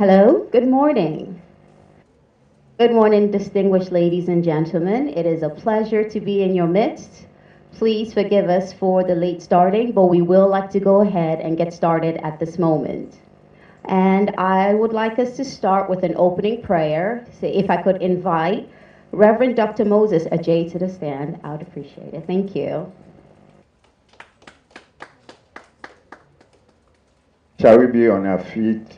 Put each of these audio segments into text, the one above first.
Hello, good morning. Good morning, distinguished ladies and gentlemen. It is a pleasure to be in your midst. Please forgive us for the late starting, but we will like to go ahead and get started at this moment. And I would like us to start with an opening prayer. So if I could invite Reverend Dr. Moses Ajay to the stand, I would appreciate it. Thank you. Shall we be on our feet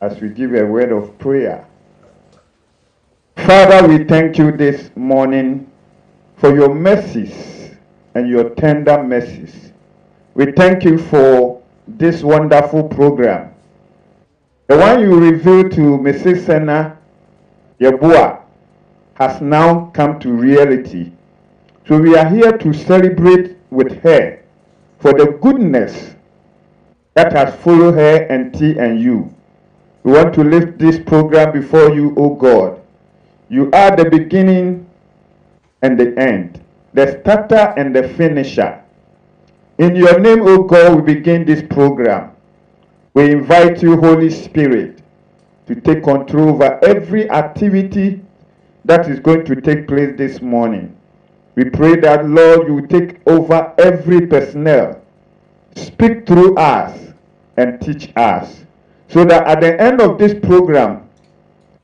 as we give a word of prayer? Father, we thank you this morning for your mercies and your tender mercies. We thank you for this wonderful program. The one you revealed to Mrs. Senna Yeboah has now come to reality. So we are here to celebrate with her for the goodness that has followed her and TNYou. We want to lift this program before you, O God. You are the beginning and the end, the starter and the finisher. In your name, O God, we begin this program. We invite you, Holy Spirit, to take control over every activity that is going to take place this morning. We pray that, Lord, you will take over every personnel, speak through us, and teach us, so that at the end of this program,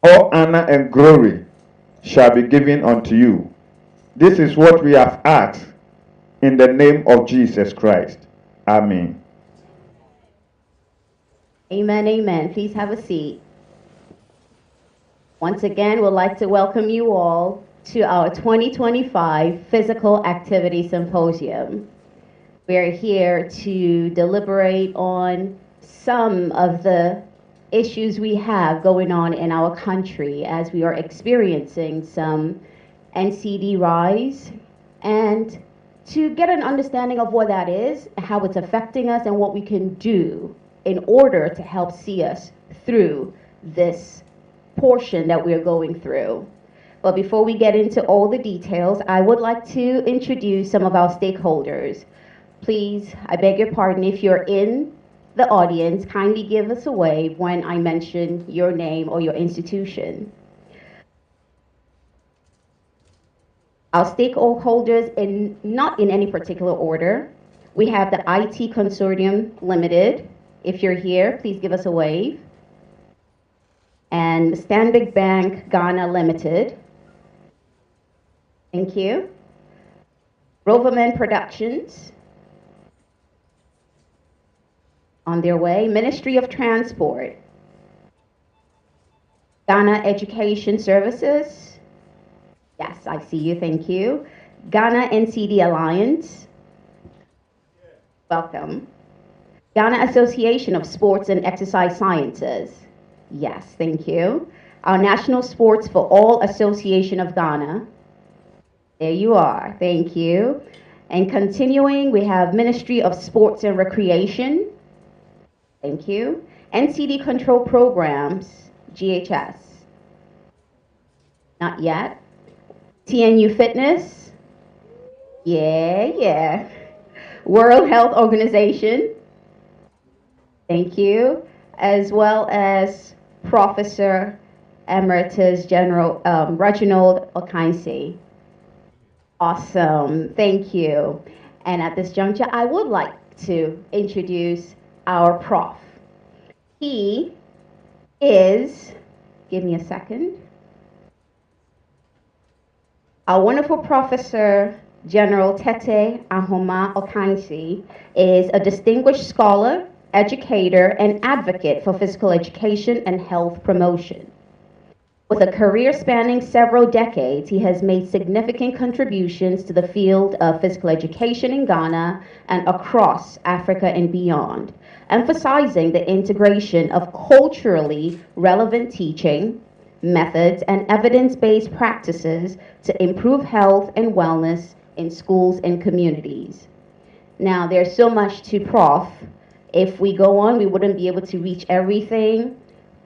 all honor and glory shall be given unto you. This is what we have asked in the name of Jesus Christ. Amen. Amen, amen. Please have a seat. Once again, we'd like to welcome you all to our 2025 Physical Activity Symposium. We're here to deliberate on some of the issues we have going on in our country as we are experiencing some NCD rise, and to get an understanding of what that is, how it's affecting us, and what we can do in order to help see us through this portion that we're going through. But before we get into all the details, I would like to introduce some of our stakeholders. Please, I beg your pardon, if you're in the audience, kindly give us a wave when I mention your name or your institution. Our stakeholders, not in any particular order. We have the IT Consortium Limited. If you're here, please give us a wave. And Stanbic Bank Ghana Limited. Thank you. Roverman Productions. On their way. Ministry of Transport. Ghana Education Services. Yes, I see you, thank you. Ghana NCD Alliance. Welcome. Ghana Association of Sports and Exercise Sciences. Yes, thank you. Our National Sports for All Association of Ghana. There you are, thank you. And continuing, we have Ministry of Sports and Recreation. Thank you. NCD Control Programs, GHS. Not yet. TNYou Fitness. Yeah. World Health Organization. Thank you. As well as Professor Emeritus General Reginald Okainsi. Awesome. Thank you. And at this juncture, I would like to introduce our prof. He is, give me a second, our wonderful Professor General Tete Ahoma Okainsi is a distinguished scholar, educator, and advocate for physical education and health promotion. With a career spanning several decades, he has made significant contributions to the field of physical education in Ghana and across Africa and beyond, emphasizing the integration of culturally relevant teaching, methods, and evidence-based practices to improve health and wellness in schools and communities. Now, there's so much to Prof. If we go on, we wouldn't be able to reach everything,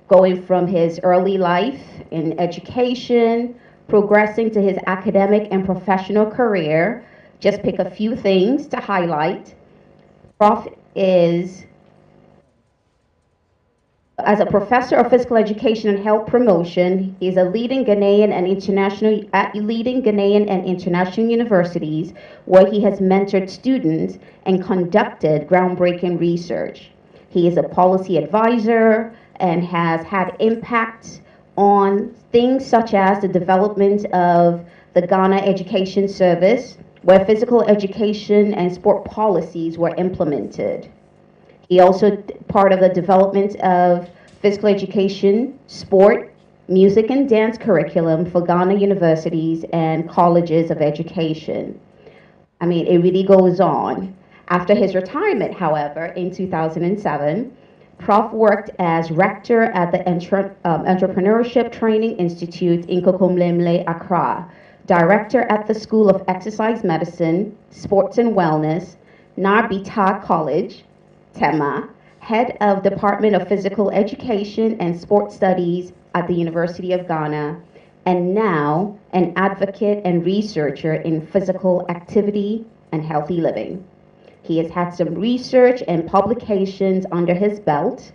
going from his early life in education, progressing to his academic and professional career. Just pick a few things to highlight. Prof is As a professor of physical education and health promotion, he is a leading Ghanaian and international at leading Ghanaian and international universities, where he has mentored students and conducted groundbreaking research. He is a policy advisor and has had impact on things such as the development of the Ghana Education Service, where physical education and sport policies were implemented. He also part of the development of physical education, sport, music and dance curriculum for Ghana universities and colleges of education. I mean, it really goes on. After his retirement, however, in 2007, Prof worked as rector at the Entrepreneurship Training Institute in Kokomlemle, Accra, director at the School of Exercise Medicine, Sports and Wellness, Narbita College, Tema, head of Department of Physical Education and Sport Studies at the University of Ghana, and now an advocate and researcher in physical activity and healthy living. He has had some research and publications under his belt,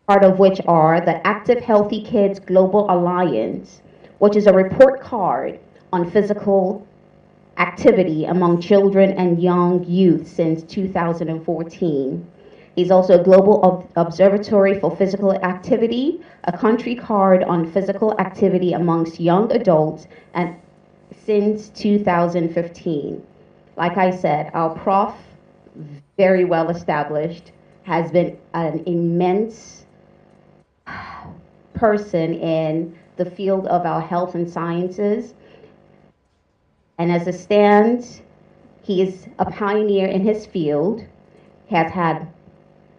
part of which are the Active Healthy Kids Global Alliance, which is a report card on physical activity among children and young youth since 2014. He's also a Global Observatory for Physical Activity, a country card on physical activity amongst young adults and since 2015. Like I said, our prof, very well established, has been an immense person in the field of our health and sciences. And as it stands, he is a pioneer in his field, has had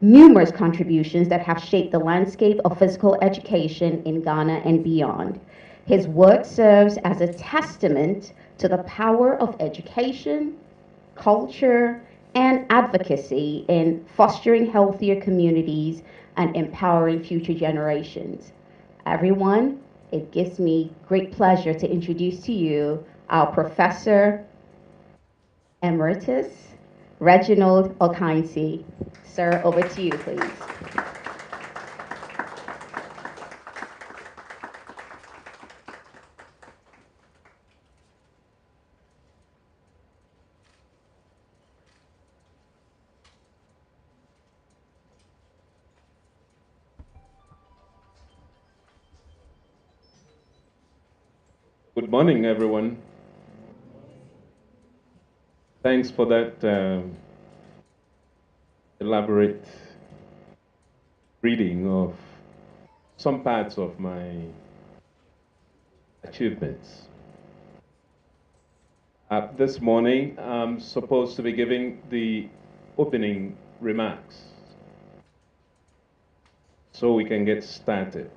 numerous contributions that have shaped the landscape of physical education in Ghana and beyond. His work serves as a testament to the power of education, culture, and advocacy in fostering healthier communities and empowering future generations. Everyone, it gives me great pleasure to introduce to you our Professor Emeritus, Reginald Okainsi. Sir, over to you, please. Good morning, everyone. Thanks for that elaborate reading of some parts of my achievements. This morning, I'm supposed to be giving the opening remarks so we can get started.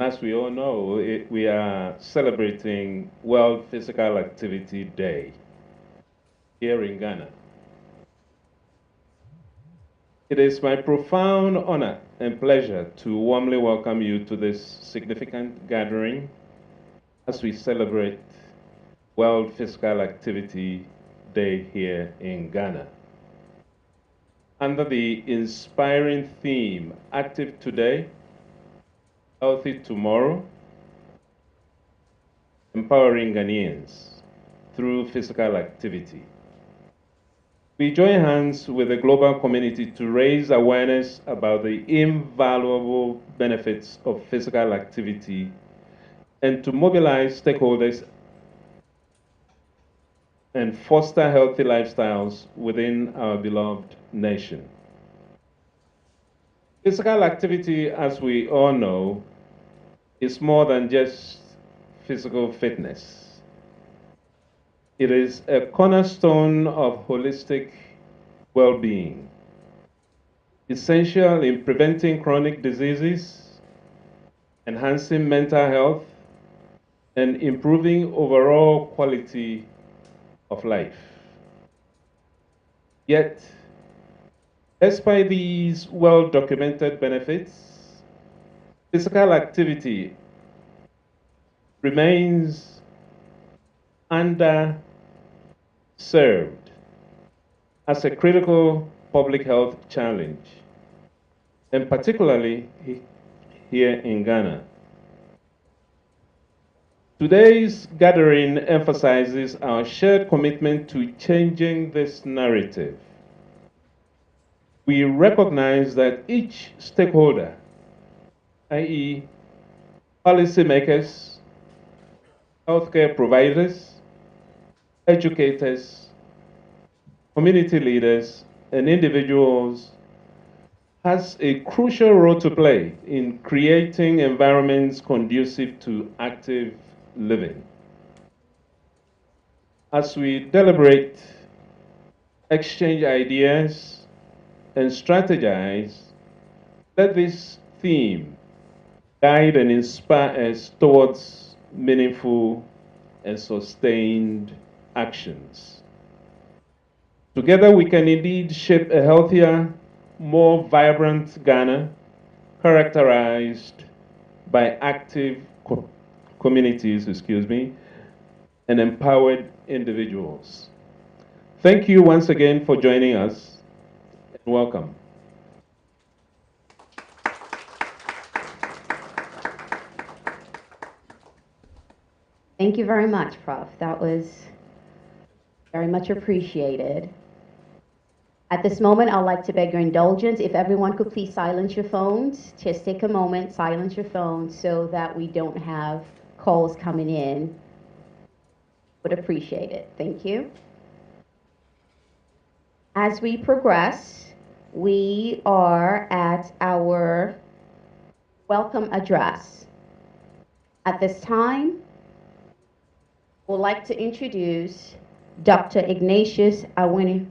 As we all know, we are celebrating World Physical Activity Day here in Ghana. It is my profound honor and pleasure to warmly welcome you to this significant gathering as we celebrate World Physical Activity Day here in Ghana. Under the inspiring theme, Active Today, Healthy Tomorrow, Empowering Ghanaians through Physical Activity. We join hands with the global community to raise awareness about the invaluable benefits of physical activity and to mobilize stakeholders and foster healthy lifestyles within our beloved nation. Physical activity, as we all know, is more than just physical fitness. It is a cornerstone of holistic well-being, essential in preventing chronic diseases, enhancing mental health, and improving overall quality of life. Yet, despite these well-documented benefits, physical activity remains underserved as a critical public health challenge, and particularly here in Ghana. Today's gathering emphasizes our shared commitment to changing this narrative. We recognize that each stakeholder, i.e., policymakers, healthcare providers, educators, community leaders, and individuals, has a crucial role to play in creating environments conducive to active living. As we deliberate, exchange ideas, and strategize, let this theme guide and inspire us towards meaningful and sustained actions. Together, we can indeed shape a healthier, more vibrant Ghana, characterized by active communities, and empowered individuals. Thank you once again for joining us, and welcome. Thank you very much, Prof. That was very much appreciated. At this moment, I'd like to beg your indulgence. If everyone could please silence your phones, just take a moment, silence your phones so that we don't have calls coming in. Would appreciate it. Thank you. As we progress, we are at our welcome address. At this time, we'd like to introduce Dr. Ignatius Awini.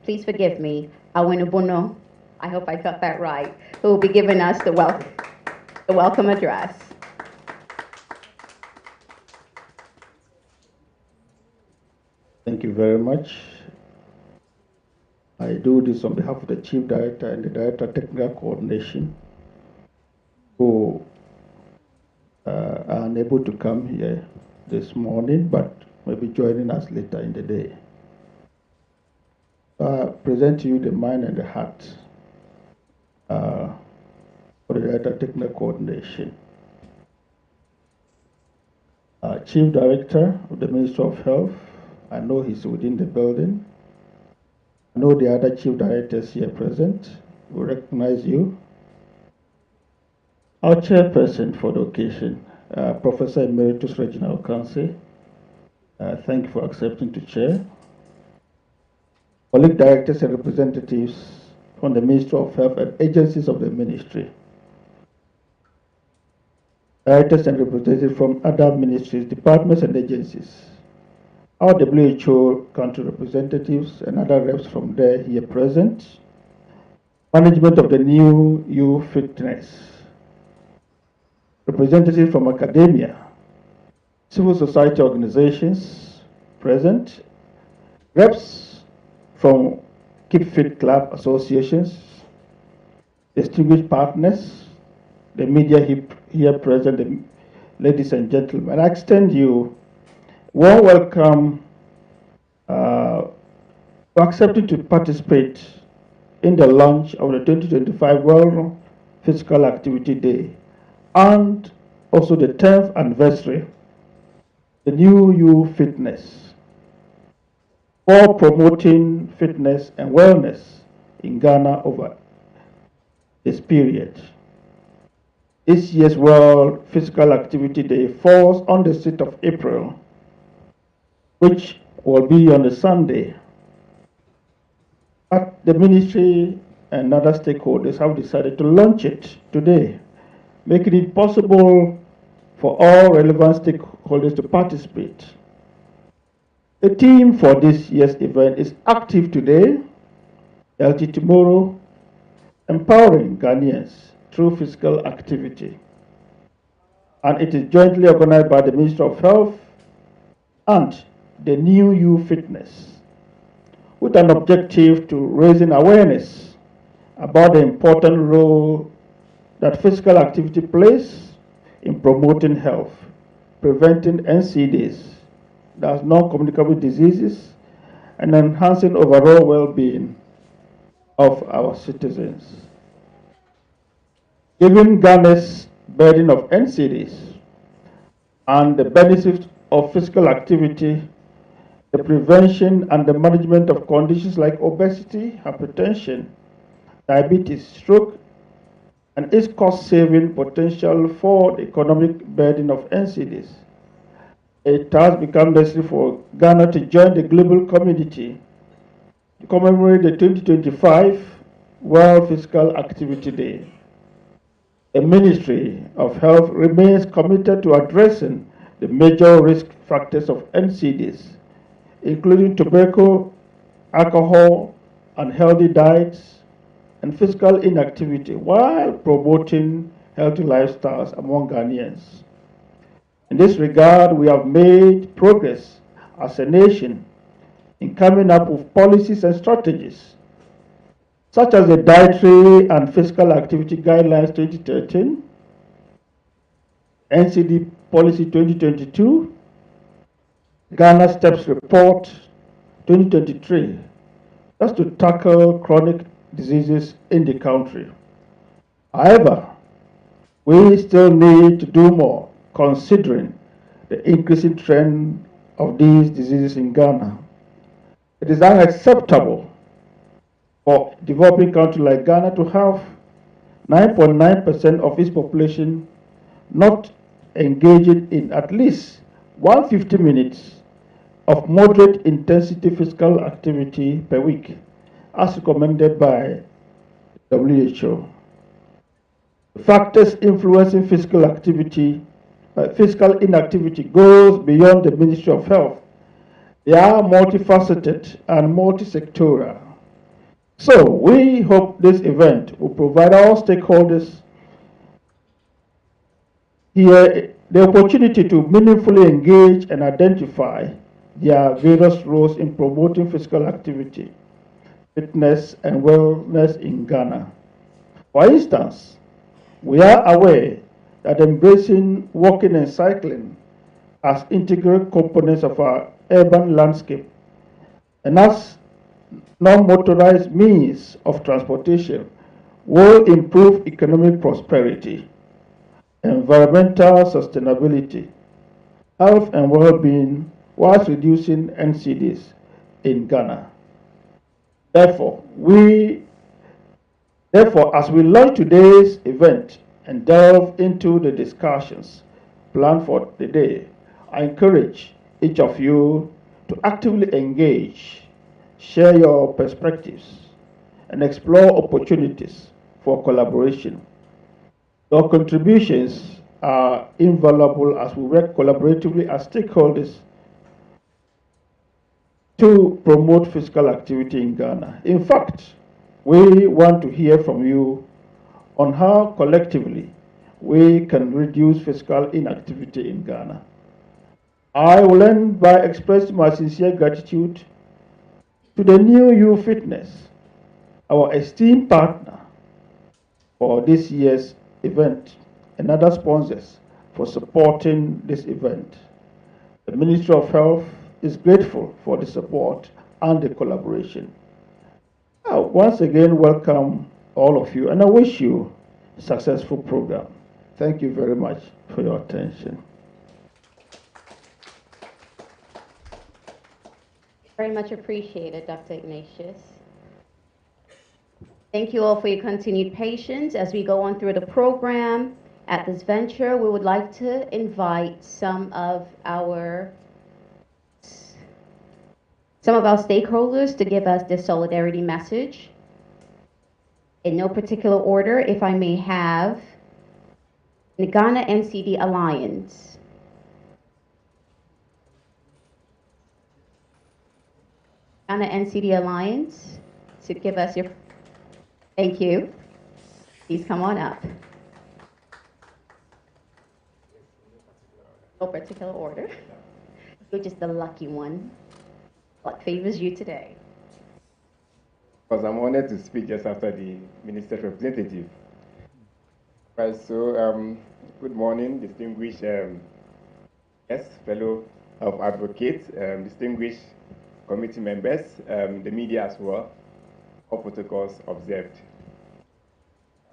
Please forgive me, Awinibono. I hope I got that right. Who will be giving us the welcome address. Thank you very much. I do this on behalf of the Chief Director and the Director of Technical Coordination, who are unable to come here this morning, but may be joining us later in the day. I present to you the mind and the heart for the Director of Technical Coordination. Chief Director of the Ministry of Health, I know he's within the building. I know the other Chief Directors here present will recognize you. Our Chairperson for the occasion, Professor Emeritus Reginald Kansi, thank you for accepting to chair. Colleague directors and representatives from the Ministry of Health and agencies of the ministry. Directors and representatives from other ministries, departments, and agencies. Our WHO country representatives and other reps from there here present. Management of the TNYou Fitness. Representatives from academia, civil society organizations present. Reps from Keep Fit Club associations, distinguished partners, the media here present, ladies and gentlemen. I extend you warm welcome for accepting to participate in the launch of the 2025 World Physical Activity Day and also the 10th anniversary, the TNYou Fitness, for promoting fitness and wellness in Ghana over this period. This year's World Physical Activity Day falls on the 6th of April, which will be on a Sunday. But the ministry and other stakeholders have decided to launch it today, making it possible for all relevant stakeholders to participate. The theme for this year's event is Active Today, Healthy Tomorrow, Empowering Ghanaians Through Physical Activity. And it is jointly organized by the Ministry of Health and the TNYou Fitness, with an objective to raising awareness about the important role that physical activity plays in promoting health, preventing NCDs, that's non-communicable diseases, and enhancing overall well-being. of our citizens. Given Ghana's burden of NCDs and the benefits of physical activity, the prevention and the management of conditions like obesity, hypertension, diabetes, stroke, and its cost-saving potential for the economic burden of NCDs, it has become necessary for Ghana to join the global community to commemorate the 2025 World Physical Activity Day. The Ministry of Health remains committed to addressing the major risk factors of NCDs, including tobacco, alcohol, unhealthy diets, and physical inactivity, while promoting healthy lifestyles among Ghanaians. In this regard, we have made progress as a nation in coming up with policies and strategies, such as the Dietary and Physical Activity Guidelines 2013, NCD Policy 2022, Ghana Steps Report 2023, that's to tackle chronic diseases in the country. However, we still need to do more, considering the increasing trend of these diseases in Ghana. It is unacceptable for a developing country like Ghana to have 9.9% of its population not engaging in at least 150 minutes of moderate intensity physical activity per week, as recommended by WHO. Factors influencing physical inactivity goes beyond the Ministry of Health. They are multifaceted and multi-sectoral. So we hope this event will provide all stakeholders here the opportunity to meaningfully engage and identify their various roles in promoting physical activity, fitness, and wellness in Ghana. For instance, we are aware that embracing walking and cycling as integral components of our urban landscape and as non-motorized means of transportation will improve economic prosperity, environmental sustainability, health and well-being, whilst reducing NCDs in Ghana. Therefore, as we launch today's event and delve into the discussions planned for the day, I encourage each of you to actively engage, share your perspectives, and explore opportunities for collaboration. Your contributions are invaluable as we work collaboratively as stakeholders to promote physical activity in Ghana. In fact, we want to hear from you on how collectively we can reduce physical inactivity in Ghana. I will end by expressing my sincere gratitude to the TNYou Fitness, our esteemed partner for this year's event, and other sponsors for supporting this event. The Ministry of Health is grateful for the support and the collaboration. I once again welcome all of you and I wish you a successful program. Thank you very much for your attention. Very much appreciated, Dr. Ignatius. Thank you all for your continued patience as we go on through the program. At this venture, we would like to invite some of our stakeholders to give us their solidarity message. In no particular order, if I may have the Ghana NCD Alliance. Ghana NCD Alliance to give us your, thank you. Please come on up. No particular order. You're just the lucky one. Luck favors you today. Because I'm honored to speak just after the minister's representative. Right, so good morning, distinguished guests, fellow health advocates, distinguished committee members, the media as well. all protocols observed.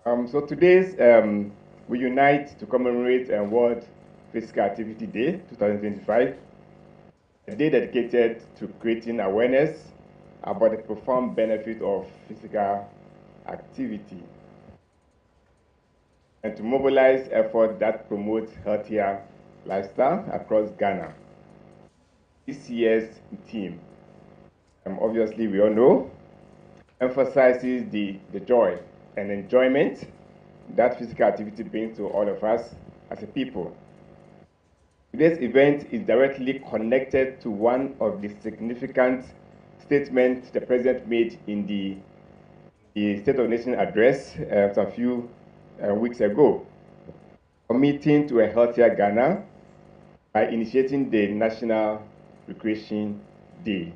So today's we unite to commemorate World Physical Activity Day 2025, a day dedicated to creating awareness about the profound benefit of physical activity and to mobilize efforts that promote healthier lifestyle across Ghana. This year's theme, obviously we all know, emphasizes the joy and enjoyment that physical activity brings to all of us as a people. Today's event is directly connected to one of the significant statements the President made in the State of the Nation address a few weeks ago, committing to a healthier Ghana by initiating the National Recreation Day,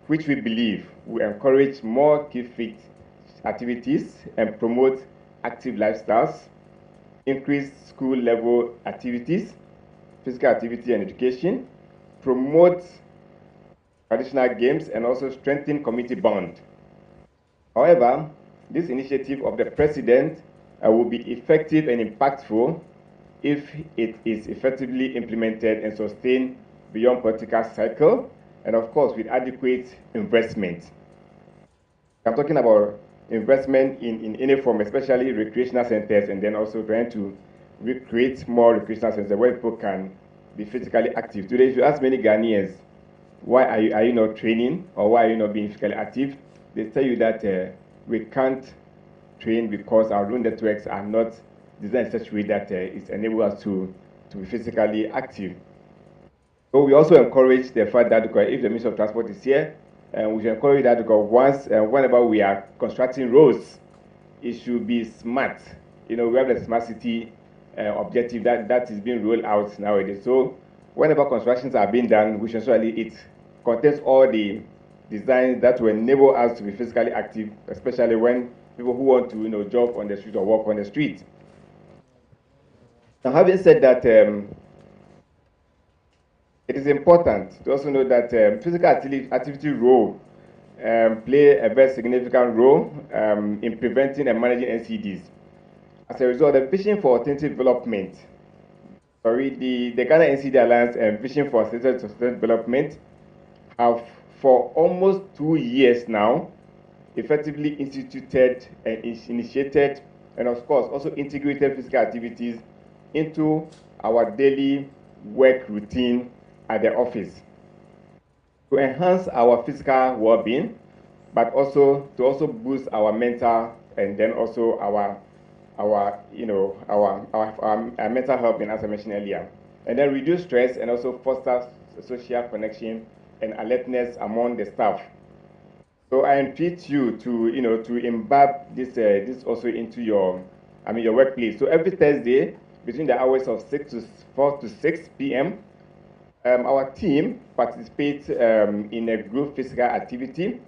which we believe will encourage more keep fit activities and promote active lifestyles, increase school level activities, physical activity and education, promote traditional games, and also strengthen community bond. However, this initiative of the President will be effective and impactful if it is effectively implemented and sustained beyond political cycle, and of course with adequate investment. I'm talking about investment in any form, especially recreational centers, and then also trying to recreate more recreational centers where people can be physically active. Today, if you ask many Ghanaians, why are you not training or why are you not being physically active, they tell you that we can't train because our road networks are not designed in such a way that it enables us to be physically active. So we also encourage the fact that if the Minister of Transport is here, we should encourage that because whenever we are constructing roads, it should be smart. We have the smart city objective that is being rolled out nowadays. So whenever constructions are being done, we should ensure it contains all the designs that will enable us to be physically active, especially when people who want to jog on the street or walk on the street. Now, having said that, it is important to also know that physical activity role play a very significant role in preventing and managing NCDs. As a result, the Vision for Alternative Development, the Ghana NCD Alliance and Vision for Sustainable Development have for almost 2 years now effectively instituted and initiated and of course also integrated physical activities into our daily work routine at the office to enhance our physical well-being, but also to boost our mental and then also our mental health, as I mentioned earlier, and then reduce stress and also foster social connection and alertness among the staff. So I entreat you to imbibe this also into your workplace. So every Thursday between the hours of 4 to 6 p.m. Our team participates in a group physical activity,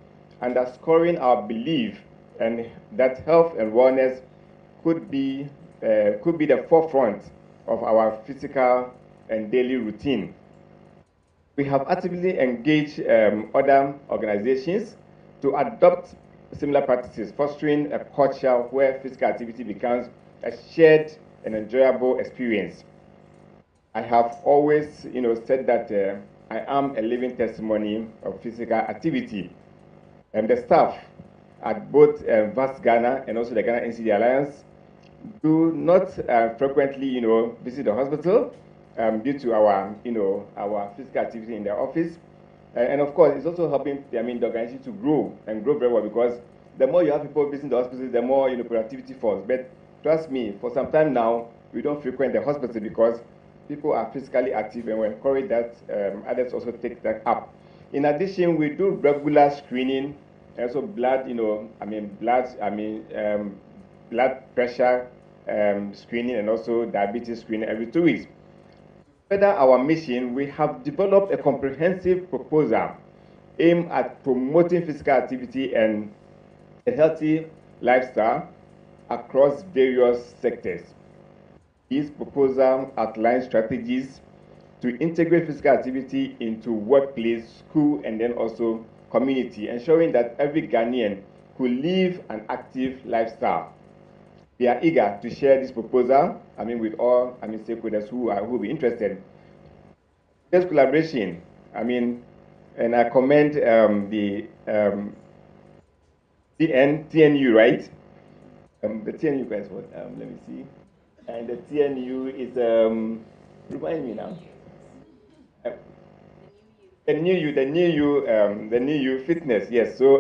underscoring our belief and that health and wellness could be the forefront of our physical and daily routine. We have actively engaged other organizations to adopt similar practices, fostering a culture where physical activity becomes a shared and enjoyable experience. I have always, said that I am a living testimony of physical activity. And the staff at both VAST Ghana and also the Ghana NCD Alliance do not frequently, visit the hospital due to our physical activity in their office. And of course, it's also helping the organization to grow very well, because the more you have people visiting the hospital, the more productivity falls. But trust me, for some time now, we don't frequent the hospital because people are physically active, and we encourage that others also take that up. In addition, we do regular screening, and also blood pressure screening, and also diabetes screening every 2 weeks. To further our mission, we have developed a comprehensive proposal aimed at promoting physical activity and a healthy lifestyle across various sectors. This proposal outlines strategies to integrate physical activity into workplace, school, and then also community, ensuring that every Ghanaian could live an active lifestyle. We are eager to share this proposal, with all, stakeholders who will be interested. This collaboration, and I commend the TNYou, right? The TNYou guys, what? Let me see. And the TNYou is, remind me now. The TNYou Fitness, yes. So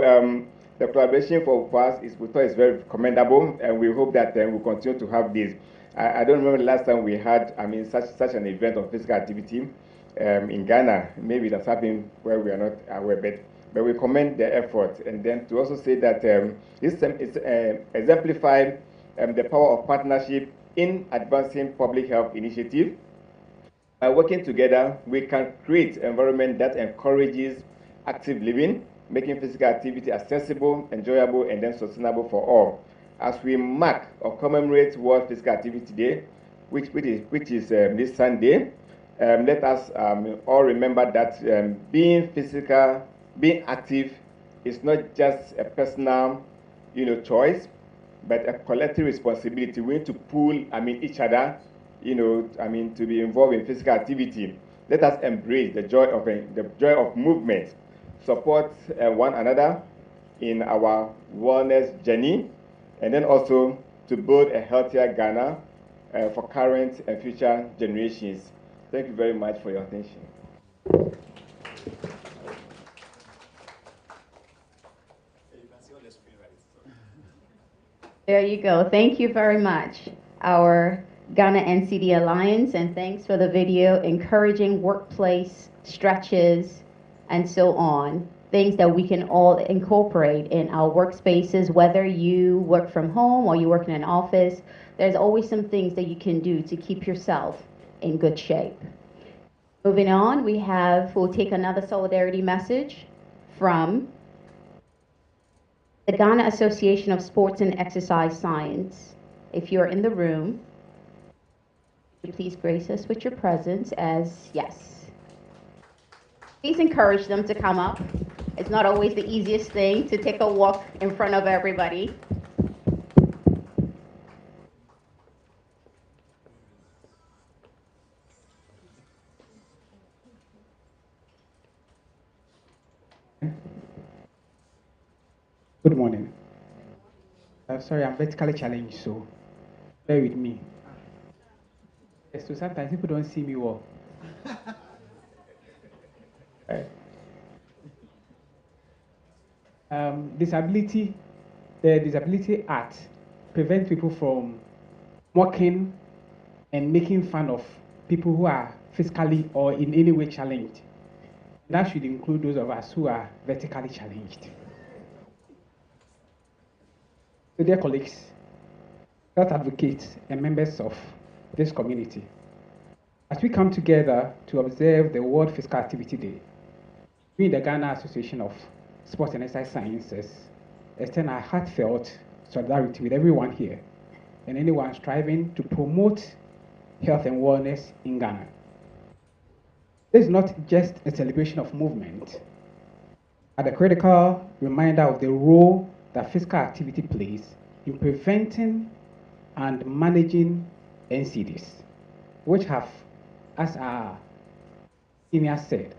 the collaboration for us we thought is very commendable, and we hope that we'll continue to have this. I don't remember the last time we had, such an event of physical activity in Ghana. Maybe that's happened where we are not aware, but we commend the effort. And then to also say that this is exemplified the power of partnership in advancing public health initiatives. By working together, we can create an environment that encourages active living, making physical activity accessible, enjoyable, and then sustainable for all. As we mark or commemorate World Physical Activity Day, which is this Sunday, let us all remember that being active is not just a personal, choice, but a collective responsibility. We need to pull, each other, to be involved in physical activity. Let us embrace the joy of movement, support one another in our wellness journey, and then also to build a healthier Ghana for current and future generations. Thank you very much for your attention. There you go. Thank you very much, our Ghana NCD Alliance, and thanks for the video encouraging workplace stretches and so on. Things that we can all incorporate in our workspaces, whether you work from home or you work in an office. There's always some things that you can do to keep yourself in good shape. Moving on, we'll take another solidarity message from the Ghana Association of Sports and Exercise Science. If you're in the room, would you please grace us with your presence yes. Please encourage them to come up. It's not always the easiest thing to take a walk in front of everybody. Good morning. Sorry, I'm vertically challenged, so bear with me. Yes, so sometimes people don't see me well. The Disability Act prevents people from mocking and making fun of people who are physically or in any way challenged. That should include those of us who are vertically challenged. So dear colleagues, health advocates and members of this community, as we come together to observe the World Physical Activity Day, we in the Ghana Association of Sports and Exercise Sciences extend our heartfelt solidarity with everyone here and anyone striving to promote health and wellness in Ghana. This is not just a celebration of movement, but a critical reminder of the role that physical activity plays in preventing and managing NCDs, which have, as our senior said,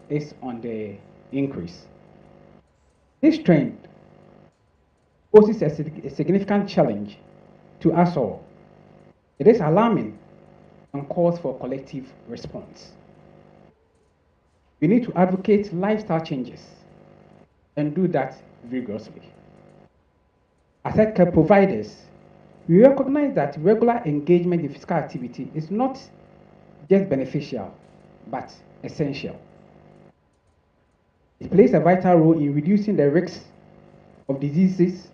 is on the increase. This trend poses a significant challenge to us all. It is alarming and calls for collective response. We need to advocate lifestyle changes and do that vigorously. As healthcare providers, we recognize that regular engagement in physical activity is not just beneficial, but essential. It plays a vital role in reducing the risks of diseases,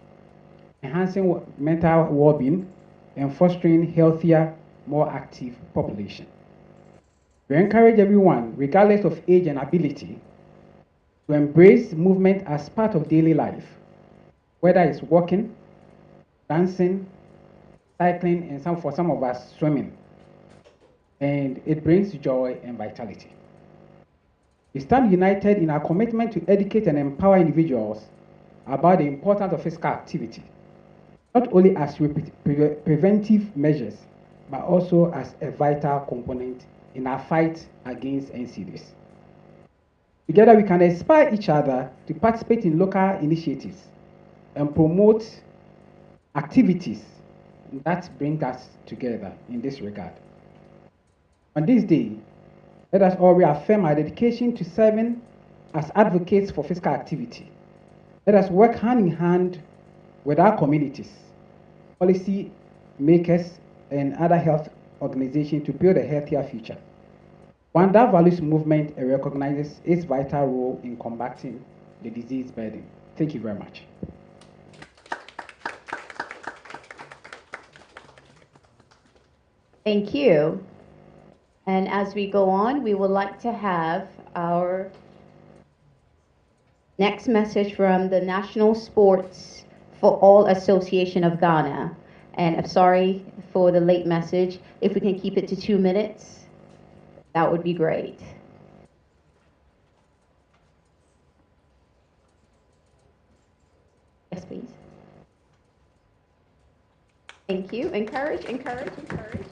enhancing mental well-being, and fostering healthier, more active population. We encourage everyone, regardless of age and ability, to embrace movement as part of daily life, whether it's walking, dancing, cycling, and for some of us, swimming. And it brings joy and vitality. We stand united in our commitment to educate and empower individuals about the importance of physical activity, not only as preventive measures, but also as a vital component in our fight against NCDs. Together, we can inspire each other to participate in local initiatives and promote activities that bring us together in this regard. On this day, let us all reaffirm our dedication to serving as advocates for physical activity. Let us work hand in hand with our communities, policy makers, and other health organizations to build a healthier future, one that values movement and recognizes its vital role in combating the disease burden. Thank you very much. Thank you. And as we go on, we would like to have our next message from the National Sports for All Association of Ghana. And I'm sorry for the late message. If we can keep it to 2 minutes, that would be great. Yes, please. Thank you. Encourage, encourage, encourage.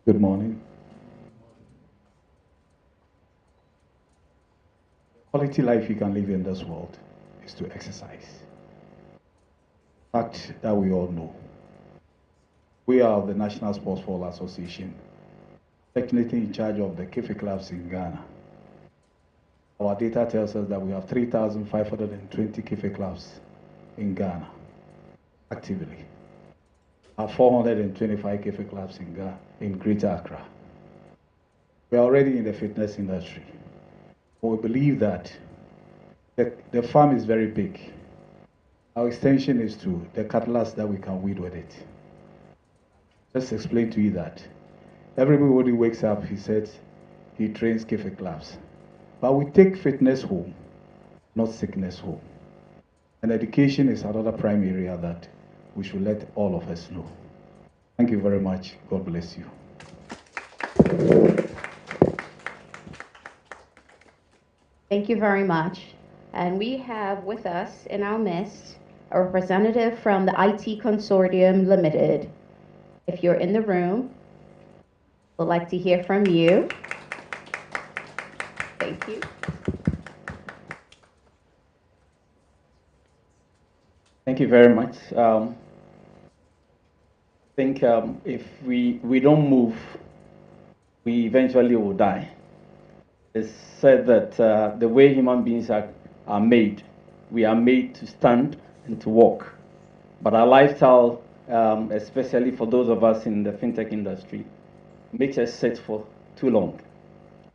Good morning. Quality life you can live in this world is to exercise. Fact that we all know. We are the National Sports for All Association, technically in charge of the KIFI clubs in Ghana. Our data tells us that we have 3,520 KIFI clubs in Ghana actively. Our 425 KIFI clubs in Greater Accra. We are already in the fitness industry. We believe that the farm is very big. Our extension is to the cutlass that we can weed with it. Just explain to you that everybody wakes up, he says he trains KIFI clubs. But we take fitness home, not sickness home. And education is another prime area that we should let all of us know. Thank you very much. God bless you. Thank you very much. And we have with us in our midst a representative from the IT Consortium Limited. If you're in the room, we'd like to hear from you. Thank you. Thank you very much. I think if we don't move, we eventually will die. It's said that the way human beings are made, we are made to stand and to walk. But our lifestyle, especially for those of us in the fintech industry, makes us sit for too long.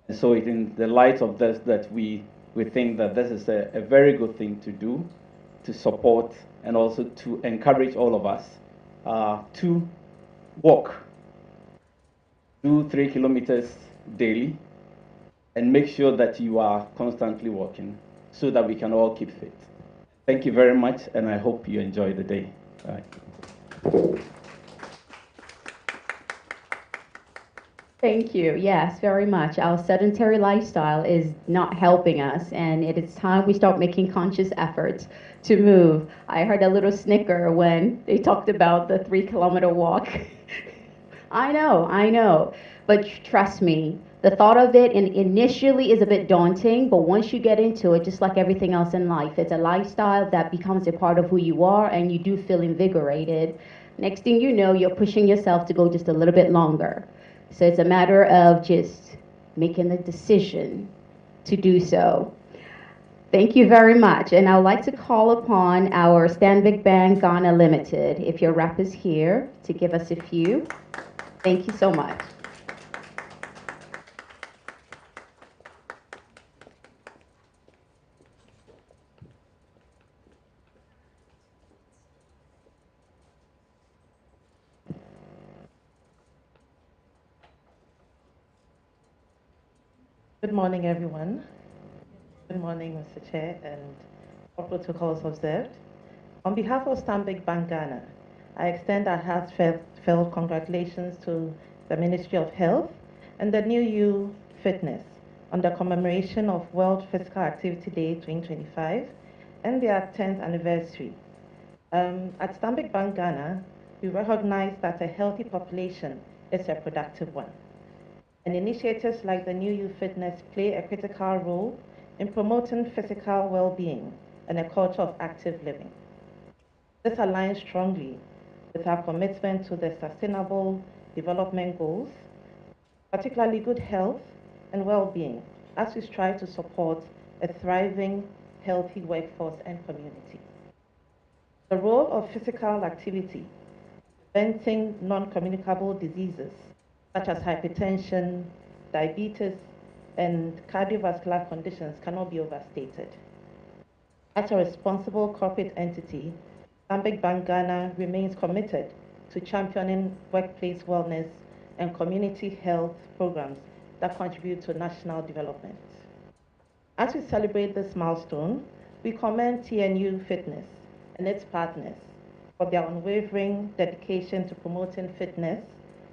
And so in the light of this, that we think that this is a very good thing to do, to support, and also to encourage all of us to walk, do 3 kilometers daily, and make sure that you are constantly walking so that we can all keep fit. Thank you very much, and I hope you enjoy the day. Bye. Thank you. Yes, very much. Our sedentary lifestyle is not helping us, and it is time we start making conscious efforts to move. I heard a little snicker when they talked about the 3-kilometer walk. I know. But trust me, the thought of it initially is a bit daunting, but once you get into it, just like everything else in life, it's a lifestyle that becomes a part of who you are, and you do feel invigorated. Next thing you know, you're pushing yourself to go just a little bit longer. So it's a matter of just making the decision to do so. Thank you very much. And I would like to call upon our Stanbic Bank Ghana Limited, if your rep is here, to give us a few. Thank you so much. Good morning, everyone. Good morning, Mr. Chair, and all protocols observed. On behalf of Stanbic Bank Ghana, I extend our heartfelt congratulations to the Ministry of Health and the TNYou Fitness on the commemoration of World Physical Activity Day 2025 and their 10th anniversary. At Stanbic Bank Ghana, we recognize that a healthy population is a productive one. And initiatives like the TNYou Fitness play a critical role in promoting physical well-being and a culture of active living. This aligns strongly with our commitment to the Sustainable Development Goals, particularly good health and well-being, as we strive to support a thriving, healthy workforce and community. The role of physical activity, preventing non-communicable diseases such as hypertension, diabetes, and cardiovascular conditions cannot be overstated. As a responsible corporate entity, Stanbic Bank Ghana remains committed to championing workplace wellness and community health programs that contribute to national development. As we celebrate this milestone, we commend TNYou Fitness and its partners for their unwavering dedication to promoting fitness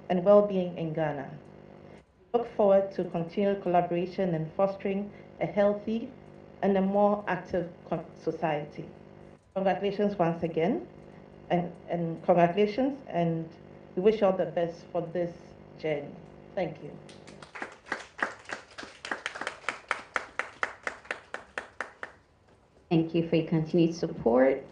and well-being in Ghana. We look forward to continued collaboration in fostering a healthy and a more active society. Congratulations once again, and congratulations, and we wish you all the best for this journey. Thank you. Thank you for your continued support.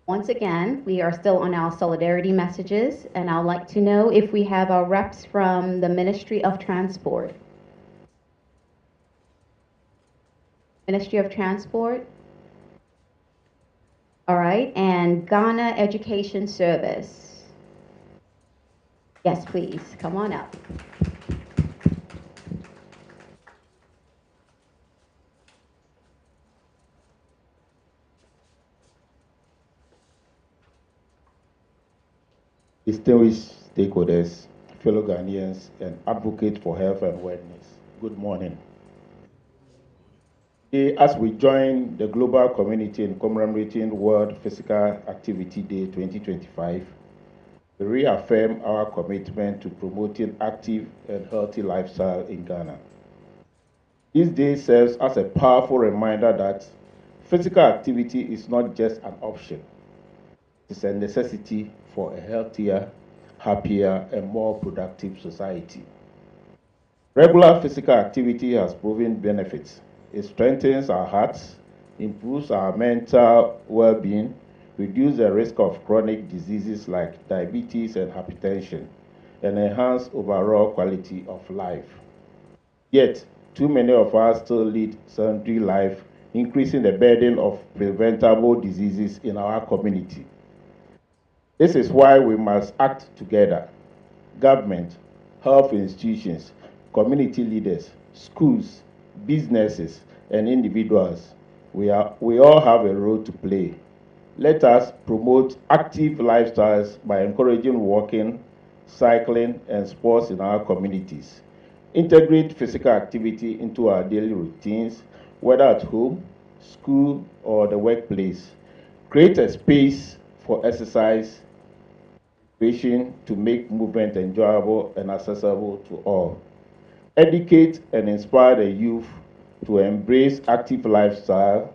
Once again, we are still on our solidarity messages, and I'd like to know if we have our reps from the Ministry of Transport. Ministry of Transport. All right, and Ghana Education Service. Yes, please, come on up. Distinguished stakeholders, fellow Ghanaians, and advocates for health and wellness, good morning. Today, as we join the global community in commemorating World Physical Activity Day 2025, we reaffirm our commitment to promoting active and healthy lifestyle in Ghana. This day serves as a powerful reminder that physical activity is not just an option, it's a necessity for a healthier, happier, and more productive society. Regular physical activity has proven benefits. It strengthens our hearts, improves our mental well-being, reduces the risk of chronic diseases like diabetes and hypertension, and enhances overall quality of life. Yet, too many of us still lead sedentary life, increasing the burden of preventable diseases in our community. This is why we must act together. Government, health institutions, community leaders, schools, businesses, and individuals, we all have a role to play. Let us promote active lifestyles by encouraging walking, cycling, and sports in our communities. Integrate physical activity into our daily routines, whether at home, school, or the workplace. Create a space for exercise, to make movement enjoyable and accessible to all. Educate and inspire the youth to embrace active lifestyle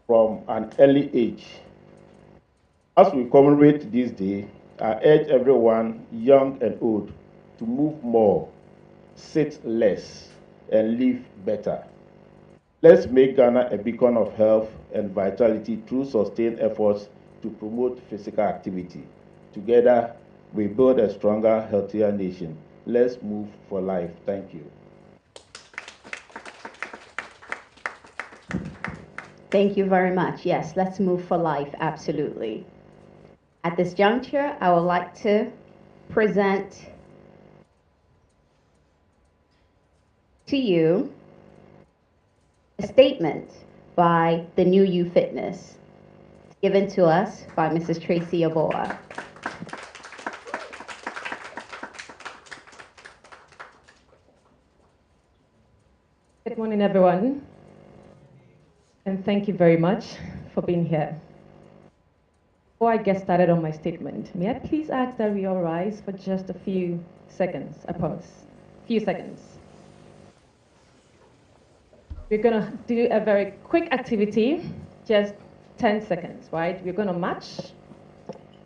from an early age. As we commemorate this day, I urge everyone, young and old, to move more, sit less, and live better. Let's make Ghana a beacon of health and vitality through sustained efforts to promote physical activity. Together, we build a stronger, healthier nation. Let's move for life. Thank you. Thank you very much. Yes, let's move for life, absolutely. At this juncture, I would like to present to you a statement by the TNYou Fitness, given to us by Mrs. Tracy Aboa. Good morning, everyone, and thank you very much for being here. Before I get started on my statement, may I please ask that we all rise for just a few seconds, I promise. Few seconds. We're going to do a very quick activity, just 10 seconds, right? We're going to march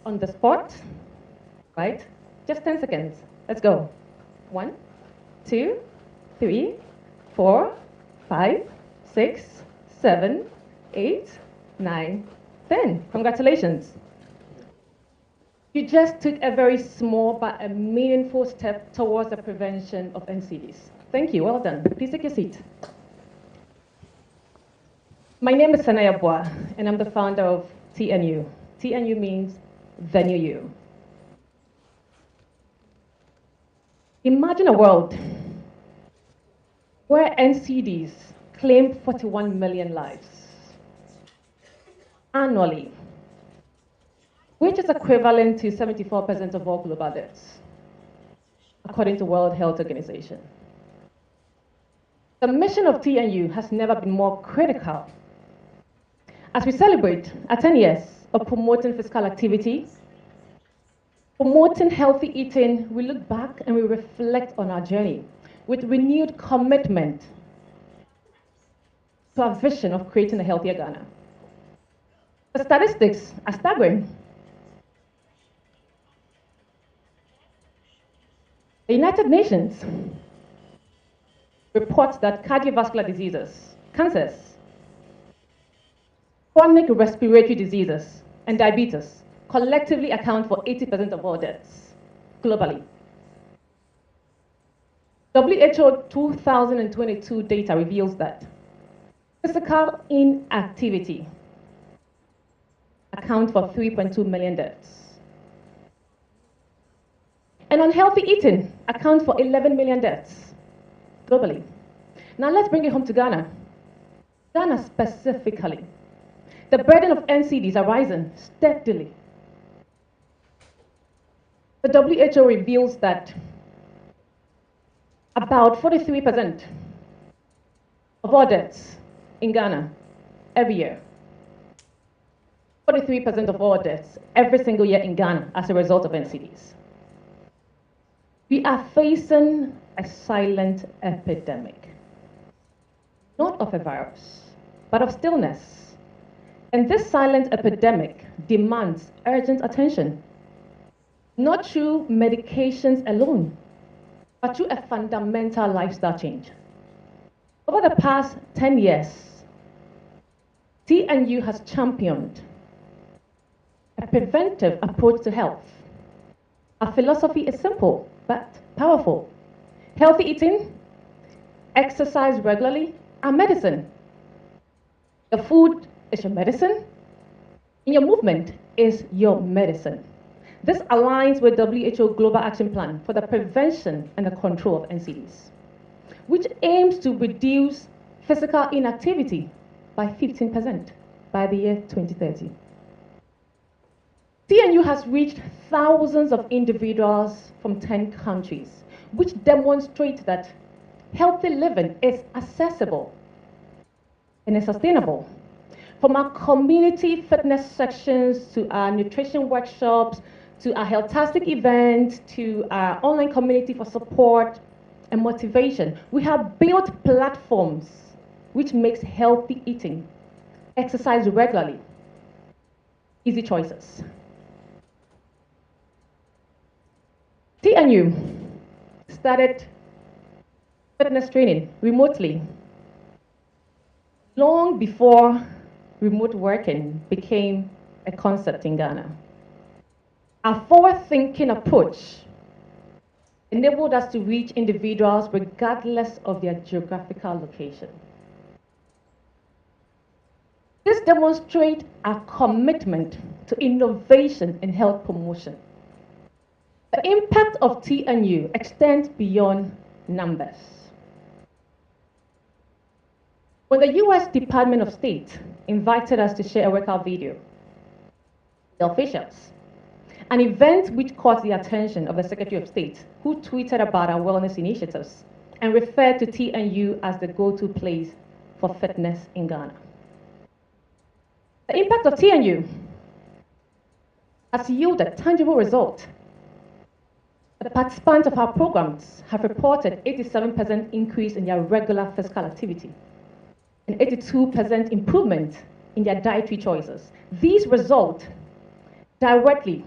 on the spot, right? Just 10 seconds. Let's go. 1, 2, 3, 4, 5, 6, 7, 8, 9, 10. Congratulations. You just took a very small but a meaningful step towards the prevention of NCDs. Thank you. Well done. Please take a seat. My name is Sanaya Boa, and I'm the founder of TNYou. TNYou means the new you. Imagine a world where NCDs claim 41 million lives annually, which is equivalent to 74% of all global deaths, according to World Health Organization. The mission of TNYou has never been more critical. As we celebrate our 10 years of promoting physical activity, promoting healthy eating, we look back and we reflect on our journey with renewed commitment to our vision of creating a healthier Ghana. The statistics are staggering. The United Nations reports that cardiovascular diseases, cancers, chronic respiratory diseases, and diabetes collectively account for 80% of all deaths globally. WHO 2022 data reveals that physical inactivity accounts for 3.2 million deaths. And unhealthy eating accounts for 11 million deaths globally. Now let's bring it home to Ghana. Ghana specifically. The burden of NCDs are rising steadily. The WHO reveals that about 43% of all deaths in Ghana every year, 43% of all deaths every single year in Ghana as a result of NCDs. We are facing a silent epidemic, not of a virus, but of stillness. And this silent epidemic demands urgent attention, not through medications alone, but through a fundamental lifestyle change. Over the past 10 years, TNYou has championed a preventive approach to health. Our philosophy is simple but powerful. Healthy eating, exercise regularly, and medicine. Your food is your medicine, and your movement is your medicine. This aligns with WHO Global Action Plan for the Prevention and the Control of NCDs, which aims to reduce physical inactivity by 15% by the year 2030. TNYou has reached thousands of individuals from 10 countries, which demonstrate that healthy living is accessible and is sustainable. From our community fitness sections to our nutrition workshops, to our Healthtastic events, to our online community for support and motivation, we have built platforms which makes healthy eating, exercise regularly, easy choices. TNYou started fitness training remotely long before remote working became a concept in Ghana. Our forward-thinking approach enabled us to reach individuals regardless of their geographical location. This demonstrates our commitment to innovation and health promotion. The impact of TNYou extends beyond numbers. When the US Department of State invited us to share a workout video, the officials, an event which caught the attention of the Secretary of State, who tweeted about our wellness initiatives and referred to TNYou as the go-to place for fitness in Ghana. The impact of TNYou has yielded tangible results. The participants of our programs have reported 87% increase in their regular physical activity and 82% improvement in their dietary choices. These results directly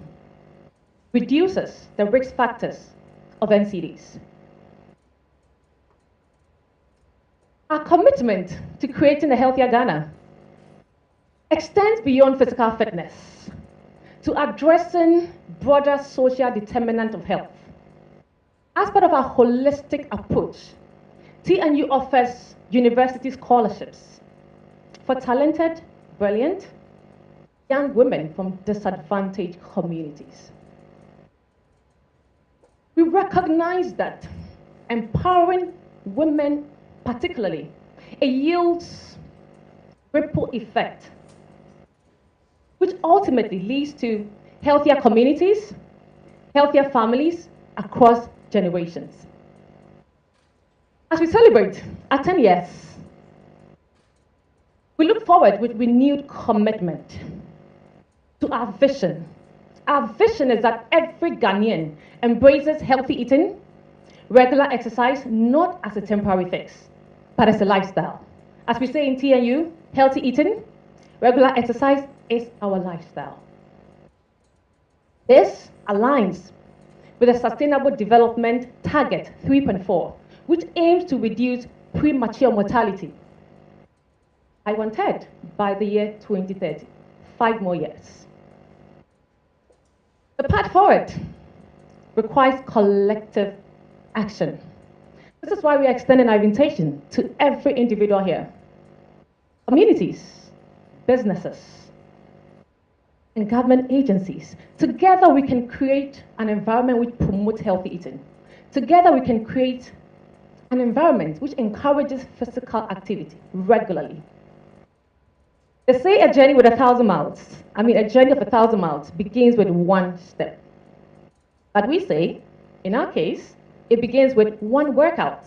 reduces the risk factors of NCDs. Our commitment to creating a healthier Ghana extends beyond physical fitness to addressing broader social determinants of health. As part of our holistic approach, TNYou offers university scholarships for talented, brilliant, young women from disadvantaged communities. We recognize that empowering women particularly, it yields ripple effect, which ultimately leads to healthier communities, healthier families across generations. As we celebrate our 10 years, we look forward with renewed commitment to our vision. Our vision is that every Ghanaian embraces healthy eating, regular exercise, not as a temporary fix, but as a lifestyle. As we say in TNYou, healthy eating, regular exercise is our lifestyle. This aligns with the Sustainable Development Target 3.4, which aims to reduce premature mortality by 1/3 by the year 2030, 5 more years. The path forward requires collective action. This is why we are extending our invitation to every individual here. Communities, businesses, and government agencies. Together we can create an environment which promotes healthy eating. Together we can create an environment which encourages physical activity regularly. They say a journey with 1,000 miles. A journey of 1,000 miles begins with one step. But we say, in our case, it begins with one workout,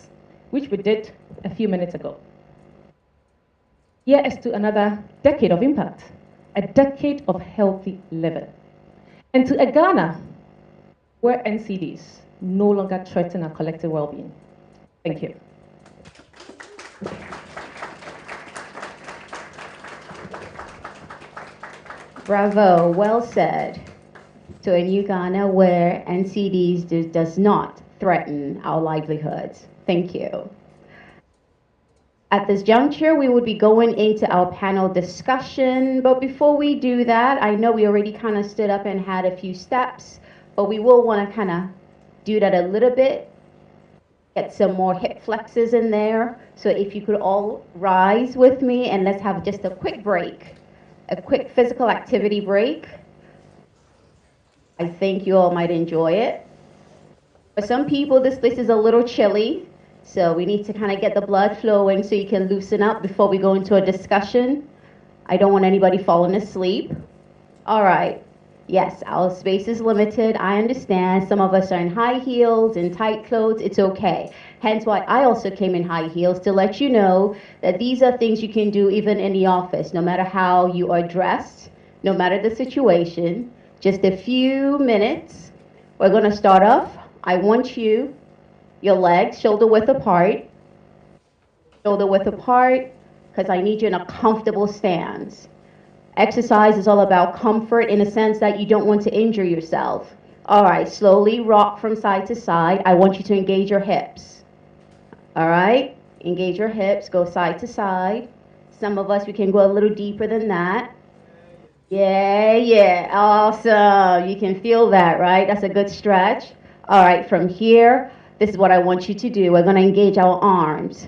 which we did a few minutes ago. Here is to another decade of impact, a decade of healthy living. And to a Ghana where NCDs no longer threaten our collective well-being. Thank you. Bravo, well said. To a new Ghana where NCDs does not threaten our livelihoods. Thank you. At this juncture, we would be going into our panel discussion, but before we do that, I know we already kind of stood up and had a few steps, but we will want to kind of do that a little bit, get some more hip flexes in there. So if you could all rise with me and let's have just a quick break, a quick physical activity break. I think you all might enjoy it. For some people, this place is a little chilly, so we need to kind of get the blood flowing so you can loosen up before we go into a discussion. I don't want anybody falling asleep. All right. Yes, our space is limited. I understand. Some of us are in high heels, in tight clothes. It's okay. Hence why I also came in high heels, to let you know that these are things you can do even in the office, no matter how you are dressed, no matter the situation. Just a few minutes. We're going to start off. I want you, your legs shoulder width apart, because I need you in a comfortable stance. Exercise is all about comfort in a sense that you don't want to injure yourself. All right, slowly rock from side to side. I want you to engage your hips. All right, engage your hips, go side to side. Some of us, we can go a little deeper than that. Yeah, awesome. You can feel that, right? That's a good stretch. All right, from here, this is what I want you to do. We're going to engage our arms.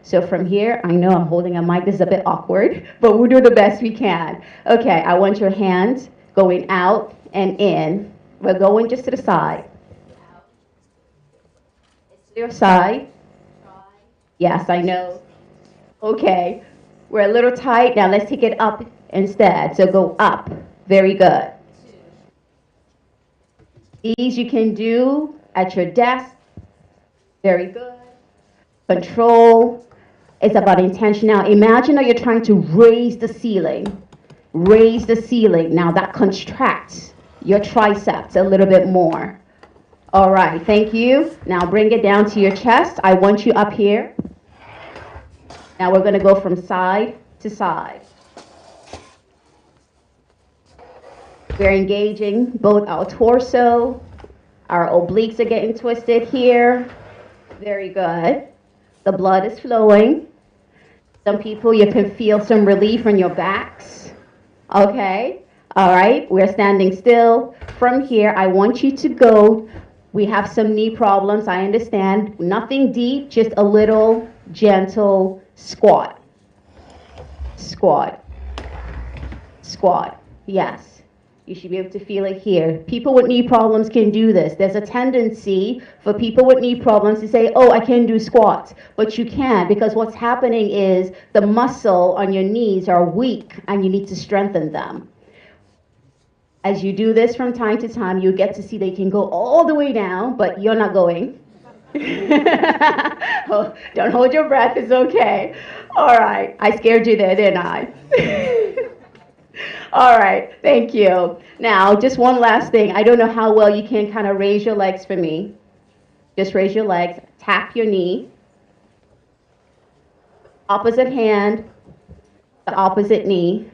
So from here, I know I'm holding a mic. This is a bit awkward, but we'll do the best we can. Okay, I want your hands going out and in. We're going just to the side. To your side. Yes, I know. Okay, we're a little tight. Now let's take it up instead. So go up. Very good. These you can do at your desk. Very good. Control. It's about intention. Now imagine that you're trying to raise the ceiling. Raise the ceiling. Now that contracts your triceps a little bit more. All right, thank you. Now bring it down to your chest. I want you up here. Now we're going to go from side to side. We're engaging both our torso, our obliques are getting twisted here. Very good. The blood is flowing. Some people, you can feel some relief on your backs. Okay? All right, we're standing still. From here, I want you to go. We have some knee problems, I understand. Nothing deep, just a little gentle squat. Squat. Squat. Yes. You should be able to feel it here. People with knee problems can do this. There's a tendency for people with knee problems to say, oh, I can do squats. But you can't, because what's happening is the muscle on your knees are weak and you need to strengthen them. As you do this from time to time, you get to see they can go all the way down, but you're not going. Oh, don't hold your breath, it's okay. All right, I scared you there, didn't I? All right, thank you. Now, just one last thing. I don't know how well you can kind of raise your legs for me. Just raise your legs, tap your knee. Opposite hand, the opposite knee.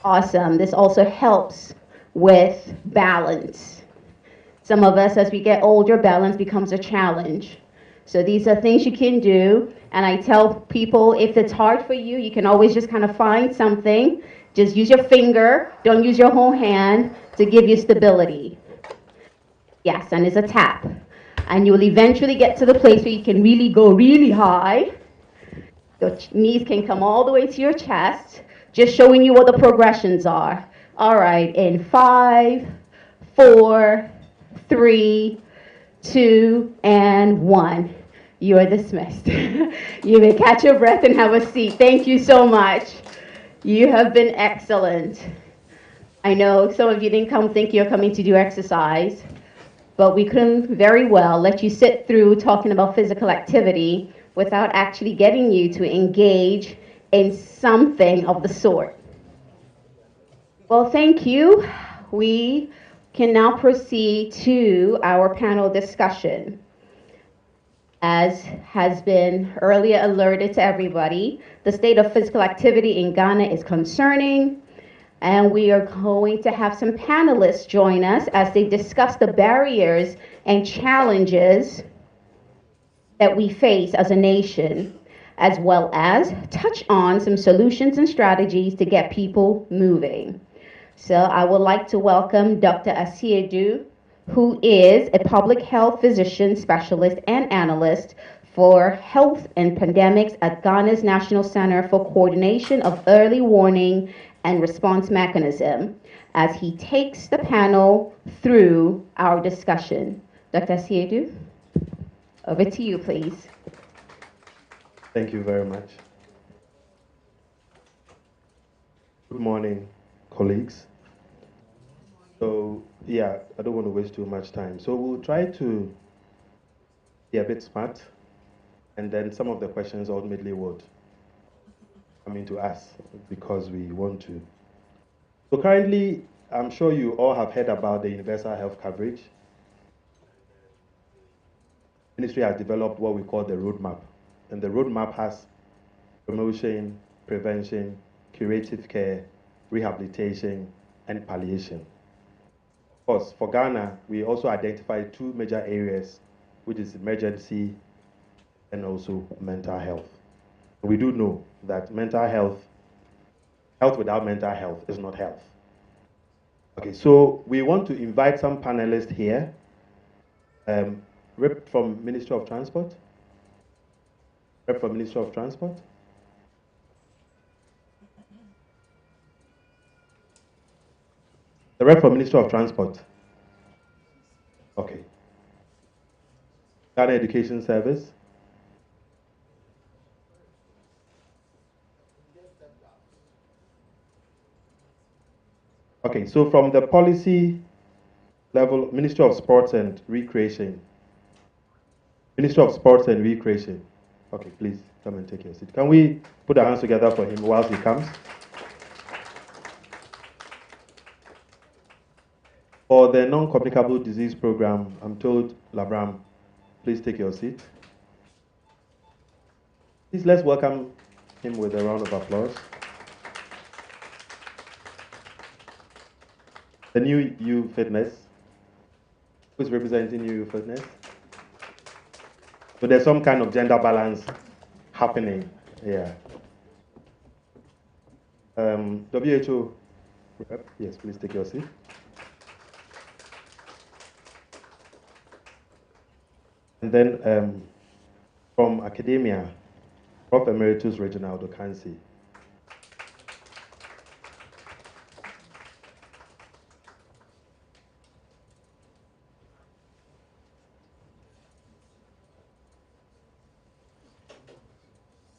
Awesome. This also helps with balance. Some of us, as we get older, balance becomes a challenge. So these are things you can do. And I tell people, if it's hard for you, you can always just kind of find something. Just use your finger. Don't use your whole hand to give you stability. Yes, and it's a tap. And you will eventually get to the place where you can really go really high. Your knees can come all the way to your chest. Just showing you what the progressions are. All right, in 5, 4, 3, 2, and 1. You are dismissed. You may catch your breath and have a seat. Thank you so much. You have been excellent. I know some of you didn't come think you're coming to do exercise, but we couldn't very well let you sit through talking about physical activity without actually getting you to engage in something of the sort. Well, thank you. We can now proceed to our panel discussion. As has been earlier alerted to everybody, the state of physical activity in Ghana is concerning, and we are going to have some panelists join us as they discuss the barriers and challenges that we face as a nation, as well as touch on some solutions and strategies to get people moving. So I would like to welcome Dr. Asiedu, who is a public health physician specialist and analyst for health and pandemics at Ghana's National Center for Coordination of Early Warning and Response Mechanism, as he takes the panel through our discussion. Dr. Asiedu, over to you, please. Thank you very much. Good morning, colleagues. So, yeah, I don't want to waste too much time. So we'll try to be a bit smart, and then some of the questions ultimately would come into us because we want to. So currently, I'm sure you all have heard about the universal health coverage. The ministry has developed what we call the roadmap, and the roadmap has promotion, prevention, curative care, rehabilitation, and palliation. Of course, for Ghana, we also identified 2 major areas, which is emergency and also mental health. We do know that mental health without mental health is not health. Okay, so we want to invite some panelists here. Rep from Ministry of Transport. Rep from Ministry of Transport. The rep from Ministry of Transport. Okay. Ghana Education Service. Okay, so from the policy level, Ministry of Sports and Recreation. Ministry of Sports and Recreation. Okay, please come and take your seat. Can we put our hands together for him whilst he comes? For the non-communicable disease program, I'm told, Labram, please take your seat. Please let's welcome him with a round of applause. The TNYou Fitness. Who's representing TNYou Fitness? So there's some kind of gender balance happening. Yeah. WHO rep, yes, please take your seat. And then from academia, Prof. Emeritus Reginald Okansi.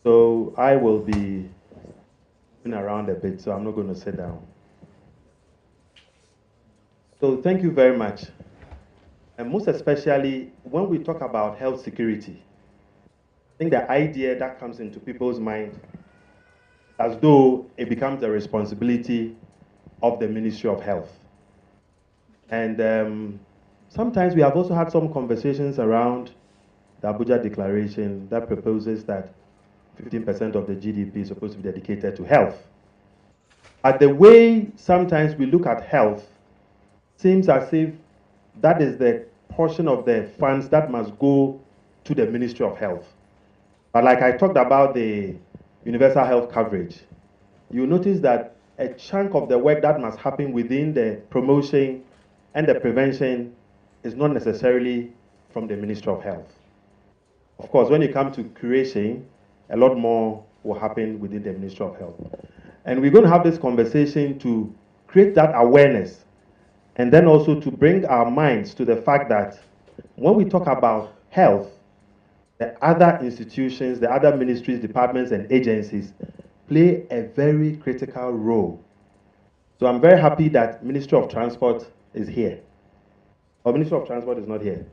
So I will be moving around a bit, so I'm not going to sit down. So thank you very much. And most especially when we talk about health security, I think the idea that comes into people's mind as though it becomes the responsibility of the Ministry of Health. And sometimes we have also had some conversations around the Abuja Declaration that proposes that 15% of the GDP is supposed to be dedicated to health. But the way sometimes we look at health seems as if that is the portion of the funds that must go to the Ministry of Health. But like I talked about the universal health coverage, you notice that a chunk of the work that must happen within the promotion and the prevention is not necessarily from the Ministry of Health. Of course, when you come to creation, a lot more will happen within the Ministry of Health. And we're going to have this conversation to create that awareness and then also to bring our minds to the fact that when we talk about health, the other institutions, the other ministries, departments, and agencies play a very critical role. So I'm very happy that Ministry of Transport is here. Or Ministry of Transport is not here?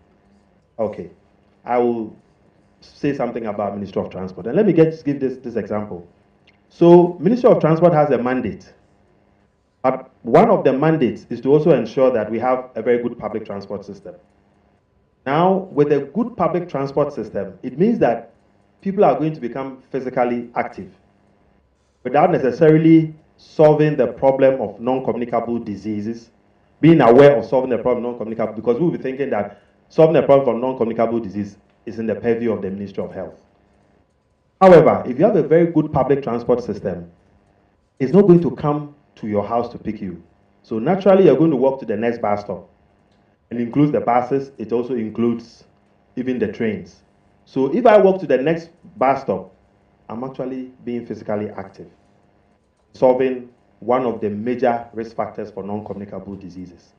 Okay. I will say something about Ministry of Transport. And let me give this example. So Ministry of Transport has a mandate. But one of the mandates is to also ensure that we have a very good public transport system. Now, with a good public transport system, it means that people are going to become physically active without necessarily solving the problem of non-communicable diseases, being aware of solving the problem of non-communicable, because we'll be thinking that solving the problem of non-communicable disease is in the purview of the Ministry of Health. However, if you have a very good public transport system, it's not going to come to your house to pick you. So naturally, you're going to walk to the next bus stop. It includes the buses, it also includes even the trains. So if I walk to the next bus stop, I'm actually being physically active, solving one of the major risk factors for non-communicable diseases.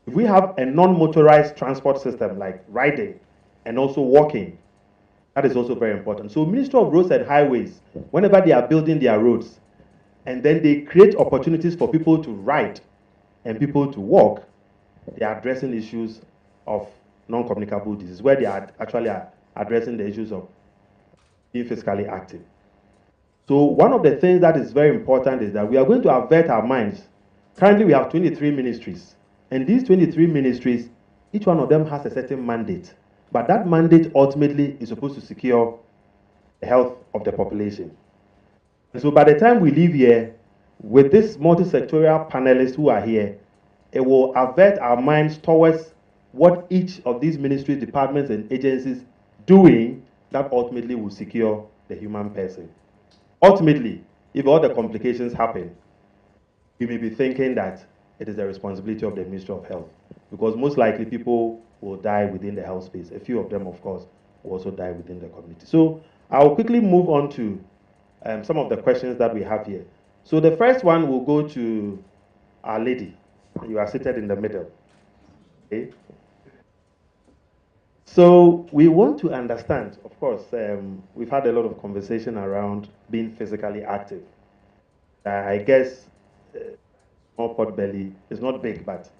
If we have a non-motorized transport system like riding and also walking, that is also very important. So Ministry of Roads and Highways, whenever they are building their roads, and then they create opportunities for people to ride and people to walk, they are addressing issues of non-communicable disease, where they are actually addressing the issues of being physically active. So one of the things that is very important is that we are going to avert our minds. Currently, we have 23 ministries. And these 23 ministries, each one of them has a certain mandate. But that mandate ultimately is supposed to secure the health of the population. And so by the time we leave here, with this multi-sectorial panelists who are here, it will avert our minds towards what each of these ministries, departments, and agencies doing that ultimately will secure the human person. Ultimately, if all the complications happen, we may be thinking that it is the responsibility of the Ministry of Health, because most likely people will die within the health space. A few of them, of course, will also die within the community. So I'll quickly move on to some of the questions that we have here. So the first one will go to our lady. You are seated in the middle. Okay. So we want to understand, of course, we've had a lot of conversation around being physically active. I guess small pot belly is not big, but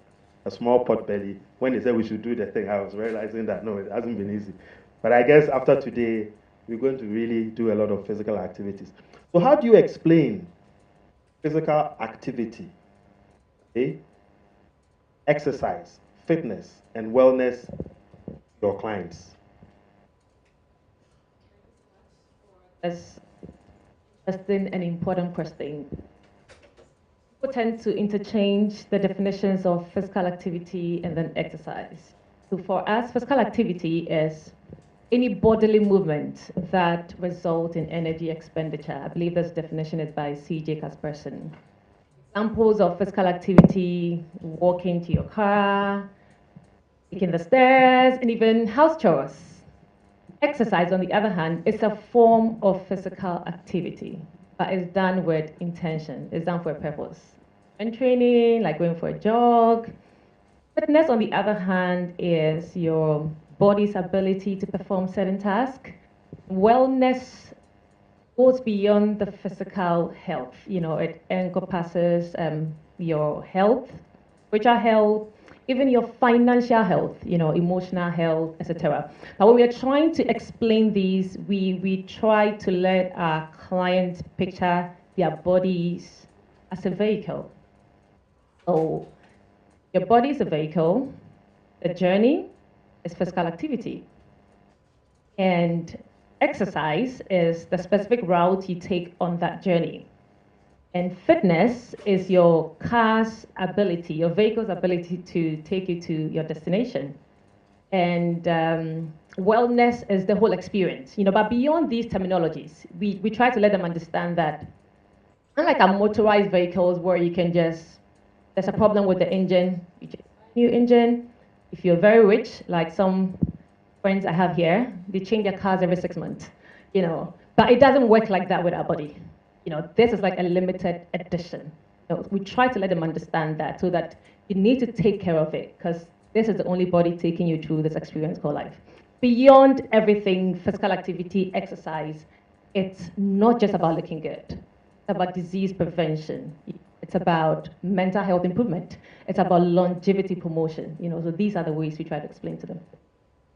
a small pot belly. When they said we should do the thing, I was realizing that no, it hasn't been easy. But I guess after today, we're going to really do a lot of physical activities. So how do you explain physical activity, okay, exercise, fitness, and wellness to your clients? That's interesting and important question. People tend to interchange the definitions of physical activity and then exercise. So for us, physical activity is any bodily movement that result in energy expenditure. I believe this definition is by C.J. Kasperson. Examples of physical activity: walking to your car, taking the stairs, and even house chores. Exercise, on the other hand, is a form of physical activity, but it's done with intention. It's done for a purpose. And training, like going for a jog. Fitness, on the other hand, is your body's ability to perform certain tasks. Wellness goes beyond the physical health. You know, it encompasses your health, spiritual health, even your financial health, you know, emotional health, etc. But when we are trying to explain these, we try to let our clients picture their bodies as a vehicle. So your body is a vehicle, the journey is physical activity. And exercise is the specific route you take on that journey. And fitness is your car's ability, your vehicle's ability to take you to your destination. And wellness is the whole experience. You know, but beyond these terminologies, we try to let them understand that unlike our motorized vehicles where you can just, there's a problem with the engine, you just buy a new engine. If you're very rich, like some friends I have here, they change their cars every 6 months, you know. But it doesn't work like that with our body. You know, this is like a limited edition. You know, we try to let them understand that so that you need to take care of it because this is the only body taking you through this experience called life. Beyond everything, physical activity, exercise, it's not just about looking good. It's about disease prevention. It's about mental health improvement. It's about longevity promotion. You know, so these are the ways we try to explain to them.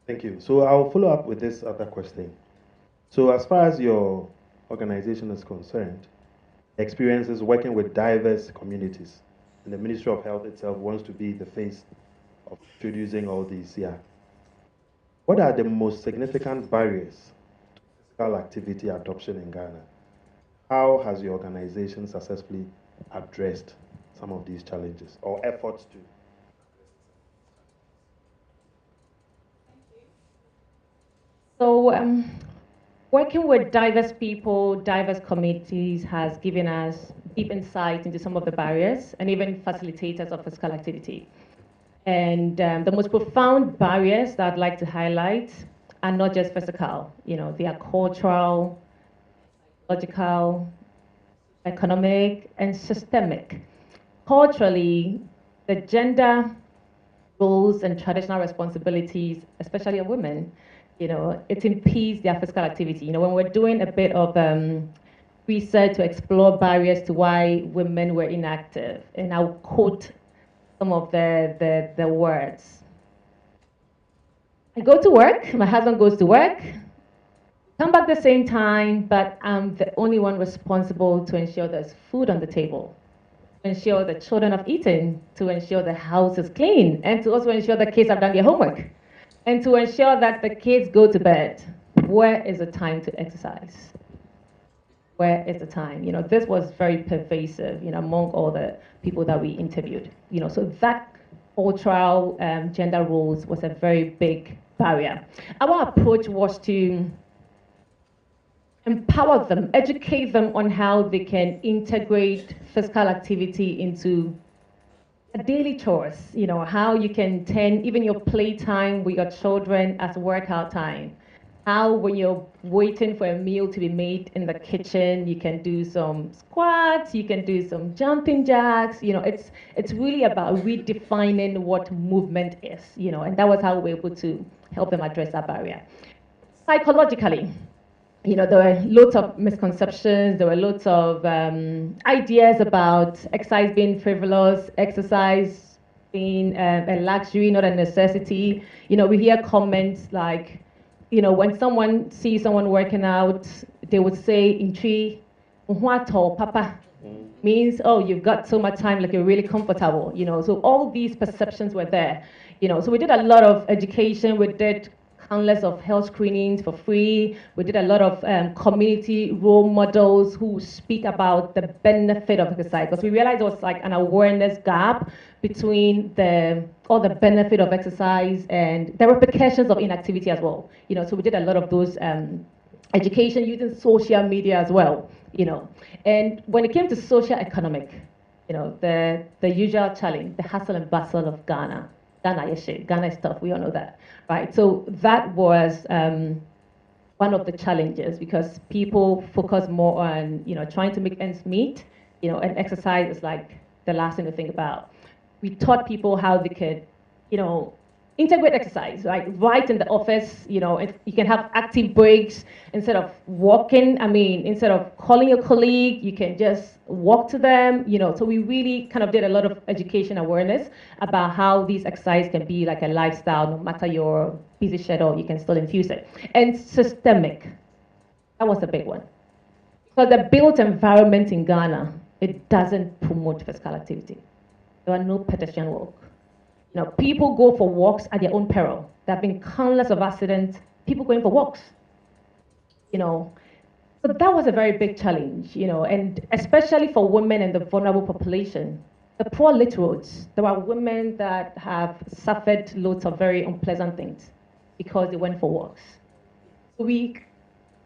Thank you. So I'll follow up with this other question. So as far as your organization is concerned, experiences working with diverse communities, and the Ministry of Health itself wants to be the face of introducing all these here. What are the most significant barriers to physical activity adoption in Ghana? How has your organization successfully addressed some of these challenges or efforts to? So working with diverse people, diverse communities has given us deep insight into some of the barriers and even facilitators of physical activity. And the most profound barriers that I'd like to highlight are not just physical, you know, they are cultural, psychological, economic, and systemic. Culturally, the gender roles and traditional responsibilities, especially of women, you know, it impedes their physical activity. You know, when we're doing a bit of research to explore barriers to why women were inactive, and I'll quote some of the words. I go to work, my husband goes to work, come back the same time, but I'm the only one responsible to ensure there's food on the table, to ensure the children have eaten, to ensure the house is clean, and to also ensure the kids have done their homework, and to ensure that the kids go to bed. Where is the time to exercise? Where is the time? You know, this was very pervasive, you know, among all the people that we interviewed. You know, so that cultural gender roles was a very big barrier. Our approach was to empower them, educate them on how they can integrate physical activity into daily chores, you know, how you can turn even your playtime with your children as workout time. How when you're waiting for a meal to be made in the kitchen, you can do some squats, you can do some jumping jacks, you know, it's really about redefining what movement is, you know, and that was how we were able to help them address that barrier. Psychologically, you know, there were lots of misconceptions, there were lots of ideas about exercise being frivolous, exercise being a luxury, not a necessity. You know, we hear comments like, you know, when someone sees someone working out, they would say in tree, papa, means, oh, you've got so much time, like you're really comfortable, you know. So all these perceptions were there, you know. So we did a lot of education. We did countless of health screenings for free. We did a lot of community role models who speak about the benefit of exercise, because we realized there was like an awareness gap between all the benefit of exercise and the repercussions of inactivity as well, you know. So we did a lot of those education using social media as well, you know. And when it came to social economic, you know, the usual challenge, the hustle and bustle of Ghana. Ghana is tough, we all know that, right? So that was one of the challenges, because people focus more on, you know, trying to make ends meet, you know, and exercise is like the last thing to think about. We taught people how they could, you know, integrate exercise, right in the office, you know. You can have active breaks instead of walking. I mean, instead of calling your colleague, you can just walk to them, you know. So we really kind of did a lot of education awareness about how these exercise can be like a lifestyle. No matter your busy schedule, you can still infuse it. And systemic, that was a big one. So the built environment in Ghana, it doesn't promote physical activity. There are no pedestrian walk. You know, people go for walks at their own peril. There have been countless of accidents, people going for walks, you know. So that was a very big challenge, you know, and especially for women and the vulnerable population. The poor lit roads, there are women that have suffered loads of very unpleasant things because they went for walks. So we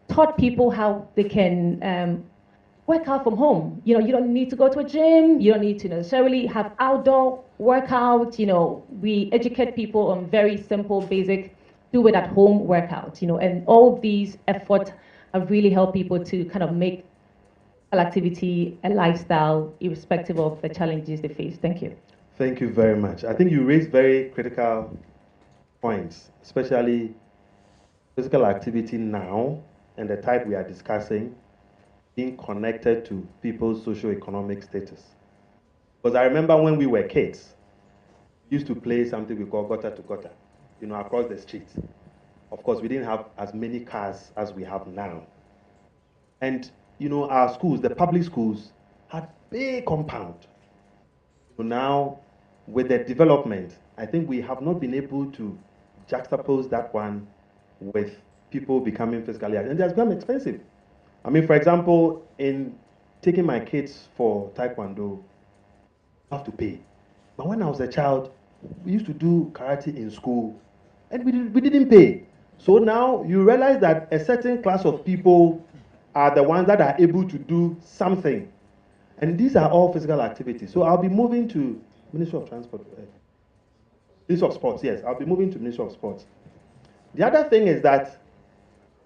taught people how they can work out from home. You know, you don't need to go to a gym. You don't need to necessarily have outdoor workout. You know, we educate people on very simple, basic, do it at home workout. You know, and all these efforts have really helped people to kind of make activity a lifestyle, irrespective of the challenges they face. Thank you. Thank you very much. I think you raised very critical points, especially physical activity now and the type we are discussing being connected to people's socio-economic status. Because I remember when we were kids, we used to play something we call gutter to gutter, you know, across the street. Of course, we didn't have as many cars as we have now. And, you know, our schools, the public schools, had big compound. So now, with the development, I think we have not been able to juxtapose that one with people becoming physically active. And it has become expensive. I mean, for example, in taking my kids for Taekwondo, I have to pay. But when I was a child, we used to do karate in school, and we didn't pay. So now you realize that a certain class of people are the ones that are able to do something. And these are all physical activities. So I'll be moving to Ministry of Transport. Ministry of Sports, yes. I'll be moving to Ministry of Sports. The other thing is that,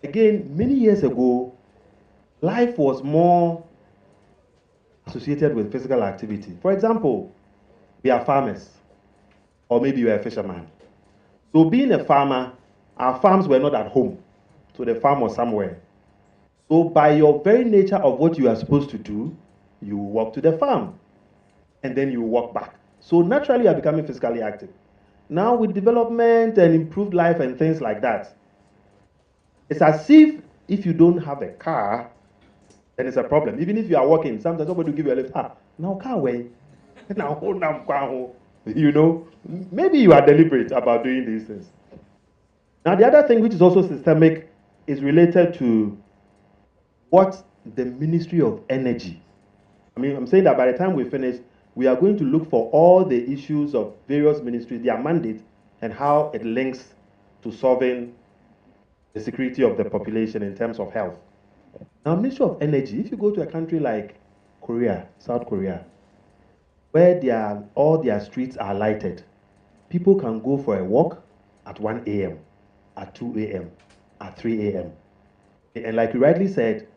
again, many years ago, life was more associated with physical activity. For example, we are farmers, or maybe you are a fisherman. So being a farmer, our farms were not at home. So the farm was somewhere. So by your very nature of what you are supposed to do, you walk to the farm, and then you walk back. So naturally you are becoming physically active. Now with development and improved life and things like that, it's as if you don't have a car, then it's a problem. Even if you are walking, sometimes somebody will give you a lift. Now car way. Now, you know, maybe you are deliberate about doing these things. Now the other thing which is also systemic is related to what the Ministry of Energy. I mean, I'm saying that by the time we finish, we are going to look for all the issues of various ministries, their mandate, and how it links to solving the security of the population in terms of health. Now, Ministry of Energy, if you go to a country like Korea, South Korea, where all their streets are lighted, people can go for a walk at 1 a.m., at 2 a.m., at 3 a.m. And like you rightly said,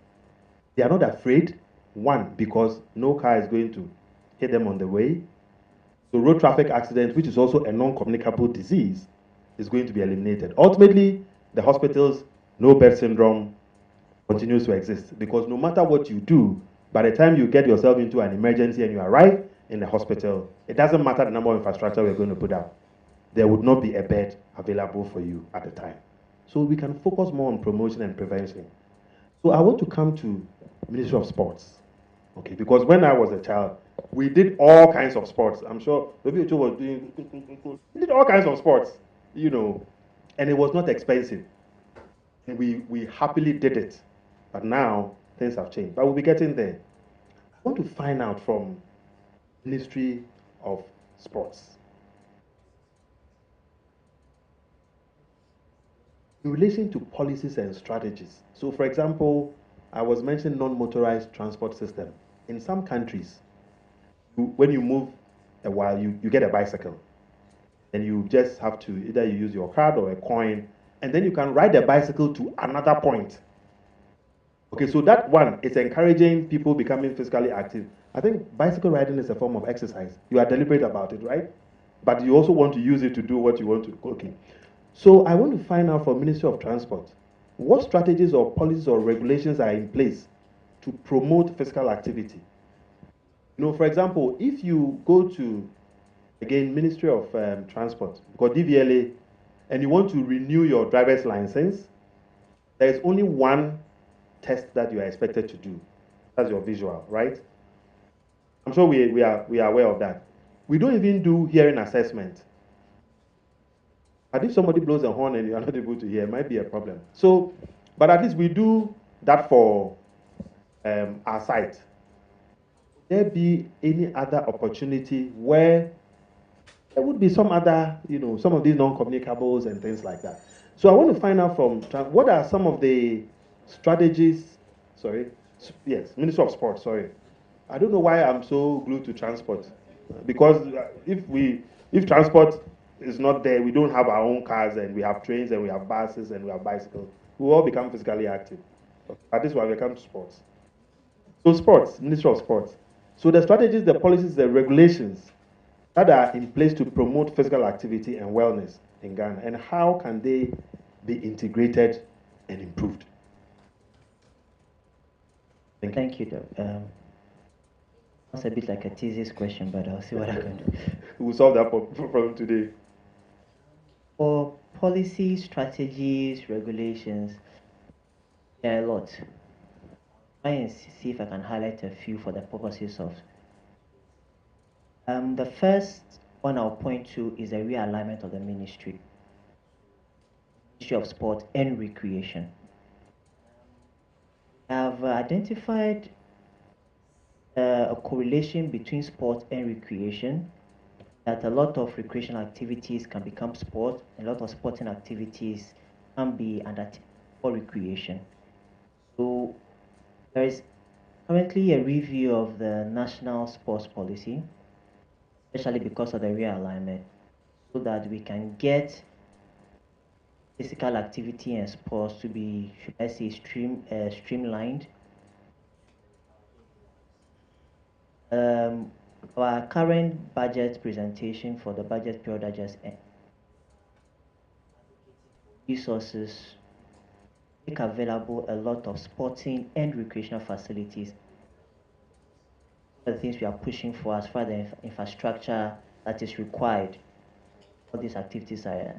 they are not afraid, one, because no car is going to hit them on the way. So road traffic accident, which is also a non-communicable disease, is going to be eliminated. Ultimately, the hospitals, no bed syndrome continues to exist, because no matter what you do, by the time you get yourself into an emergency and you arrive in the hospital, it doesn't matter the number of infrastructure we're going to put out. There would not be a bed available for you at the time. so we can focus more on promotion and prevention. So I want to come to Ministry of Sports, okay? Because when I was a child, we did all kinds of sports. I'm sure maybe you was doing, we did all kinds of sports, you know, and it was not expensive. And we happily did it. But now things have changed. But we'll be getting there. I want to find out from Ministry of Sports, in relation to policies and strategies. So, for example, I was mentioning non-motorized transport system. In some countries, when you move a while, you get a bicycle. And you just have to either you use your card or a coin, and then you can ride the bicycle to another point. Okay, so that one is encouraging people becoming physically active. I think bicycle riding is a form of exercise. You are deliberate about it, right? But you also want to use it to do what you want to. Okay. So I want to find out from Ministry of Transport, what strategies or policies or regulations are in place to promote physical activity? You know, for example, if you go to, again, Ministry of Transport, because DVLA, and you want to renew your driver's license, there is only one test that you are expected to do. That's your visual, right? I'm sure we are aware of that. We don't even do hearing assessment. But if somebody blows a horn and you are not able to hear, it might be a problem. So, but at least we do that for our site. Would there be any other opportunity where there would be some other, you know, some of these non-communicables and things like that? So I want to find out from, what are some of the strategies, yes, Minister of Sport, sorry. I don't know why I'm so glued to transport. Because if transport is not there, we don't have our own cars, and we have trains, and we have buses, and we have bicycles, we will all become physically active. At this one, we come to sports. So sports, Ministry of Sports. So the strategies, the policies, the regulations that are in place to promote physical activity and wellness in Ghana, and how can they be integrated and improved? Thank you, Doc. That's a bit like a thesis question, but I'll see what I can do. We'll solve that problem today. For policy, strategies, regulations, there are a lot. Try and see if I can highlight a few for the purposes of. The first one I'll point to is the realignment of the Ministry of Sport and Recreation. I've identified a correlation between sport and recreation, that a lot of recreational activities can become sport, a lot of sporting activities can be undertaken for recreation. So there is currently a review of the national sports policy, especially because of the realignment, so that we can get physical activity and sports to be, should I say, streamlined. Our current budget presentation for the budget period that just ended, resources make available a lot of sporting and recreational facilities. The things we are pushing for as far as the infrastructure that is required for these activities are.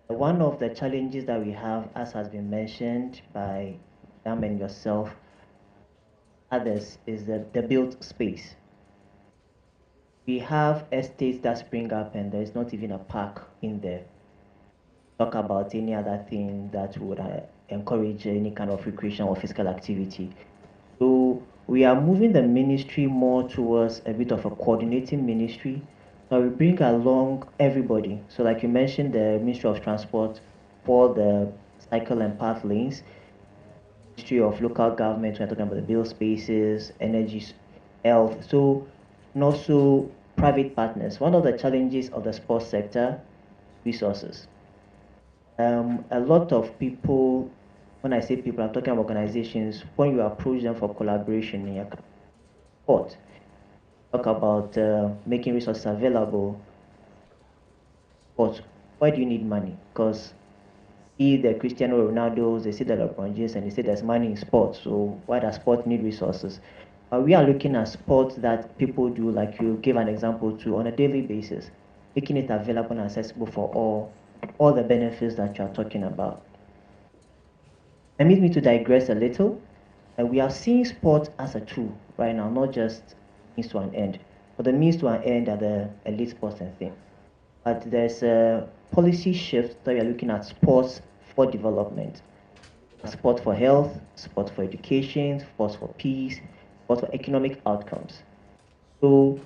One of the challenges that we have, as has been mentioned by Dam and yourself, others, is the built space. We have estates that spring up and there's not even a park in there. Talk about any other thing that would encourage any kind of recreation or physical activity. So we are moving the ministry more towards a bit of a coordinating ministry. So we bring along everybody. So like you mentioned, the Ministry of Transport for the cycle and path lanes, Ministry of Local Government, we're talking about the build spaces, energy, health, so, and also private partners. One of the challenges of the sports sector, resources. A lot of people, when I say people, I'm talking about organizations, when you approach them for collaboration in your sport, talk about making resources available, but why do you need money? Because see the Cristiano Ronaldos, they see the LeBron James, and they say there's money in sports, so why does sport need resources? We are looking at sports that people do, like you give an example to, on a daily basis, making it available and accessible for all, all the benefits that you are talking about. Permit me to digress a little. We are seeing sport as a tool right now, not just means to an end. But the means to an end are the elite sports and things. But there's a policy shift that we are looking at sports for development. Sport for health, sport for education, sport for peace, sport for economic outcomes. So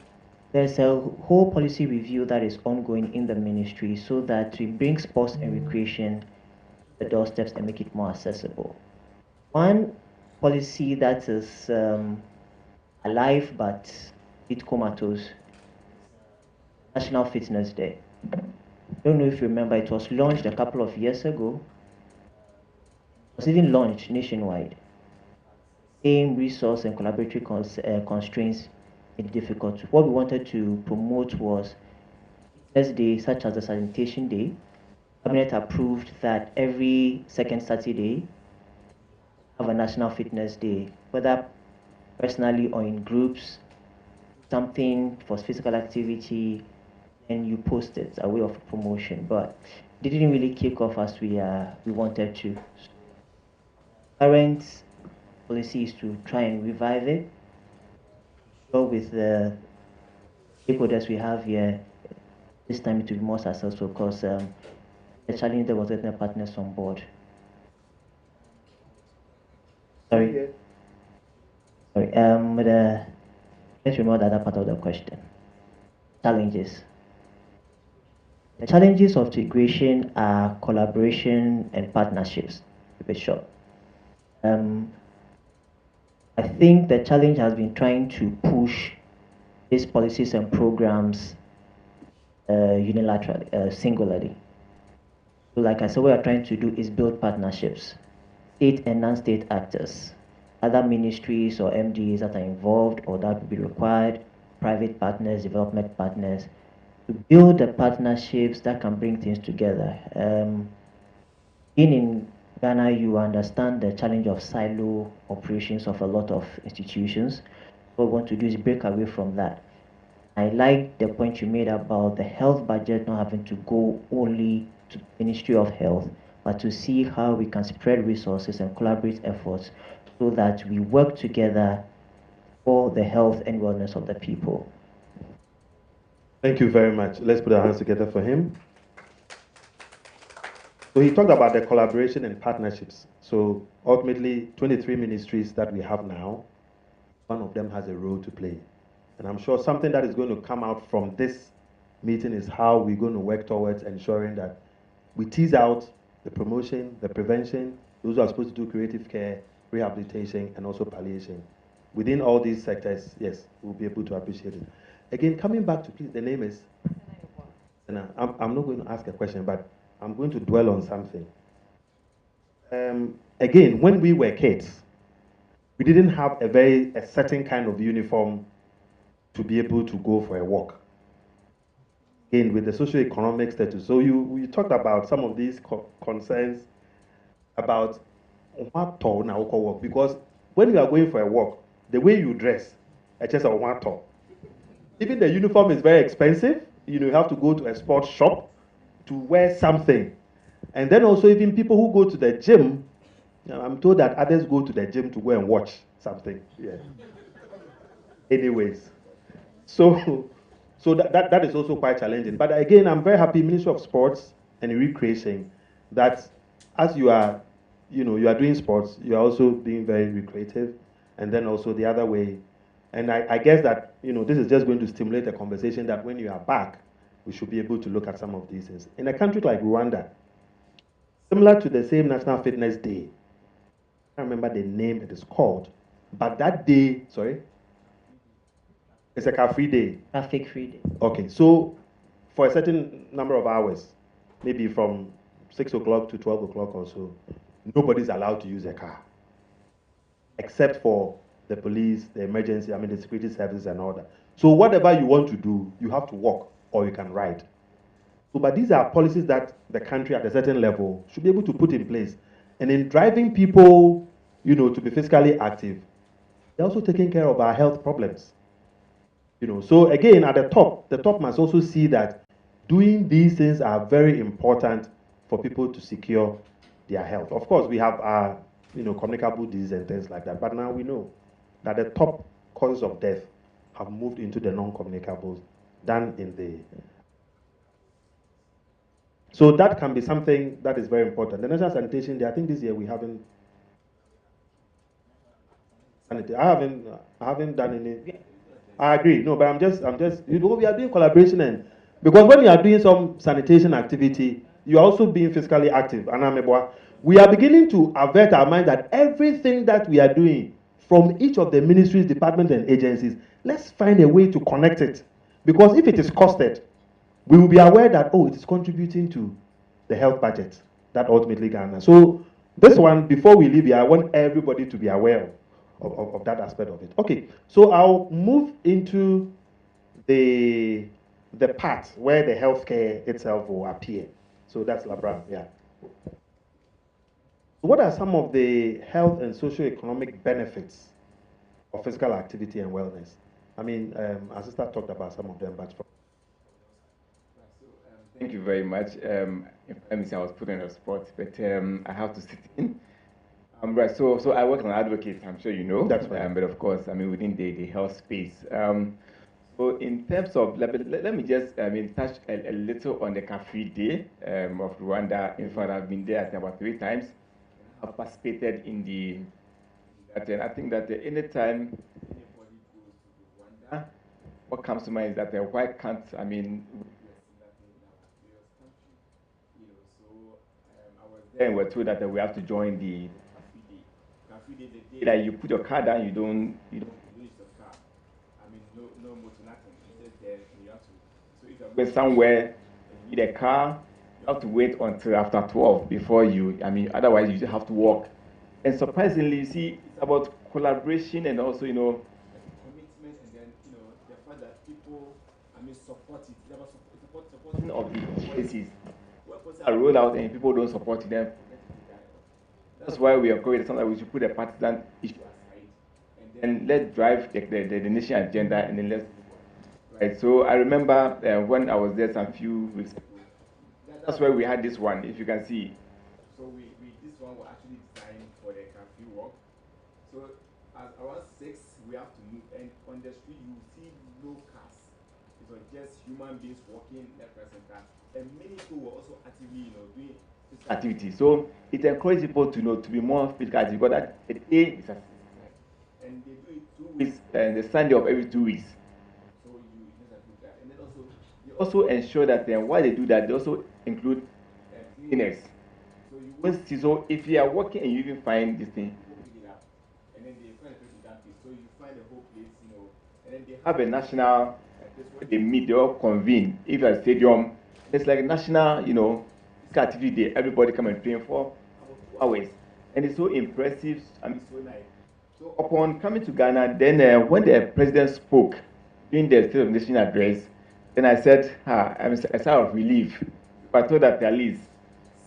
there's a whole policy review that is ongoing in the ministry so that we bring sports and recreation to the doorsteps and make it more accessible. One policy that is alive but a bit comatose, National Fitness Day. I don't know if you remember, it was launched a couple of years ago. It was even launched nationwide. Same resource and collaboratory constraints made it difficult. What we wanted to promote was Fitness Day, such as the Sanitation Day. Cabinet approved that every second Saturday have a National Fitness Day, whether personally or in groups, something for physical activity, and you post it, a way of promotion. But it didn't really kick off as we wanted to. Current policy is to try and revive it. So with the stakeholders we have here, this time it will be more successful because the challenge there was getting partners on board. Sorry. Sorry. Let's remember the other part of the question. Challenges. The challenges of integration are collaboration and partnerships, to be short. I think the challenge has been trying to push these policies and programs unilaterally, singularly. So like I said, what we're trying to do is build partnerships, state and non-state actors, other ministries or MDs that are involved or that will be required, private partners, development partners, to build the partnerships that can bring things together. Being in Ghana, you understand the challenge of silo operations of a lot of institutions. What we want to do is break away from that. I like the point you made about the health budget not having to go only to the Ministry of Health, but to see how we can spread resources and collaborate efforts so that we work together for the health and wellness of the people. Thank you very much. Let's put our hands together for him. So he talked about the collaboration and partnerships. So ultimately, 23 ministries that we have now, one of them has a role to play. And I'm sure something that is going to come out from this meeting is how we're going to work towards ensuring that we tease out the promotion, the prevention, those who are supposed to do creative care, rehabilitation, and also palliation. Within all these sectors, yes, we'll be able to appreciate it. Again, coming back to please, the name is? And I'm not going to ask a question, but I'm going to dwell on something. Again, when we were kids, we didn't have a certain kind of uniform to be able to go for a walk. Again, with the socio-economic status. So you talked about some of these concerns about what tall now walk, because when you are going for a walk, the way you dress, it's just a one tall. Even the uniform is very expensive. You have to go to a sports shop to wear something. And then also even people who go to the gym, I'm told that others go to the gym to go and watch something. Yeah. Anyways, so that is also quite challenging. But again, I'm very happy, Ministry of Sports and Recreation, that as you are doing sports, you are also being very recreative, and then also the other way. And I guess that this is just going to stimulate a conversation that when you are back, we should be able to look at some of these things. In a country like Rwanda, similar to the same National Fitness Day, I can't remember the name it is called, but that day, sorry, it's a car-free day. Traffic-free day. Okay, so for a certain number of hours, maybe from 6 o'clock to 12 o'clock or so, nobody's allowed to use a car, except for the police, the emergency, the security services and all that. So whatever you want to do, you have to walk or you can ride. So, but these are policies that the country at a certain level should be able to put in place. And in driving people, to be physically active, they're also taking care of our health problems. So again, at the top must also see that doing these things are very important for people to secure their health. Of course, we have our, communicable disease and things like that, but now we know that the top causes of death have moved into the non-communicables than in the. So that can be something that is very important. The National Sanitation Day, I think this year we haven't. I haven't done any. I agree. No, but I'm just, we are doing collaboration, and because when you are doing some sanitation activity, you are also being physically active. And we are beginning to avert our mind that everything that we are doing from each of the ministries, departments, and agencies, let's find a way to connect it. Because if it is costed, we will be aware that, oh, it is contributing to the health budget that ultimately Ghana. So this one, before we leave here, I want everybody to be aware of that aspect of it. Okay, so I'll move into the part where the healthcare itself will appear. So that's Labra, yeah. What are some of the health and socio-economic benefits of physical activity and wellness? I mean, our sister talked about some of them, but thank you very much. Let me say I was put on the spot, but I have to sit in. Right, so I work as an advocate, I'm sure you know. That's right. But of course, I mean, within the health space. So in terms of, let me just, touch a little on the Cafe Day of Rwanda. In fact, I've been there, I think, about 3 times. I've participated in that, and I think that anytime anybody goes to Rwanda, what comes to mind is that why can't, I was there and we're told that we have to join the Cafe Day. The day that you put your car down, you don't use your car. No motor, nothing. You just there, and you have to. So if you're going somewhere, you need a car, you have to wait until after 12 before you. Otherwise you just have to walk. And surprisingly, you see, it's about collaboration and also, commitment, and then the fact that people, support it. It's about supporting of the policies. When policies are rolled out and people don't support them, that's why we encourage sometimes we should put a partisan issue aside and then let's drive the nation agenda, and then let's move on. Right. So I remember when I was there some few weeks ago, that's why we had this one, if you can see. So this one was actually designed for the curfew walk. So at around 6 we have to move, and on the street you see no cars. It was just human beings walking left, right, center. And many people were also actively, doing physical activity. So it encourages people to be more physical active, because that a day is a and they do it 2 weeks, and the Sunday of every 2 weeks. So you just have to do that. And then also they also ensure that while they do that, they also include cleanliness. So you won't see, so if you are working and you even find this thing, pick it up, and then they find a place to dump it. So you find the whole place, and then they have a national place where they meet, they all convene. If you're at a stadium, it's like a national, physical activity day. Everybody come and train for about 2 hours. And it's so impressive, so nice. So upon coming to Ghana, then when the president spoke during the State of the Nation address, then I said, I'm a sigh of relief. I thought that at least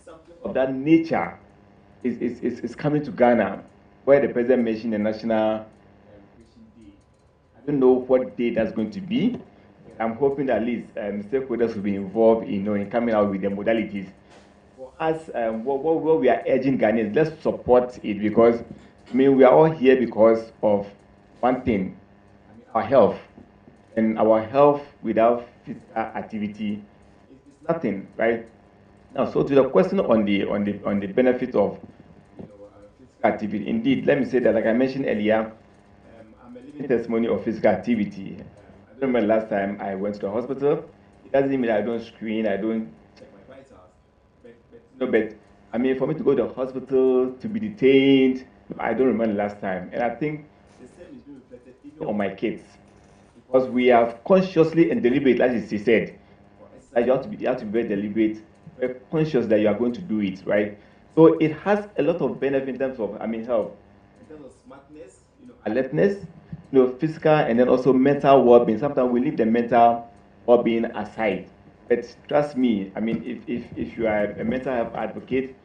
something of that nature is coming to Ghana, where the president mentioned the National Education Day. I don't know what day that's going to be. I'm hoping that at least stakeholders will be involved in coming out with the modalities. For us, what we are urging Ghanaians, let's support it, because we are all here because of one thing, our health. And our health without physical activity is nothing, right? Now, so to the question on the benefit of physical activity, indeed, let me say that, like I mentioned earlier, I'm a living testimony of physical activity. I don't remember last time I went to the hospital. It doesn't mean I don't screen, I don't check my vitals. But for me to go to the hospital, to be detained, I don't remember last time. And I think the same is being reflected even on my kids. Because we have consciously and deliberate, as he said, you have to be very deliberate, very conscious that you are going to do it, right? So it has a lot of benefit in terms of, health, in terms of smartness, alertness, physical, and then also mental well-being. Sometimes we leave the mental well-being aside. But trust me, if you are a mental health advocate,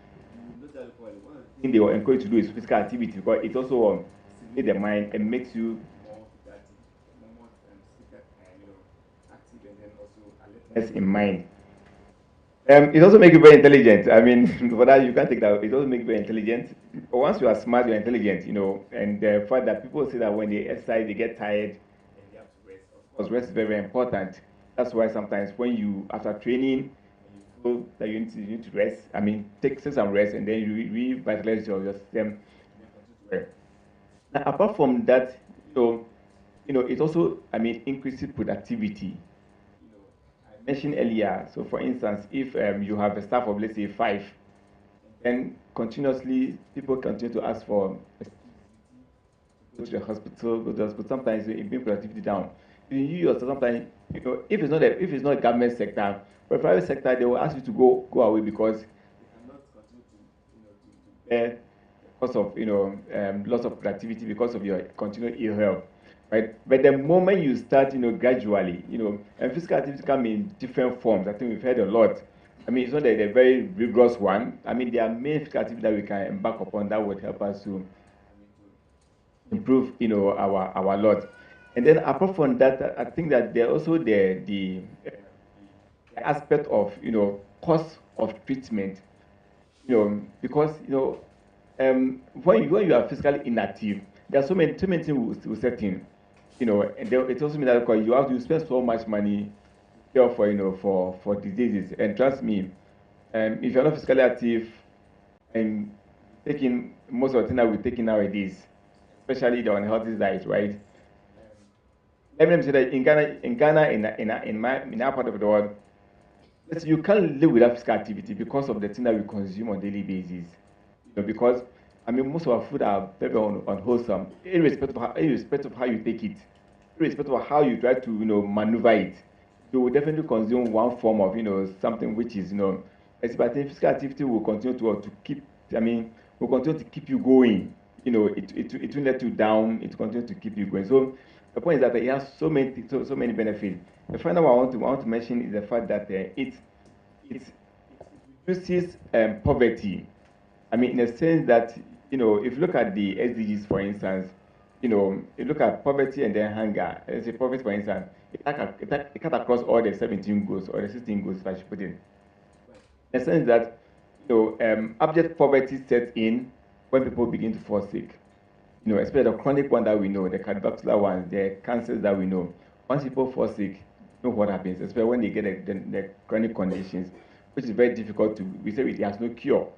one of the things they will encourage you to do is physical activity, because it also stimulates the mind and makes you more active, and then also alertness in mind. It also makes you very intelligent. I mean, for that, you can't take that. It also makes you very intelligent. But once you are smart, you're intelligent, you know. And the fact that people say that when they exercise, they get tired and they have to rest. Of course, rest is very, very important. That's why sometimes when you, after training, you feel that you need to rest, I mean, take some rest and then you revitalize your system. Now, apart from that, it also, I mean, increases productivity. I mentioned earlier, so for instance, if you have a staff of, let's say, 5, then continuously people continue to ask for go to the hospital, go to the hospital. Sometimes it brings productivity down. You yourself sometimes, if it's not a government sector, but private sector, they will ask you to go away because they cannot continue to bear because of loss of productivity because of your continued ill health. Right, but the moment you start, gradually, and physical activity come in different forms. I think we've heard a lot. I mean, it's not a very rigorous one. I mean, there are many physical activities that we can embark upon that would help us to improve, our lot. And then apart from that, I think that there also the aspect of, cost of treatment, because when you are physically inactive, there are so many things will set in, and it also means that because you spend so much money here for diseases. And trust me, if you're not physically active and taking most of the things that we're taking nowadays, especially the unhealthy diet, right? Let me say that in Ghana, in our part of the world, you can't live without physical activity because of the thing that we consume on a daily basis. Because I mean, most of our food are very unwholesome, irrespective of how you take it, irrespective of how you try to maneuver it. You will definitely consume one form of something which is I think physical activity will continue to keep. I mean, will continue to keep you going. It will let you down. It will continue to keep you going. So the point is that it has so many benefits. The final one I want to mention is the fact that it reduces poverty. I mean, in a sense that, if you look at the SDGs, for instance, you look at poverty and then hunger. Let's say poverty, for instance, it cut across all the 17 goals or the 16 goals, if I should put in. In a sense that, abject poverty sets in when people begin to fall sick. Especially the chronic one that we know, the cardiovascular ones, the cancers that we know. Once people fall sick, you know what happens, especially when they get the chronic conditions, which is very difficult we say it has no cure.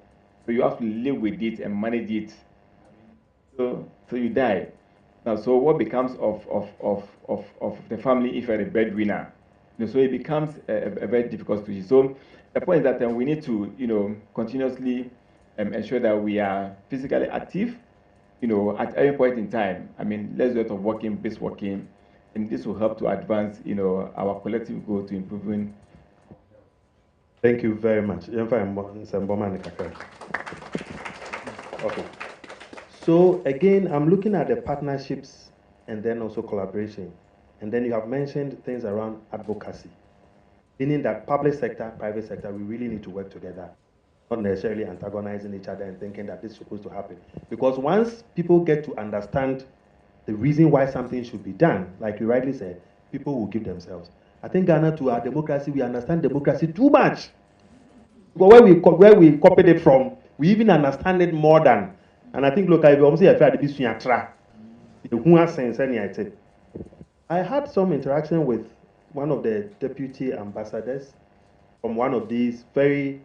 So you have to live with it and manage it. So you die. Now, so what becomes of the family if you're the breadwinner? So it becomes a very difficult situation. So the point is that we need to, continuously ensure that we are physically active, at every point in time. I mean, let's do a lot of walking, brisk walking, and this will help to advance, our collective goal to improving. Thank you very much. Okay. So again, I'm looking at the partnerships and then also collaboration. And then you have mentioned things around advocacy, meaning that public sector, private sector, we really need to work together, not necessarily antagonizing each other and thinking that this is supposed to happen. Because once people get to understand the reason why something should be done, like you rightly said, people will give themselves. I think Ghana, to our democracy, we understand democracy too much. But where we copied it from, we even understand it more than. And I think, look, I had some interaction with one of the deputy ambassadors from one of these very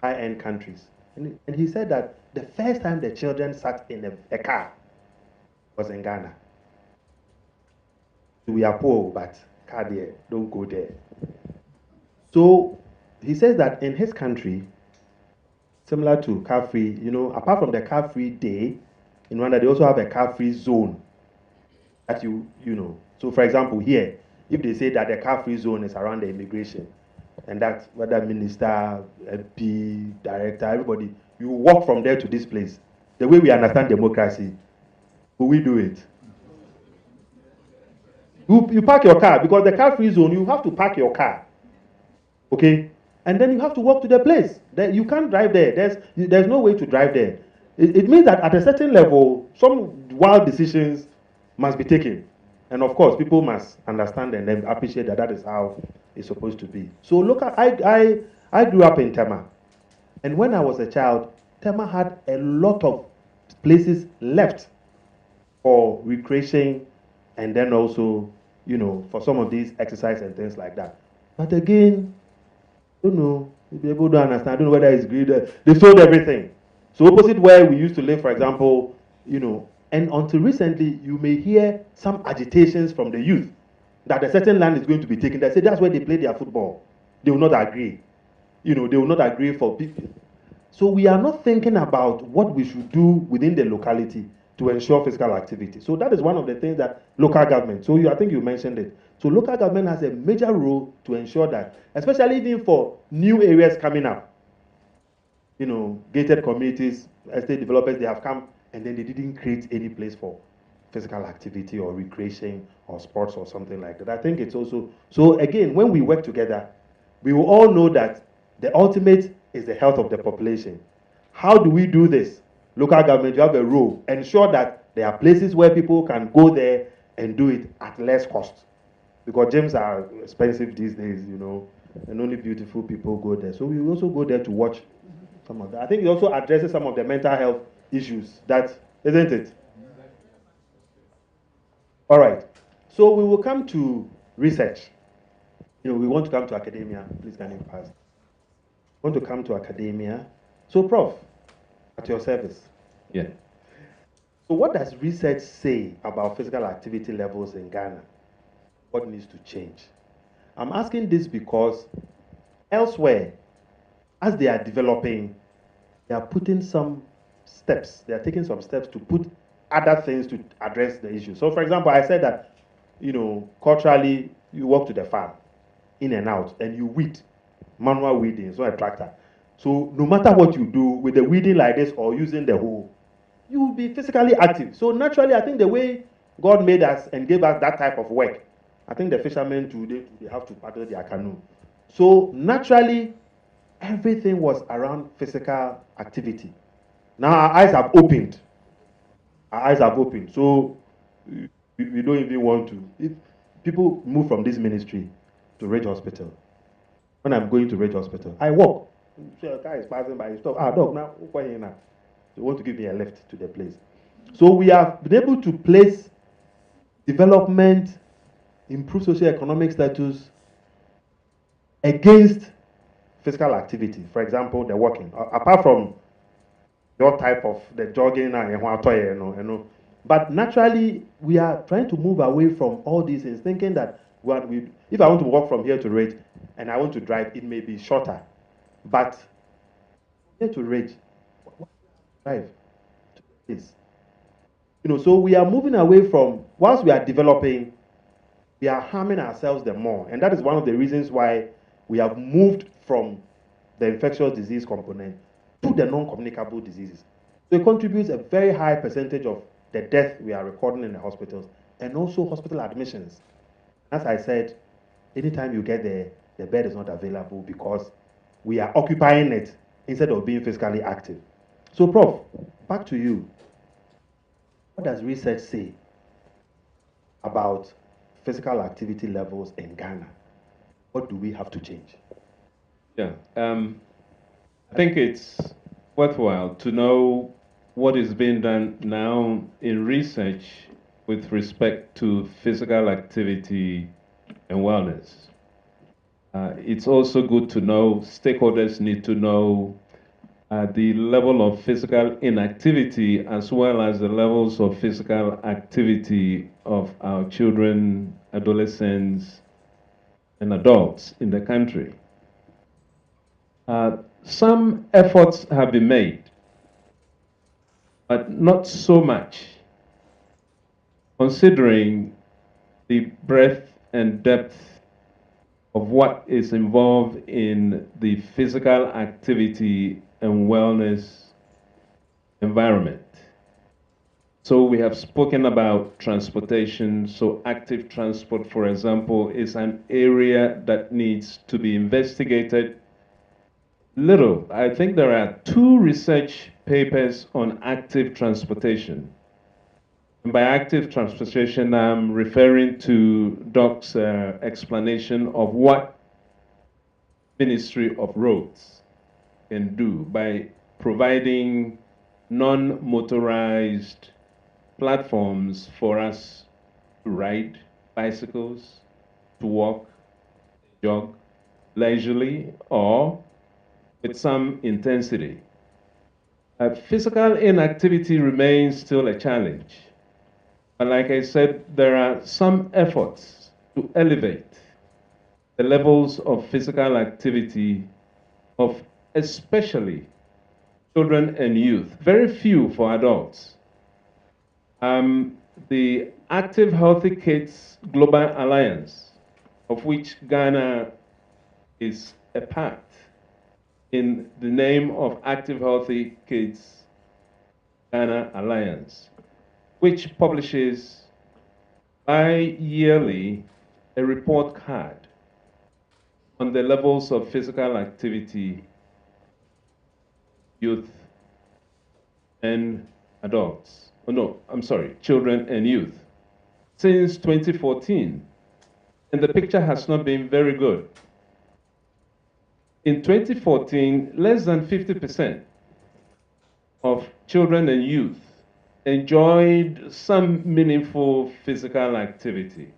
high-end countries. And he said that the first time the children sat in a car was in Ghana. We are poor, but car there, don't go there. So he says that in his country, similar to car-free, apart from the car-free day, in Rwanda, they also have a car-free zone that So for example, here, if they say that the car-free zone is around the immigration, and that's whether minister, MP, director, everybody, you walk from there to this place. The way we understand democracy, will we do it? You park your car, because the car-free zone, you have to park your car. Okay? And then you have to walk to the place. You can't drive there. There's no way to drive there. It means that at a certain level, some wild decisions must be taken. And of course, people must understand and then appreciate that is how it's supposed to be. So look, I I grew up in Tema, and when I was a child, Tema had a lot of places left for recreation and then also, for some of these exercise and things like that. But again, I don't know, people don't understand. I don't know whether it's greed. They sold everything. So opposite where we used to live, for example, and until recently, you may hear some agitations from the youth that a certain land is going to be taken. They say that's where they play their football. They will not agree. They will not agree for people. So we are not thinking about what we should do within the locality to ensure physical activity. So that is one of the things that local government, I think you mentioned it. So local government has a major role to ensure that, especially even for new areas coming up, gated communities, estate developers, they have come and then they didn't create any place for physical activity or recreation or sports or something like that. I think it's also, so again, when we work together, we will all know that the ultimate is the health of the population. How do we do this? Local government, you have a role. Ensure that there are places where people can go there and do it at less cost. Because gyms are expensive these days, and only beautiful people go there. So we also go there to watch some of that. I think it also addresses some of the mental health issues. That, isn't it? All right. So we will come to research. We want to come to academia. Please can you pass? Want to come to academia. So, Prof, at your service. Yeah. So what does research say about physical activity levels in Ghana? What needs to change? I'm asking this because elsewhere, as they are developing, they are putting some steps. They are taking some steps to put other things to address the issue. So, for example, I said that, culturally, you walk to the farm, in and out, and you weed, manual weeding, so a tractor. So no matter what you do with the weeding like this or using the hoe, you will be physically active. So naturally, I think the way God made us and gave us that type of work, I think the fishermen today, they have to paddle their canoe. So naturally, everything was around physical activity. Now our eyes have opened. Our eyes have opened. So we don't even want to. If people move from this ministry to Ridge Hospital, when I'm going to Ridge Hospital, I walk. So a car is passing by, you stop. Dog, now, why here now? They want to give me a lift to the place. So we have been able to place development, improve socio-economic status against physical activity. For example, the walking. Apart from your type of the jogging and but naturally we are trying to move away from all these things, thinking that if I want to walk from here to Ridge and I want to drive, it may be shorter. But here to Ridge, drive to this. So we are moving away from, whilst we are developing, we are harming ourselves the more. And that is one of the reasons why we have moved from the infectious disease component to the non-communicable diseases. So it contributes a very high percentage of the death we are recording in the hospitals and also hospital admissions. As I said, anytime you get there, the bed is not available because we are occupying it instead of being physically active. So, Prof, back to you. What does research say about physical activity levels in Ghana? What do we have to change? Yeah, I think it's worthwhile to know what is being done now in research with respect to physical activity and wellness. It's also good to know, stakeholders need to know the level of physical inactivity as well as the levels of physical activity of our children, adolescents, and adults in the country. Some efforts have been made, but not so much, considering the breadth and depth of what is involved in the physical activity and wellness environment. So we have spoken about transportation. So active transport, for example, is an area that needs to be investigated. Little. I think there are 2 research papers on active transportation. And by active transportation, I'm referring to Doc's explanation of what Ministry of Roads can do by providing non-motorized platforms for us to ride bicycles, to walk, jog leisurely, or with some intensity. Physical inactivity remains still a challenge. But like I said, there are some efforts to elevate the levels of physical activity of especially children and youth, very few for adults. The Active Healthy Kids Global Alliance, of which Ghana is a part, in the name of Active Healthy Kids Ghana Alliance, which publishes bi-yearly a report card on the levels of physical activity, youth and adults. Oh no, I'm sorry, children and youth. Since 2014, and the picture has not been very good. In 2014, less than 50% of children and youth enjoyed some meaningful physical activity.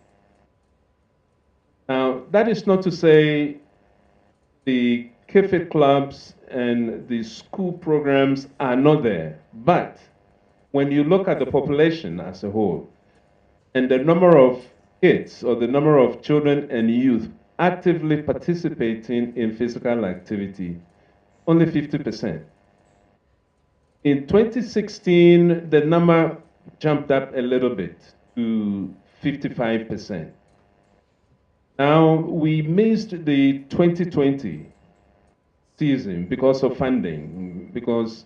Now, that is not to say the KFIT clubs and the school programs are not there, but when you look at the population as a whole, and the number of kids or the number of children and youth actively participating in physical activity, only 50%. In 2016, the number jumped up a little bit to 55%. Now, we missed the 2020 season because of funding, because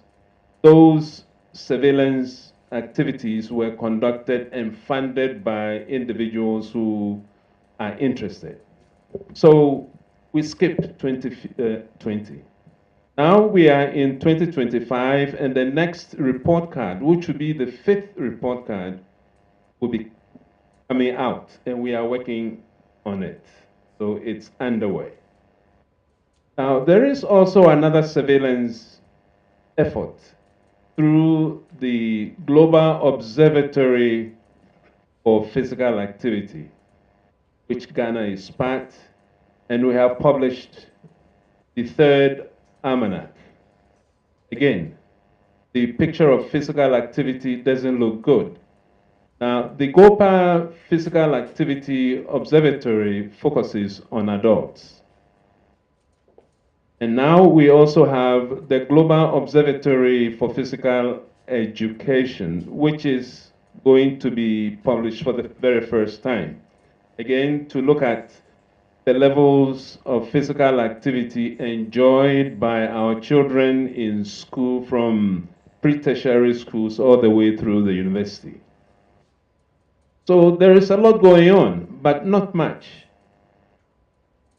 those surveillance activities were conducted and funded by individuals who are interested. So we skipped 2020. Now we are in 2025, and the next report card, which will be the 5th report card, will be coming out, and we are working on it. So it's underway. Now, there is also another surveillance effort through the Global Observatory for Physical Activity, which Ghana is part, and we have published the 3rd almanac. Again, the picture of physical activity doesn't look good. Now, the GOPA Physical Activity Observatory focuses on adults. And now we also have the Global Observatory for Physical Education, which is going to be published for the very first time. Again, to look at the levels of physical activity enjoyed by our children in school, from pre-tertiary schools all the way through the university. So there is a lot going on, but not much.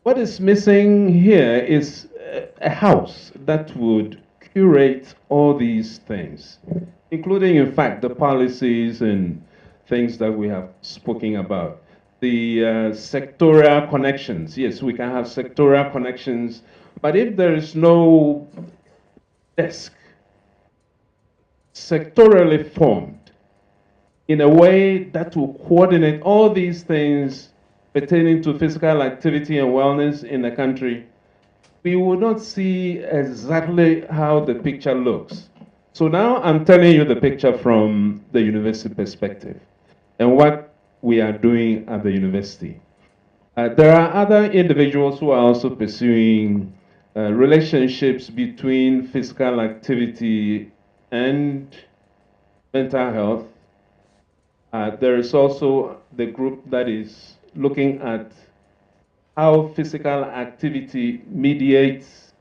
What is missing here is a house that would curate all these things, including, in fact, the policies and things that we have spoken about. The sectorial connections. Yes, we can have sectorial connections, but if there is no desk sectorially formed in a way that will coordinate all these things pertaining to physical activity and wellness in the country, we will not see exactly how the picture looks. So now I'm telling you the picture from the university perspective and what we are doing at the university. There are other individuals who are also pursuing relationships between physical activity and mental health. There is also the group that is looking at how physical activity mediates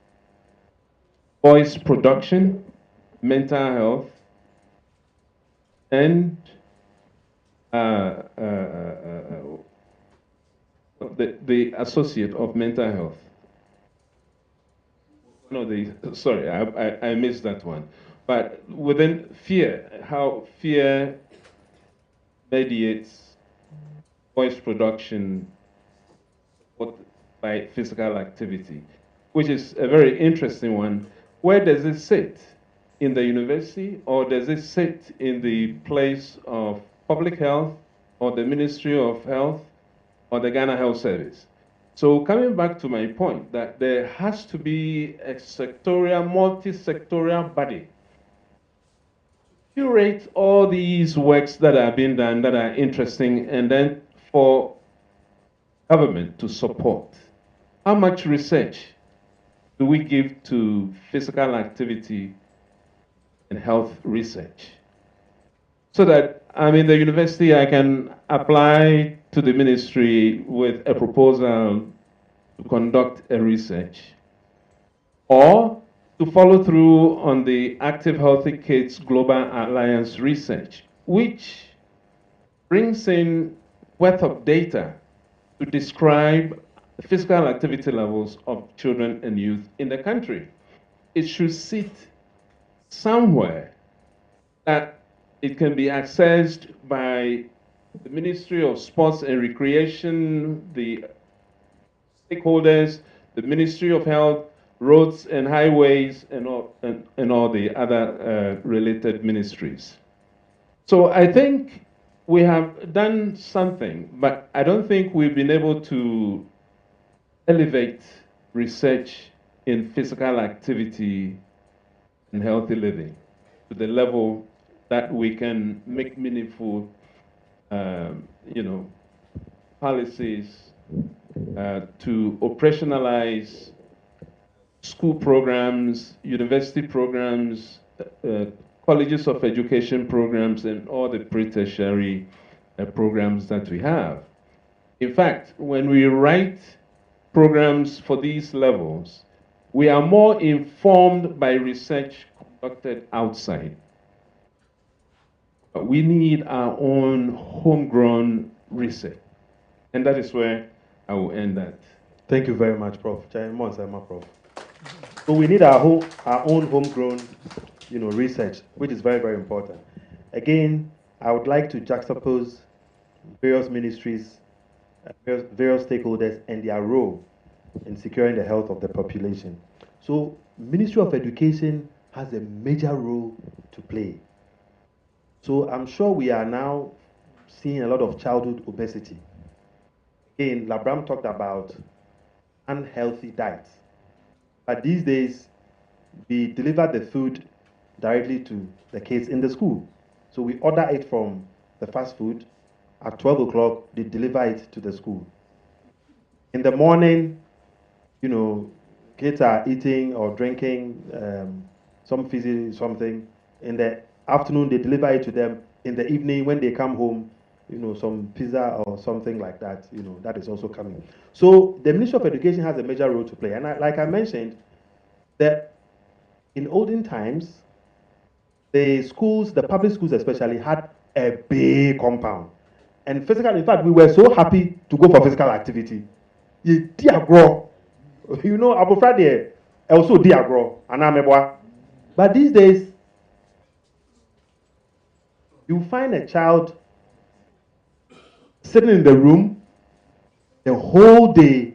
voice production, mental health, and the associate of mental health. No, sorry, I missed that one. But within fear, how fear mediates voice production by physical activity. which is a very interesting one. Where does it sit? In the university, or does it sit in the place of public health, or the Ministry of Health, or the Ghana Health Service? So coming back to my point that there has to be a sectorial, multi-sectorial body to curate all these works that are being done that are interesting, and then for government to support. How much research do we give to physical activity and health research? So that I'm in the university, I can apply to the ministry with a proposal to conduct a research, or to follow through on the Active Healthy Kids Global Alliance research, which brings in wealth of data to describe the physical activity levels of children and youth in the country. It should sit somewhere that it can be accessed by the Ministry of Sports and Recreation, the stakeholders, the Ministry of Health, Roads and Highways, and all the other related ministries. So I think we have done something, but I don't think we've been able to elevate research in physical activity and healthy living to the level that we can make meaningful, policies to operationalize school programs, university programs, colleges of education programs, and all the pre-tertiary programs that we have. In fact, when we write programs for these levels, we are more informed by research conducted outside. But we need our own homegrown research. And that is where I will end that. Thank you very much, Prof. Prof. So we need our own homegrown, research, which is very, very important. Again, I would like to juxtapose various ministries, various stakeholders, and their role in securing the health of the population. So, Ministry of Education has a major role to play. So I'm sure we are now seeing a lot of childhood obesity. Again, Labram talked about unhealthy diets. But these days, we deliver the food directly to the kids in the school. So we order it from the fast food. At 12 o'clock, they deliver it to the school. In the morning, kids are eating or drinking something. In the afternoon, they deliver it to them. In the evening, when they come home, some pizza or something like that, that is also coming. So the Ministry of Education has a major role to play. And like I mentioned, that in olden times, the schools, the public schools especially, had a big compound. And in fact, we were so happy to go for physical activity. Abu Friday, also diagro, and but these days, you find a child sitting in the room the whole day.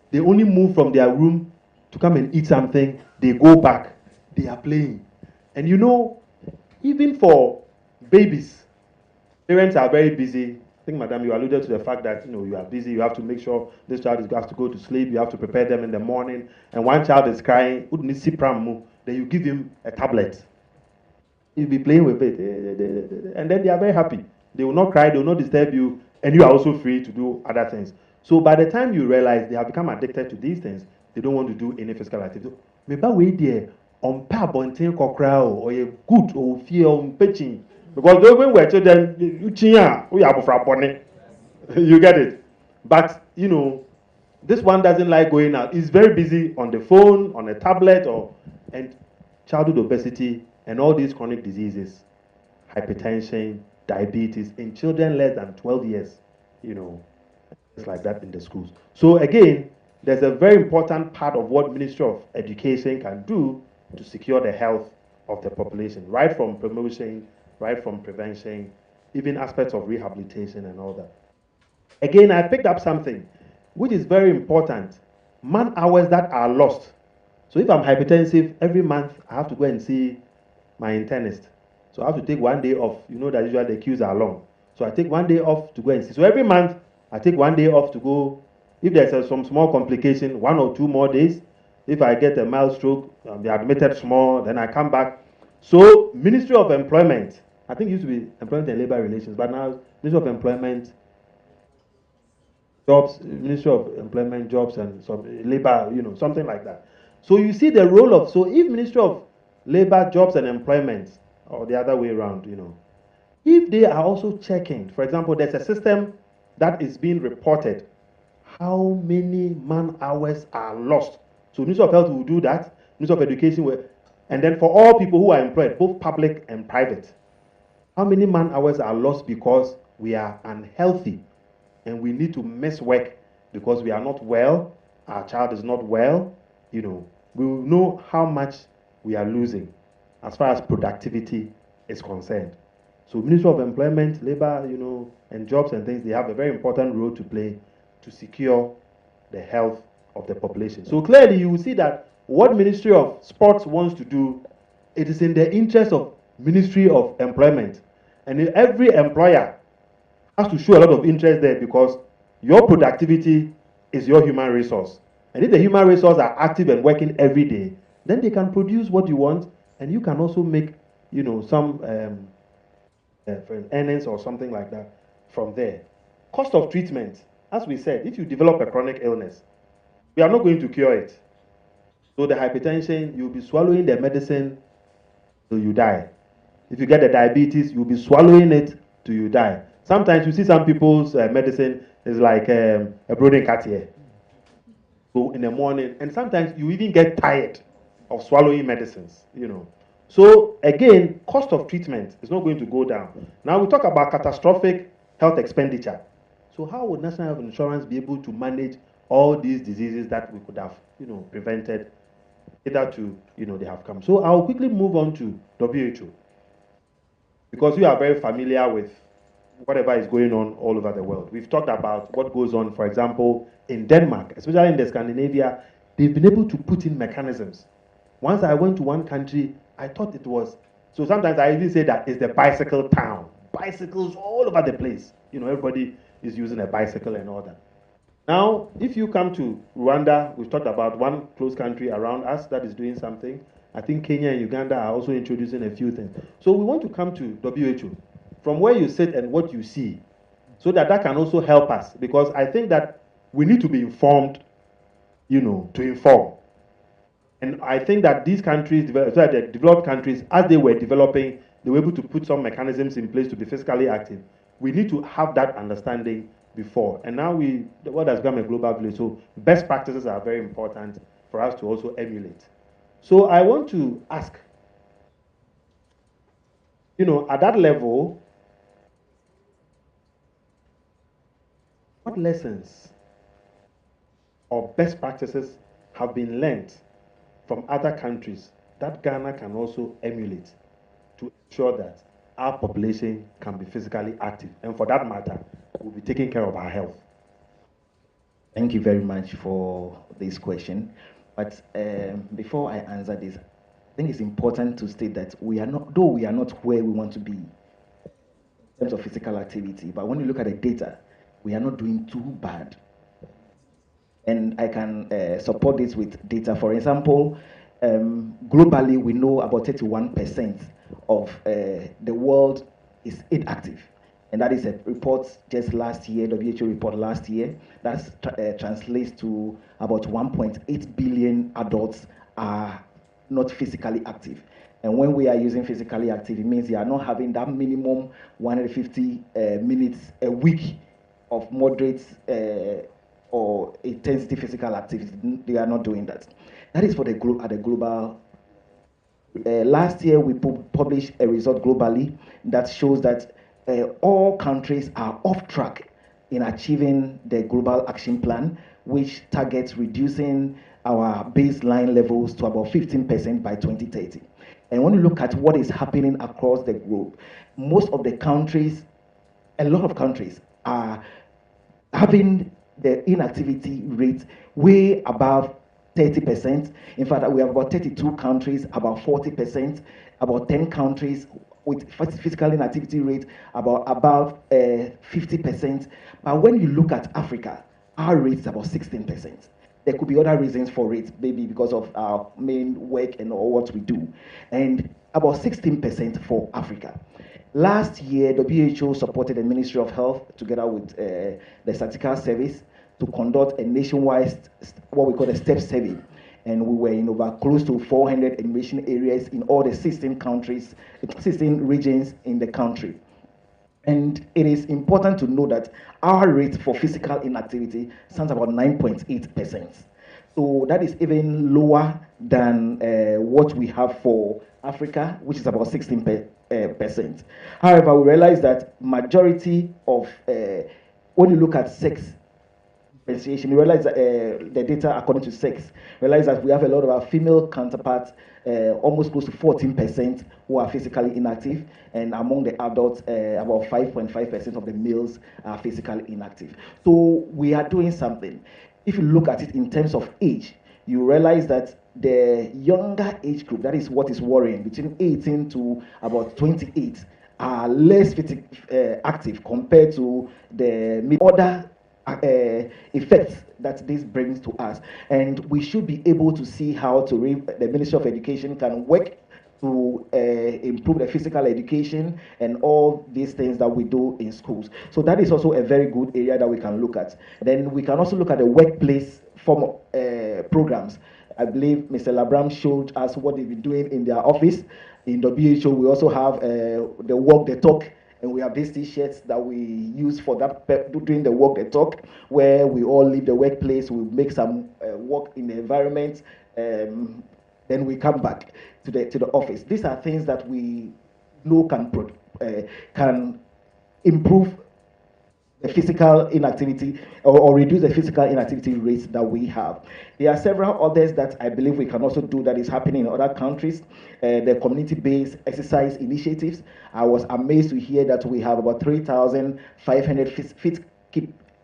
They only move from their room to come and eat something. They go back. They are playing. And even for babies, parents are very busy. I think, Madam, you alluded to the fact that you are busy. You have to make sure this child has to go to sleep. You have to prepare them in the morning. And one child is crying. Then you give him a tablet. He'll be playing with it. And then they are very happy. They will not cry. They will not disturb you. And you are also free to do other things. So by the time you realize they have become addicted to these things, they don't want to do any physical activity. Maybe we there on bonting or a good or fear on pitching. Because when we're children, you get it. But this one doesn't like going out. He's very busy on the phone, on a tablet, and childhood obesity and all these chronic diseases, hypertension, diabetes in children less than 12 years, things like that in the schools. So again, there's a very important part of what Ministry of Education can do to secure the health of the population, right from promotion, right from prevention, even aspects of rehabilitation and all that. Again, I picked up something which is very important. Man hours that are lost So if I'm hypertensive, every month I have to go and see my internist. So I have to take 1 day off. You know that usually the queues are long. So I take 1 day off to go and see. So every month I take 1 day off to go. If there's some small complication, 1 or 2 more days. If I get a mild stroke, I'll be admitted small, then I come back. So Ministry of Employment, I think it used to be Employment and Labor Relations, but now Ministry of Employment, Jobs, Ministry of Employment, Jobs and some Labor, you know, something like that. So you see the role of, so if Ministry of Labor, Jobs and Employment, or the other way around, you know, if they are also checking, for example, there's a system that is being reported, how many man hours are lost. So Ministry of Health will do that, Ministry of Education will, and then for all people who are employed, both public and private, how many man hours are lost because we are unhealthy and we need to miss work because we are not well, our child is not well, you know, we will know how much we are losing as far as productivity is concerned. So Ministry of Employment, Labor, you know, and Jobs and things, they have a very important role to play to secure the health of the population. So clearly you will see that what Ministry of Sports wants to do, it is in the interest of Ministry of Employment. And every employer has to show a lot of interest there because your productivity is your human resource. And if the human resources are active and working every day, then they can produce what you want, and you can also make, you know, some earnings or something like that from there. Cost of treatment, as we said, if you develop a chronic illness, we are not going to cure it. So the hypertension, you'll be swallowing the medicine till you die. If you get the diabetes, you'll be swallowing it till you die. Sometimes you see some people's medicine is like a brooding cat here. So in the morning, and sometimes you even get tired of swallowing medicines, you know. So again, cost of treatment is not going to go down. Now we talk about catastrophic health expenditure. So how would National Health Insurance be able to manage all these diseases that we could have, you know, prevented hitherto, you know, they have come. So I'll quickly move on to WHO, because you are very familiar with whatever is going on all over the world. We've talked about what goes on, for example, in Denmark, especially in the Scandinavia. They've been able to put in mechanisms. Once I went to one country, I thought it was, so sometimes I even say that it's the bicycle town. Bicycles all over the place. You know, everybody is using a bicycle and all that. Now, if you come to Rwanda, we've talked about one close country around us that is doing something. I think Kenya and Uganda are also introducing a few things. So we want to come to WHO from where you sit and what you see, so that that can also help us, because I think that we need to be informed, you know, to inform. And I think that these countries, the developed countries, as they were developing, they were able to put some mechanisms in place to be physically active. We need to have that understanding before. And now the world has become a global village, so best practices are very important for us to also emulate. So I want to ask, you know, at that level, what lessons or best practices have been learned from other countries that Ghana can also emulate to ensure that our population can be physically active, and for that matter, we'll be taking care of our health? Thank you very much for this question. But before I answer this, I think it's important to state that we are not, though we are not where we want to be in terms of physical activity, but when you look at the data, we are not doing too bad. And I can support this with data. For example, globally, we know about 31% of the world is inactive. And that is a report just last year, WHO report last year, that translates to about 1.8 billion adults are not physically active. And when we are using physically active, it means they are not having that minimum 150 minutes a week of moderate or intensity physical activity. They are not doing that. That is for the at the global. Last year, we published a result globally that shows that all countries are off track in achieving the Global Action Plan, which targets reducing our baseline levels to about 15% by 2030. And when you look at what is happening across the globe, most of the countries, a lot of countries are having the inactivity rate way above 30%. In fact, we have about 32 countries, about 40%, about 10 countries with physical inactivity rate about 50%. But when you look at Africa, our rate is about 16%. There could be other reasons for it, maybe because of our main work and all what we do. And about 16% for Africa. Last year, WHO supported the Ministry of Health together with the Statistical Service to conduct a nationwide, what we call a step survey. And we were in over close to 400 enumeration areas in all the 16 countries, 16 regions in the country. And it is important to know that our rate for physical inactivity stands about 9.8%. So that is even lower than what we have for Africa, which is about 16%. However, we realize that majority of, when you look at sex differentiation, you realize that the data according to sex, realize that we have a lot of our female counterparts, almost close to 14% who are physically inactive, and among the adults, about 5.5% of the males are physically inactive. So we are doing something. If you look at it in terms of age, you realize that the younger age group, that is what is worrying, between 18 to about 28, are less active compared to the other effects that this brings to us. And we should be able to see how the Ministry of Education can work to improve the physical education and all these things that we do in schools. So that is also a very good area that we can look at. Then we can also look at the workplace form of programs. I believe Mr. Labram showed us what they've been doing in their office. In WHO, we also have the walk the talk, and we have these t-shirts that we use for that during the walk the talk, where we all leave the workplace, we make some work in the environment, then we come back to the office. These are things that we know can improve the physical inactivity or reduce the physical inactivity rates that we have. There are several others that I believe we can also do that is happening in other countries. The community-based exercise initiatives. I was amazed to hear that we have about 3,500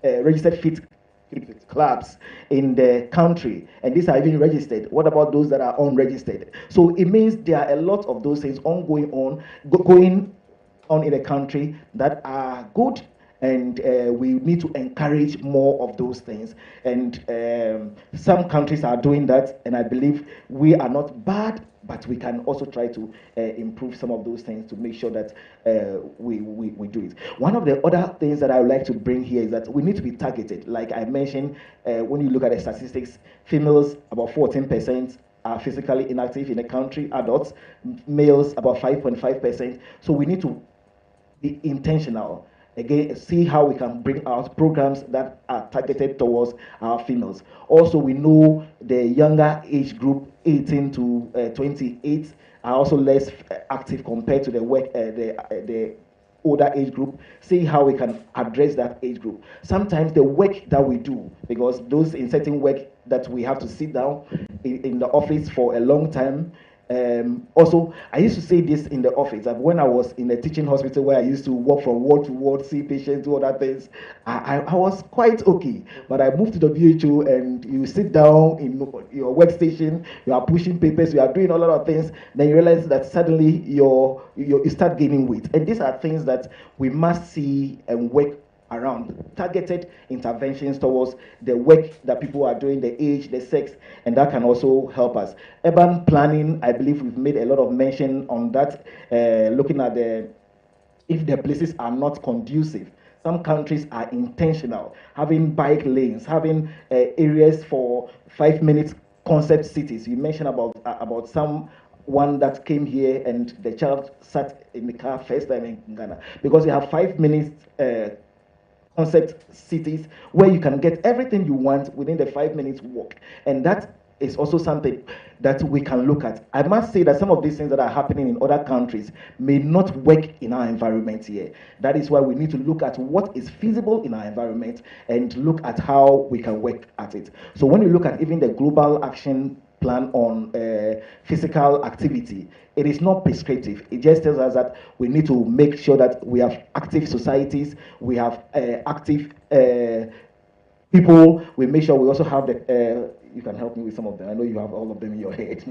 registered fit clubs in the country, and these are even registered. What about those that are unregistered? So it means there are a lot of those things going on in the country that are good, and we need to encourage more of those things. And some countries are doing that, and I believe we are not bad, but we can also try to improve some of those things to make sure that we do it. One of the other things that I would like to bring here is that we need to be targeted. Like I mentioned, when you look at the statistics, females, about 14%, are physically inactive in the country, adults, males, about 5.5%. So we need to be intentional. Again, see how we can bring out programs that are targeted towards our females. Also, we know the younger age group, 18 to 28, are also less active compared to the older age group. See how we can address that age group. Sometimes the work that we do, because those in certain work that we have to sit down in the office for a long time. Also, I used to say this in the office that when I was in a teaching hospital where I used to walk from ward to ward, see patients, do other things, I was quite okay. But I moved to the WHO, and you sit down in your workstation, you are pushing papers, you are doing a lot of things, then you realize that suddenly you start gaining weight. And these are things that we must see and work around, targeted interventions towards the work that people are doing, the age, the sex, and that can also help us. Urban planning, I believe we've made a lot of mention on that, looking at if the places are not conducive. Some countries are intentional, having bike lanes, having areas for 5 minutes concept cities. You mentioned about one that came here and the child sat in the car first time in Ghana, because you have 5 minutes concept cities where you can get everything you want within the 5 minutes walk. And that is also something that we can look at. I must say that some of these things that are happening in other countries may not work in our environment here. That is why we need to look at what is feasible in our environment and look at how we can work at it. So when you look at even the global action plan on physical activity, it is not prescriptive. It just tells us that we need to make sure that we have active societies, we have active people. We make sure we also have the, you can help me with some of them. I know you have all of them in your head.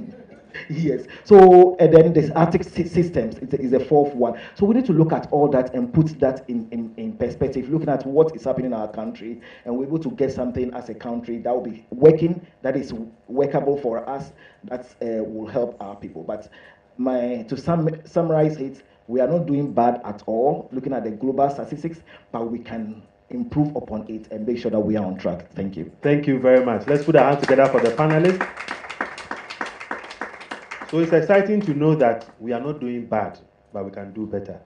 Yes. So, and then this Arctic systems is the fourth one. So we need to look at all that and put that in perspective, looking at what is happening in our country, and we're able to get something as a country that will be working, that is workable for us, that will help our people. But to summarize it, we are not doing bad at all, looking at the global statistics, but we can improve upon it and make sure that we are on track. Thank you. Thank you very much. Let's put our hands together for the panelists. So it's exciting to know that we are not doing bad, but we can do better.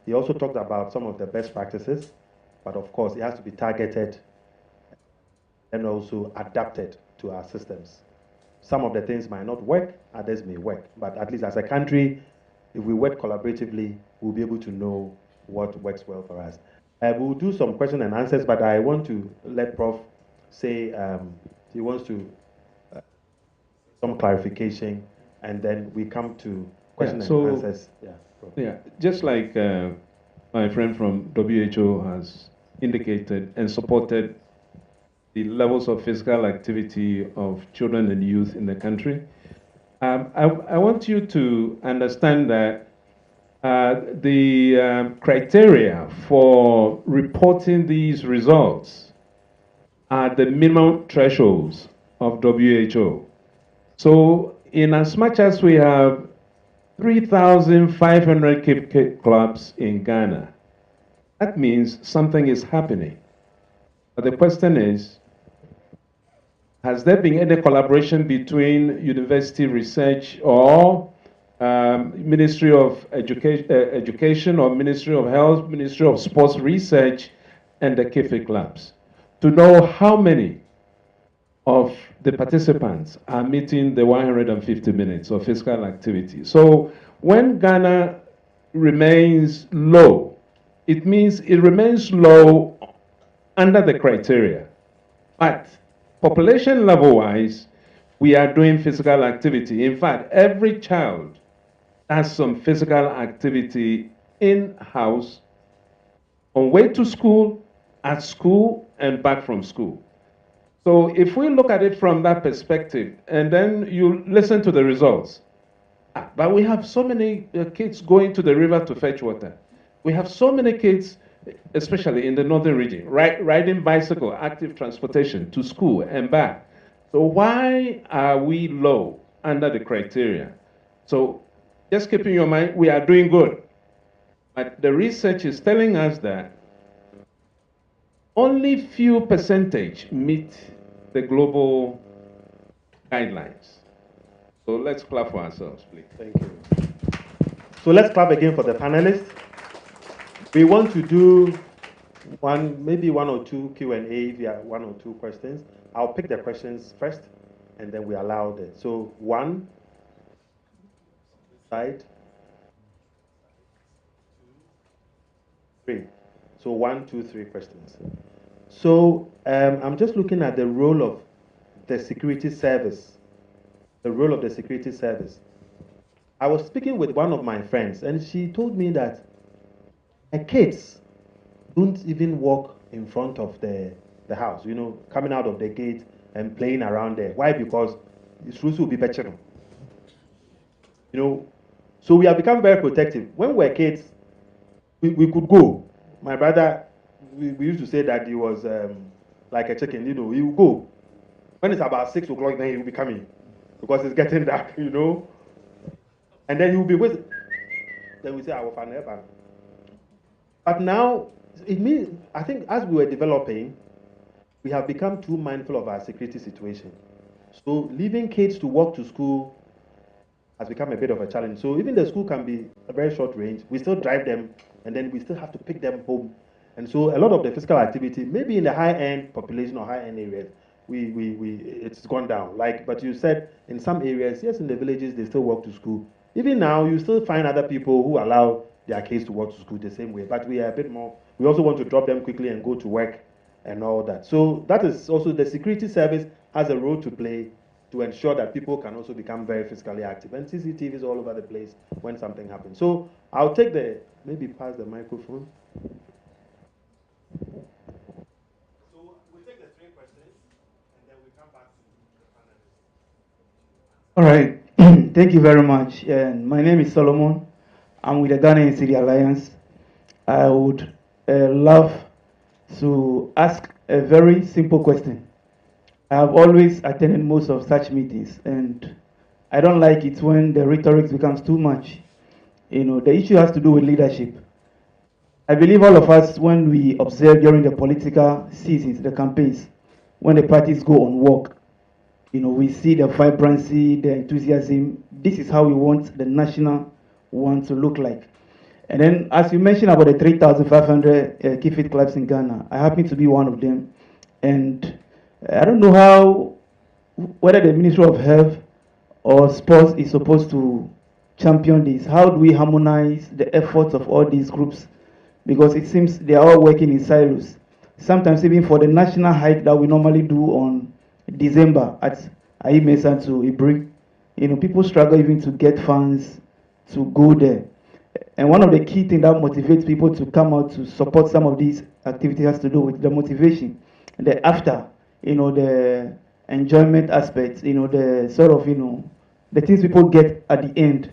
He also talked about some of the best practices, but of course it has to be targeted and also adapted to our systems. Some of the things might not work, others may work, but at least as a country, if we work collaboratively, we'll be able to know what works well for us. We'll do some question and answers, but I want to let Prof say he wants to some clarification, and then we come to question and answers. Yeah, just like my friend from WHO has indicated and supported the levels of physical activity of children and youth in the country, I want you to understand that the criteria for reporting these results are the minimum thresholds of WHO. So in as much as we have 3,500 Cape clubs in Ghana, that means something is happening. But the question is, has there been any collaboration between university research or Ministry of Education or Ministry of Health, Ministry of Sports Research and the Cafe clubs to know how many of the participants are meeting the 150 minutes of physical activity? So when Ghana remains low, it means it remains low under the criteria. But population level-wise, we are doing physical activity. In fact, every child has some physical activity in-house, on way to school, at school, and back from school. So if we look at it from that perspective, and then you listen to the results, but we have so many kids going to the river to fetch water. We have so many kids, especially in the northern region, riding bicycle, active transportation to school and back. So why are we low under the criteria? So just keep in your mind, we are doing good. But the research is telling us that only few percentage meet the global guidelines. So let's clap for ourselves, please. Thank you. So let's clap again for the panelists. We want to do maybe one or two Q&A if you have one or two questions. I'll pick the questions first, and then we allow it. So one side, three. So 1, 2, 3 questions. So I'm just looking at the role of the security service. The role of the security service. I was speaking with one of my friends, and she told me that her kids don't even walk in front of the house, you know, coming out of the gate and playing around there. Why? Because it's supposed to be better. You know, so we have become very protective. When we were kids, we could go. My brother, we used to say that he was like a chicken, you know, he would go. When it's about 6 o'clock, then he will be coming because it's getting dark, you know. And then he will be waiting. Then we say, I will find help. But now, it means, I think as we were developing, we have become too mindful of our security situation. So leaving kids to walk to school has become a bit of a challenge. So even the school can be a very short range. We still drive them, and then we still have to pick them home. And so a lot of the physical activity, maybe in the high-end population or high-end areas, it's gone down. But you said in some areas, yes, in the villages, they still walk to school. Even now, you still find other people who allow their kids to walk to school the same way. But we are a bit more, we also want to drop them quickly and go to work and all that. So that is also the security service has a role to play to ensure that people can also become very physically active. And CCTVs all over the place when something happens. So I'll take maybe pass the microphone. So we take the 3 All right. Thank you very much. And my name is Solomon. I'm with the Ghana and City Alliance. I would love to ask a very simple question. I have always attended most of such meetings, and I don't like it when the rhetoric becomes too much. You know, the issue has to do with leadership. I believe all of us, when we observe during the political seasons, the campaigns, when the parties go on walk, you know, we see the vibrancy, the enthusiasm. This is how we want the national one to look like. And then, as you mentioned about the 3,500 Keep Fit clubs in Ghana, I happen to be one of them. And I don't know whether the Ministry of Health or Sports is supposed to champion this. How do we harmonize the efforts of all these groups? Because it seems they are all working in silos. Sometimes even for the national hike that we normally do on December at Aimesa to Ibri, you know, people struggle even to get funds to go there. And one of the key things that motivates people to come out to support some of these activities has to do with the motivation, the after, you know, the enjoyment aspects, you know, the sort of, you know, the things people get at the end.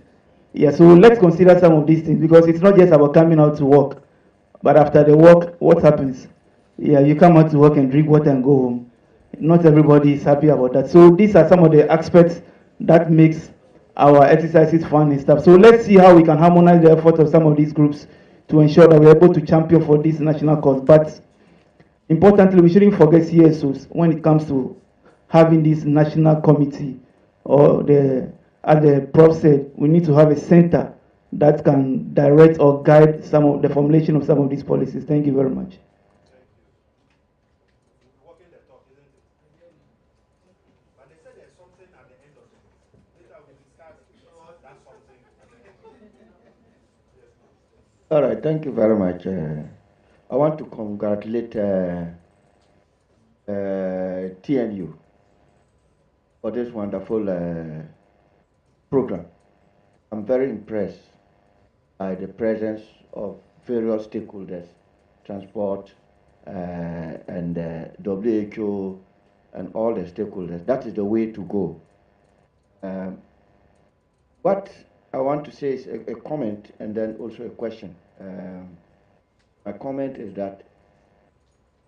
Yeah, so let's consider some of these things because it's not just about coming out to work, but after the work, what happens? Yeah, you come out to work and drink water and go home. Not everybody is happy about that. So these are some of the aspects that makes our exercises fun and stuff. So let's see how we can harmonize the efforts of some of these groups to ensure that we're able to champion for this national cause. But importantly, we shouldn't forget CSOs when it comes to having this national committee or as the prof said, we need to have a center that can direct or guide some of the formulation of some of these policies. Thank you very much. All right, thank you very much. I want to congratulate TNU for this wonderful program. I'm very impressed by the presence of various stakeholders, transport and WHO and all the stakeholders. That is the way to go. What I want to say is a comment and then also a question. My comment is that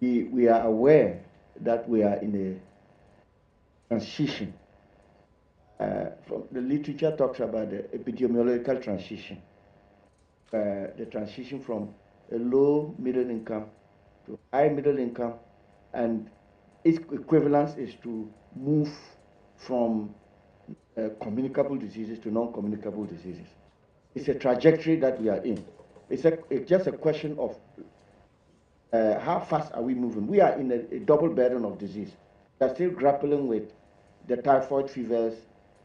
we are aware that we are in a transition. From the literature talks about the epidemiological transition, the transition from a low middle income to high middle income, and its equivalence is to move from communicable diseases to non-communicable diseases. It's a trajectory that we are in. It's just a question of how fast are we moving. We are in a double burden of disease. We are still grappling with the typhoid fevers,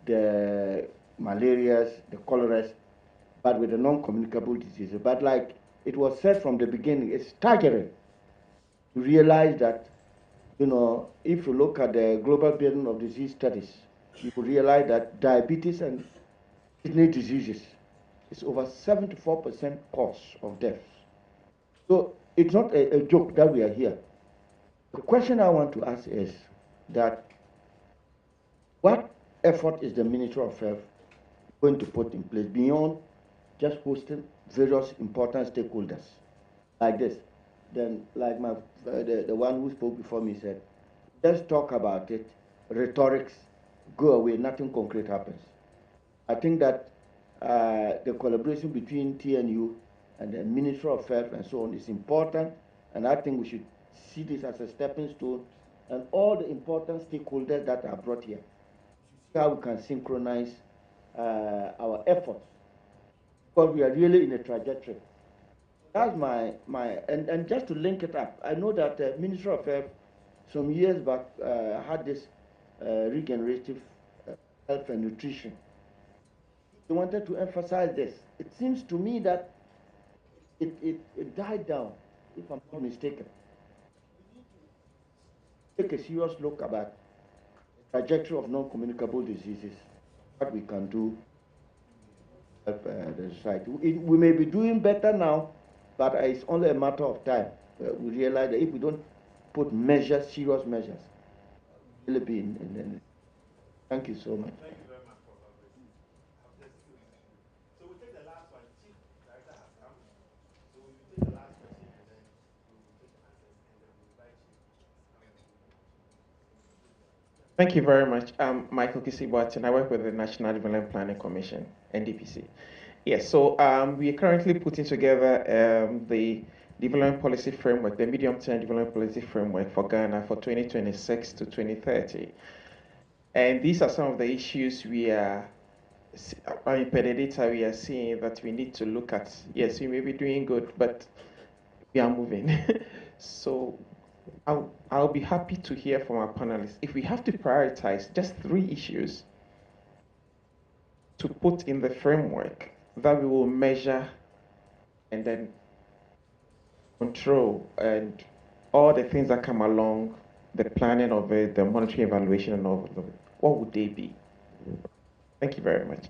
the malarias, the choleras, but with the non-communicable diseases. But like it was said from the beginning, it's staggering to realize that, you know, if you look at the global burden of disease studies, you will realize that diabetes and kidney diseases is over 74% cause of death. So it's not a joke that we are here. The question I want to ask is that what effort is the Ministry of Health going to put in place beyond just hosting various important stakeholders like this? Then, like the one who spoke before me said, let's talk about it, rhetorics, go away, nothing concrete happens. I think that the collaboration between TNU and the Ministry of Health and so on is important, and I think we should see this as a stepping stone, and all the important stakeholders that are brought here, see how we can synchronize our efforts, because we are really in a trajectory. That's and just to link it up, I know that the Ministry of Health some years back had this regenerative health and nutrition. They wanted to emphasize this. It seems to me that it died down, if I'm not mistaken. Take a serious look about the trajectory of non-communicable diseases, what we can do to help the society. We may be doing better now, but it's only a matter of time. We realize that if we don't put measures, serious measures, we'll be in. Thank you so much. Thank you very much. Thank you very much. I'm Michael Kisibuat, and I work with the National Development Planning Commission, NDPC. Yes, so we are currently putting together the development policy framework, the medium-term development policy framework for Ghana for 2026 to 2030. And these are some of the issues we are, per the data we are seeing that we need to look at. Yes, we may be doing good, but we are moving. So I'll be happy to hear from our panelists. If we have to prioritize just 3 issues to put in the framework that we will measure and then control and all the things that come along, the planning of it, the monitoring evaluation and all of it, what would they be? Thank you very much.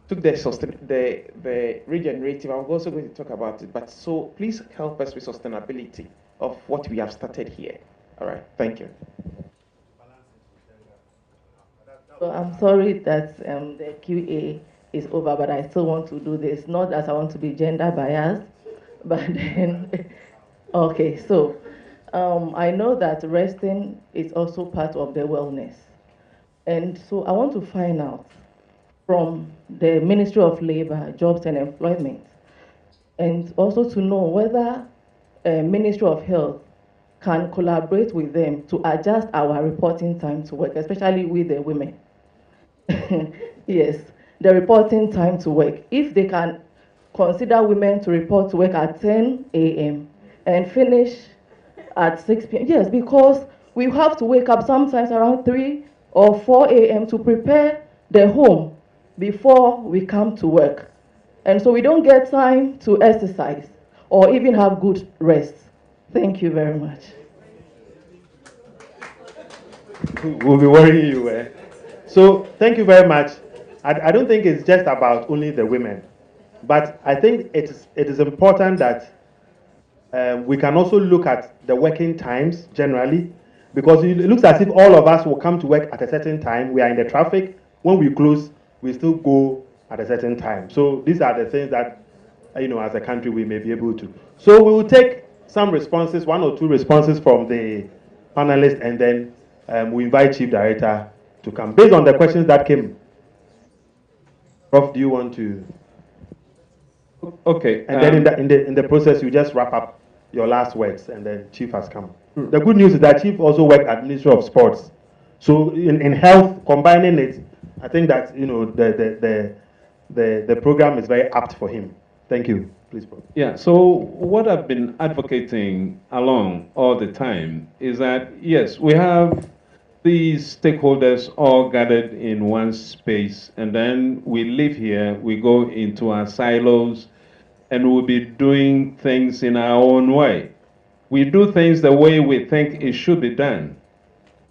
To the regenerative, I'm also going to talk about it, but so please help us with sustainability of what we have started here. All right, thank you. So I'm sorry that the QA is over, but I still want to do this. Not that I want to be gender biased, but then, okay, so I know that resting is also part of the wellness. And so I want to find out from the Ministry of Labor, Jobs and Employment, and also to know whether Ministry of Health can collaborate with them to adjust our reporting time to work, especially with the women. Yes, the reporting time to work. If they can consider women to report to work at 10 a.m. and finish at 6 p.m. Yes, because we have to wake up sometimes around 3 or 4 a.m. to prepare the home before we come to work. And so we don't get time to exercise or even have good rest. Thank you very much. We'll be worrying you. So thank you very much. I don't think it's just about only the women, but I think it is important that we can also look at the working times generally, because it looks as if all of us will come to work at a certain time. We are in the traffic. When we close, we still go at a certain time. So these are the things that, as a country, we may be able to. So we will take some responses, 1 or 2 responses from the panelists, and then we invite Chief Director to come. Based on the questions that came, Prof, do you want to? Okay. And then in the process, you just wrap up your last words, and then Chief has come. The good news is that Chief also worked at Ministry of Sports. So in health, combining it, I think that the program is very apt for him. Thank you. Please, Prof. Yeah, so what I've been advocating along all the time is that, yes, we have these stakeholders all gathered in one space, and then we live here, we go into our silos, and we'll be doing things in our own way. We do things the way we think it should be done.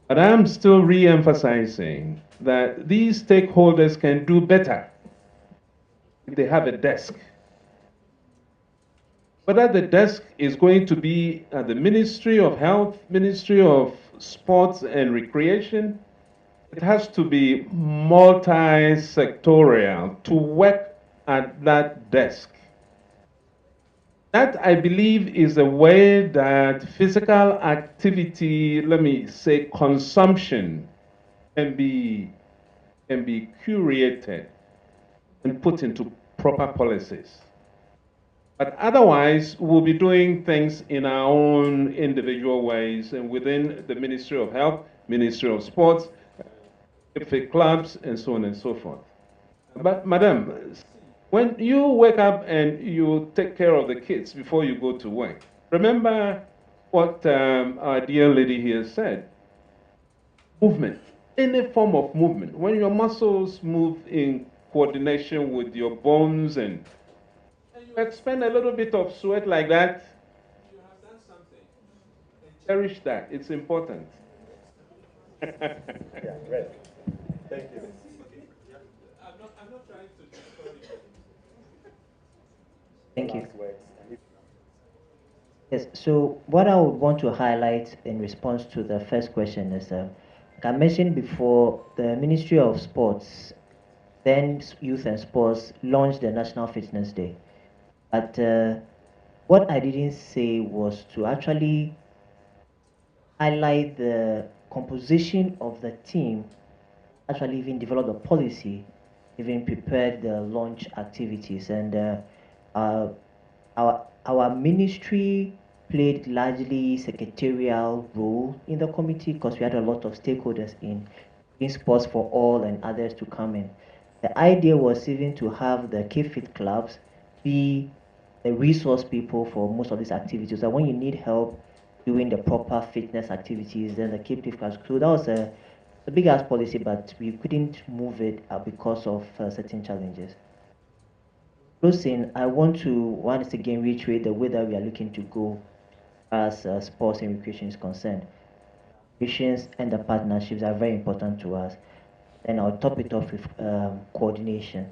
But I'm still re-emphasizing that these stakeholders can do better if they have a desk. Whether the desk is going to be at the Ministry of Health, Ministry of Sports and Recreation, it has to be multi-sectorial to work at that desk. That, I believe, is a way that physical activity, let me say, consumption can be curated and put into proper policies. But otherwise, we'll be doing things in our own individual ways and within the Ministry of Health, Ministry of Sports, clubs, and so on and so forth. But, Madam, when you wake up and you take care of the kids before you go to work, remember what our dear lady here said. Movement, any form of movement. When your muscles move in coordination with your bones and you expend a little bit of sweat like that, you have done something. Cherish that. It's important. Yeah, great. Thank you. I'm not trying to discourage you. Thank you. Yes, so what I would want to highlight in response to the first question is, like I mentioned before, the Ministry of Sports, then Youth and Sports, launched the National Fitness Day. But what I didn't say was to actually highlight the composition of the team actually even developed the policy, even prepared the launch activities. And our ministry played largely secretarial role in the committee because we had a lot of stakeholders in sports for all and others to come in. The idea was even to have the K-Fit clubs be the resource people for most of these activities. So when you need help doing the proper fitness activities, then the K-Fit clubs. So that was a big ass policy, but we couldn't move it because of certain challenges. Closing, I want to once again reiterate the way that we are looking to go as sports and recreation is concerned. Missions and the partnerships are very important to us. And I'll top it off with coordination,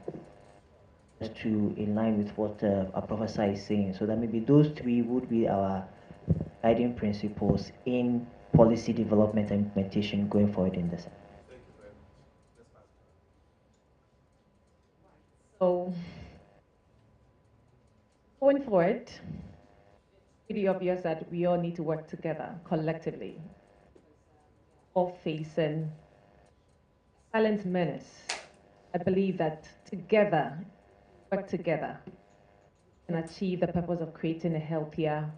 just to in line with what our professor is saying. So that maybe those three would be our guiding principles in policy development and implementation going forward in this. So, going forward, it's pretty obvious that we all need to work together collectively, all facing silent menace. I believe that together, work together, and achieve the purpose of creating a healthier,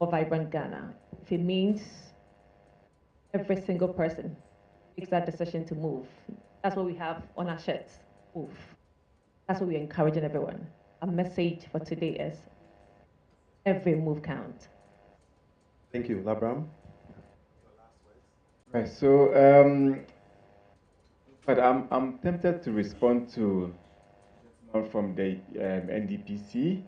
more vibrant Ghana. If it means every single person takes that decision to move, that's what we have on our shirts, move. That's what we're encouraging everyone. Our message for today is every move counts. Thank you. Labram? Right, so, but I'm tempted to respond to from the NDPC,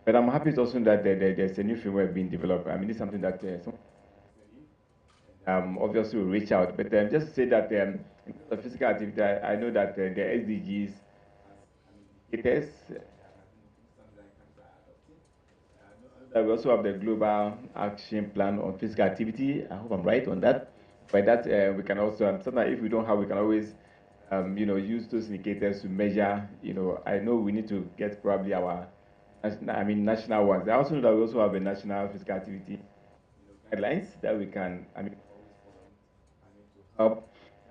but I'm happy to also that there's a new framework being developed. I mean, it's something that obviously will reach out, but just to say that in terms of physical activity, I know that the SDGs, it is, we also have the Global Action Plan on Physical Activity. I hope I'm right on that. By that, we can also, sometimes if we don't have, we can always, use those indicators to measure. I know we need to get probably our, national ones. I also know that we also have a national physical activity guidelines that we can, help.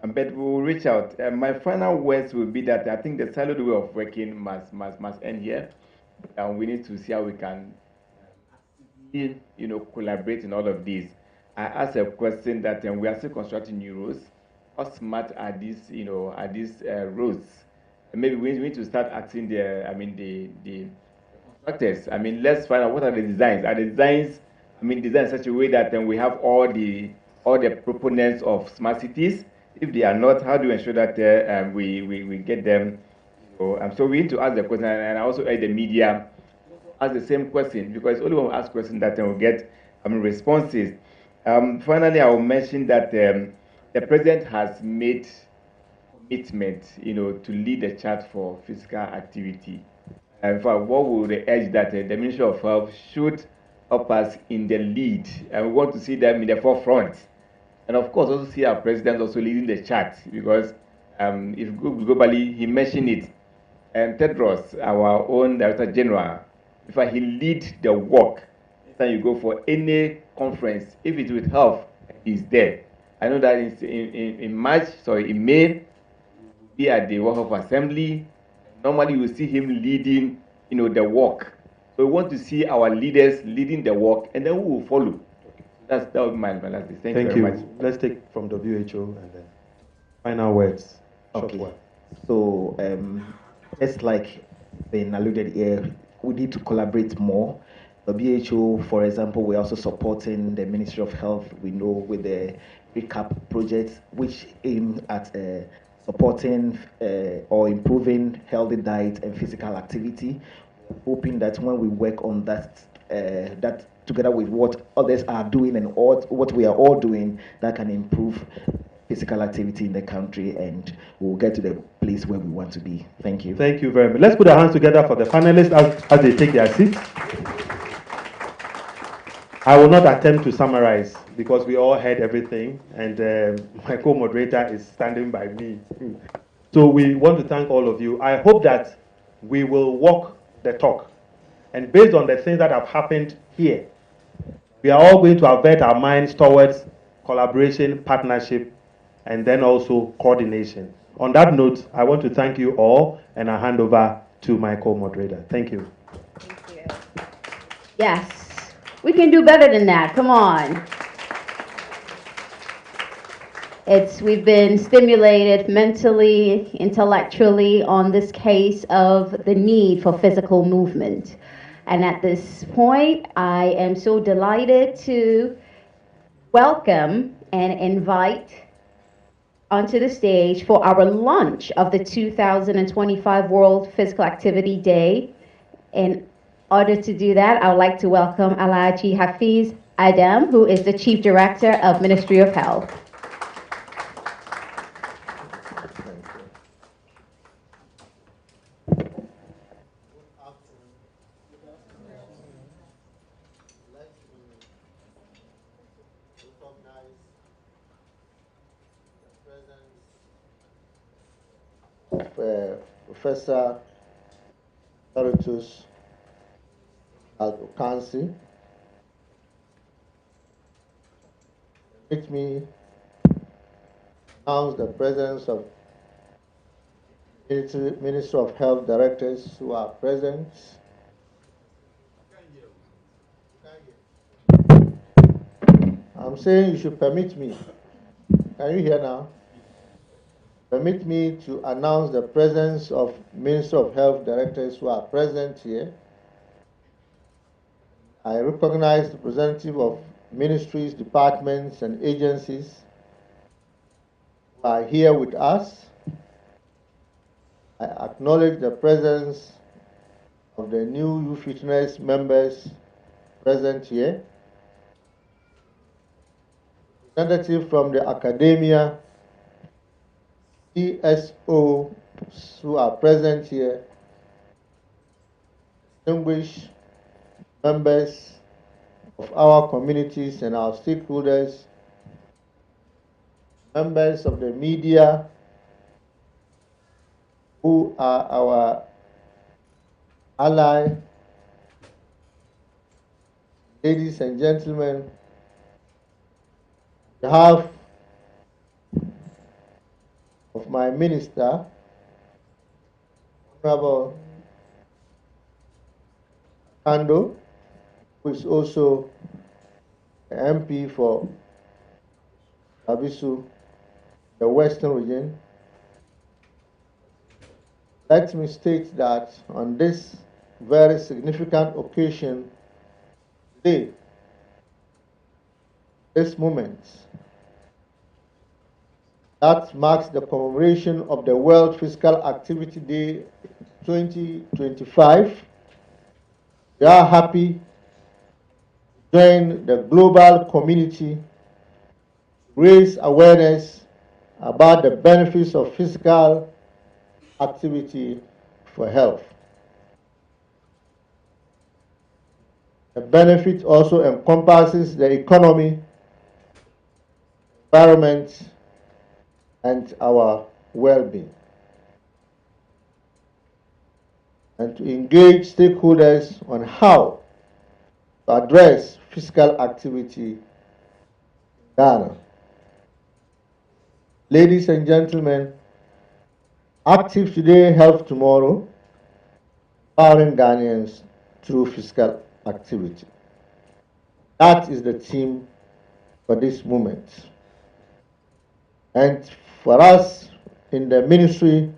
But we'll reach out. My final words will be that I think the siloed way of working must end here. And we need to see how we can collaborate in all of these. I asked a question that we are still constructing new roads. How smart are these, roads? And maybe we need to start asking the constructors. Let's find out what are the designs. Are the designs, designed in such a way that we have all the proponents of smart cities? If they are not, how do we ensure that we get them? So we need to ask the question, and I also urge the media ask the same question, because only when we ask questions that we'll get responses. Finally, I will mention that the president has made commitment, to lead the charge for physical activity. In fact, what we would urge that the Ministry of Health should help us in the lead, and we want to see them in the forefront. And of course, also see our president also leading the charge, because if globally, he mentioned it, and Tedros, our own Director General, in fact, he lead the work. Next time you go for any conference, if it's with health, he's there. I know that in May, be at the World Health Assembly. Normally, you will see him leading, the work. So we want to see our leaders leading the work, and then we will follow. That will be my last thing. Thank you very much. Let's take from WHO and then final words. Okay. So, just like been alluded here, we need to collaborate more. The WHO, for example, we're also supporting the Ministry of Health, we know, with the recap project, which aim at supporting or improving healthy diet and physical activity. Hoping that when we work on that, together with what others are doing and what we are all doing, that can improve physical activity in the country, and we'll get to the place where we want to be. Thank you. Thank you very much. Let's put our hands together for the panelists as they take their seats. I will not attempt to summarize because we all heard everything, and my co-moderator is standing by me. So we want to thank all of you. I hope that we will walk the talk, and based on the things that have happened here, we are all going to avert our minds towards collaboration, partnership, and then also coordination. On that note, I want to thank you all, and I hand over to my co-moderator. Thank you. Yes, we can do better than that. Come on. We've been stimulated mentally, intellectually on this case of the need for physical movement. And at this point, I am so delighted to welcome and invite onto the stage for our launch of the 2025 World Physical Activity Day. In order to do that, I would like to welcome Alhaji Hafiz Adam, who is the Chief Director of Ministry of Health. Professor Emeritus Al-Okansi. Let me announce the presence of Minister of Health directors who are present. I'm saying you should permit me. Can you hear now? Permit me to announce the presence of Minister of Health directors who are present here. I recognize the representative of ministries, departments, and agencies who are here with us. I acknowledge the presence of the TNYou Fitness members present here. Representative from the academia, CSOs who are present here, distinguished members of our communities and our stakeholders, members of the media who are our ally, ladies and gentlemen, on behalf of my minister, Honorable Kando, who is also an MP for Abisu, the Western region. Let me state that on this very significant occasion today, this moment, that marks the commemoration of the World Physical Activity Day 2025. We are happy to join the global community to raise awareness about the benefits of physical activity for health. The benefit also encompasses the economy, environment, and our well-being. And to engage stakeholders on how to address physical activity in Ghana. Ladies and gentlemen, active today, health tomorrow, empowering Ghanaians through physical activity. That is the theme for this moment. And for us in the ministry,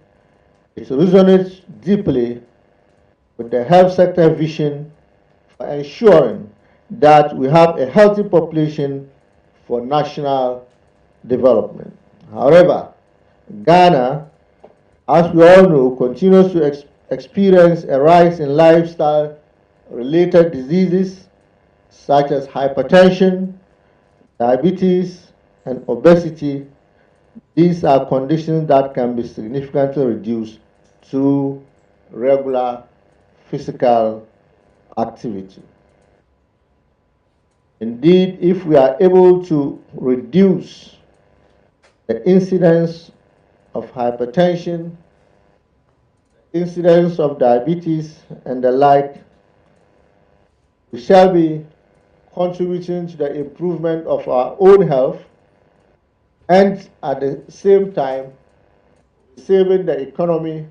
it resonates deeply with the health sector vision for ensuring that we have a healthy population for national development. However, Ghana, as we all know, continues to experience a rise in lifestyle-related diseases such as hypertension, diabetes, and obesity. These are conditions that can be significantly reduced through regular physical activity. Indeed, if we are able to reduce the incidence of hypertension, incidence of diabetes, and the like, we shall be contributing to the improvement of our own health and at the same time saving the economy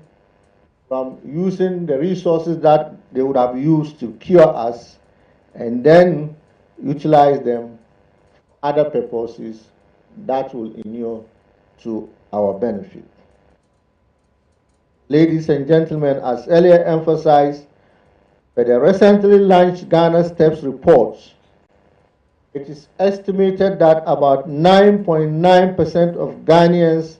from using the resources that they would have used to cure us and then utilize them for other purposes that will inure to our benefit. Ladies and gentlemen, as earlier emphasized, by the recently launched Ghana STEPS report, it is estimated that about 9.9% of Ghanaians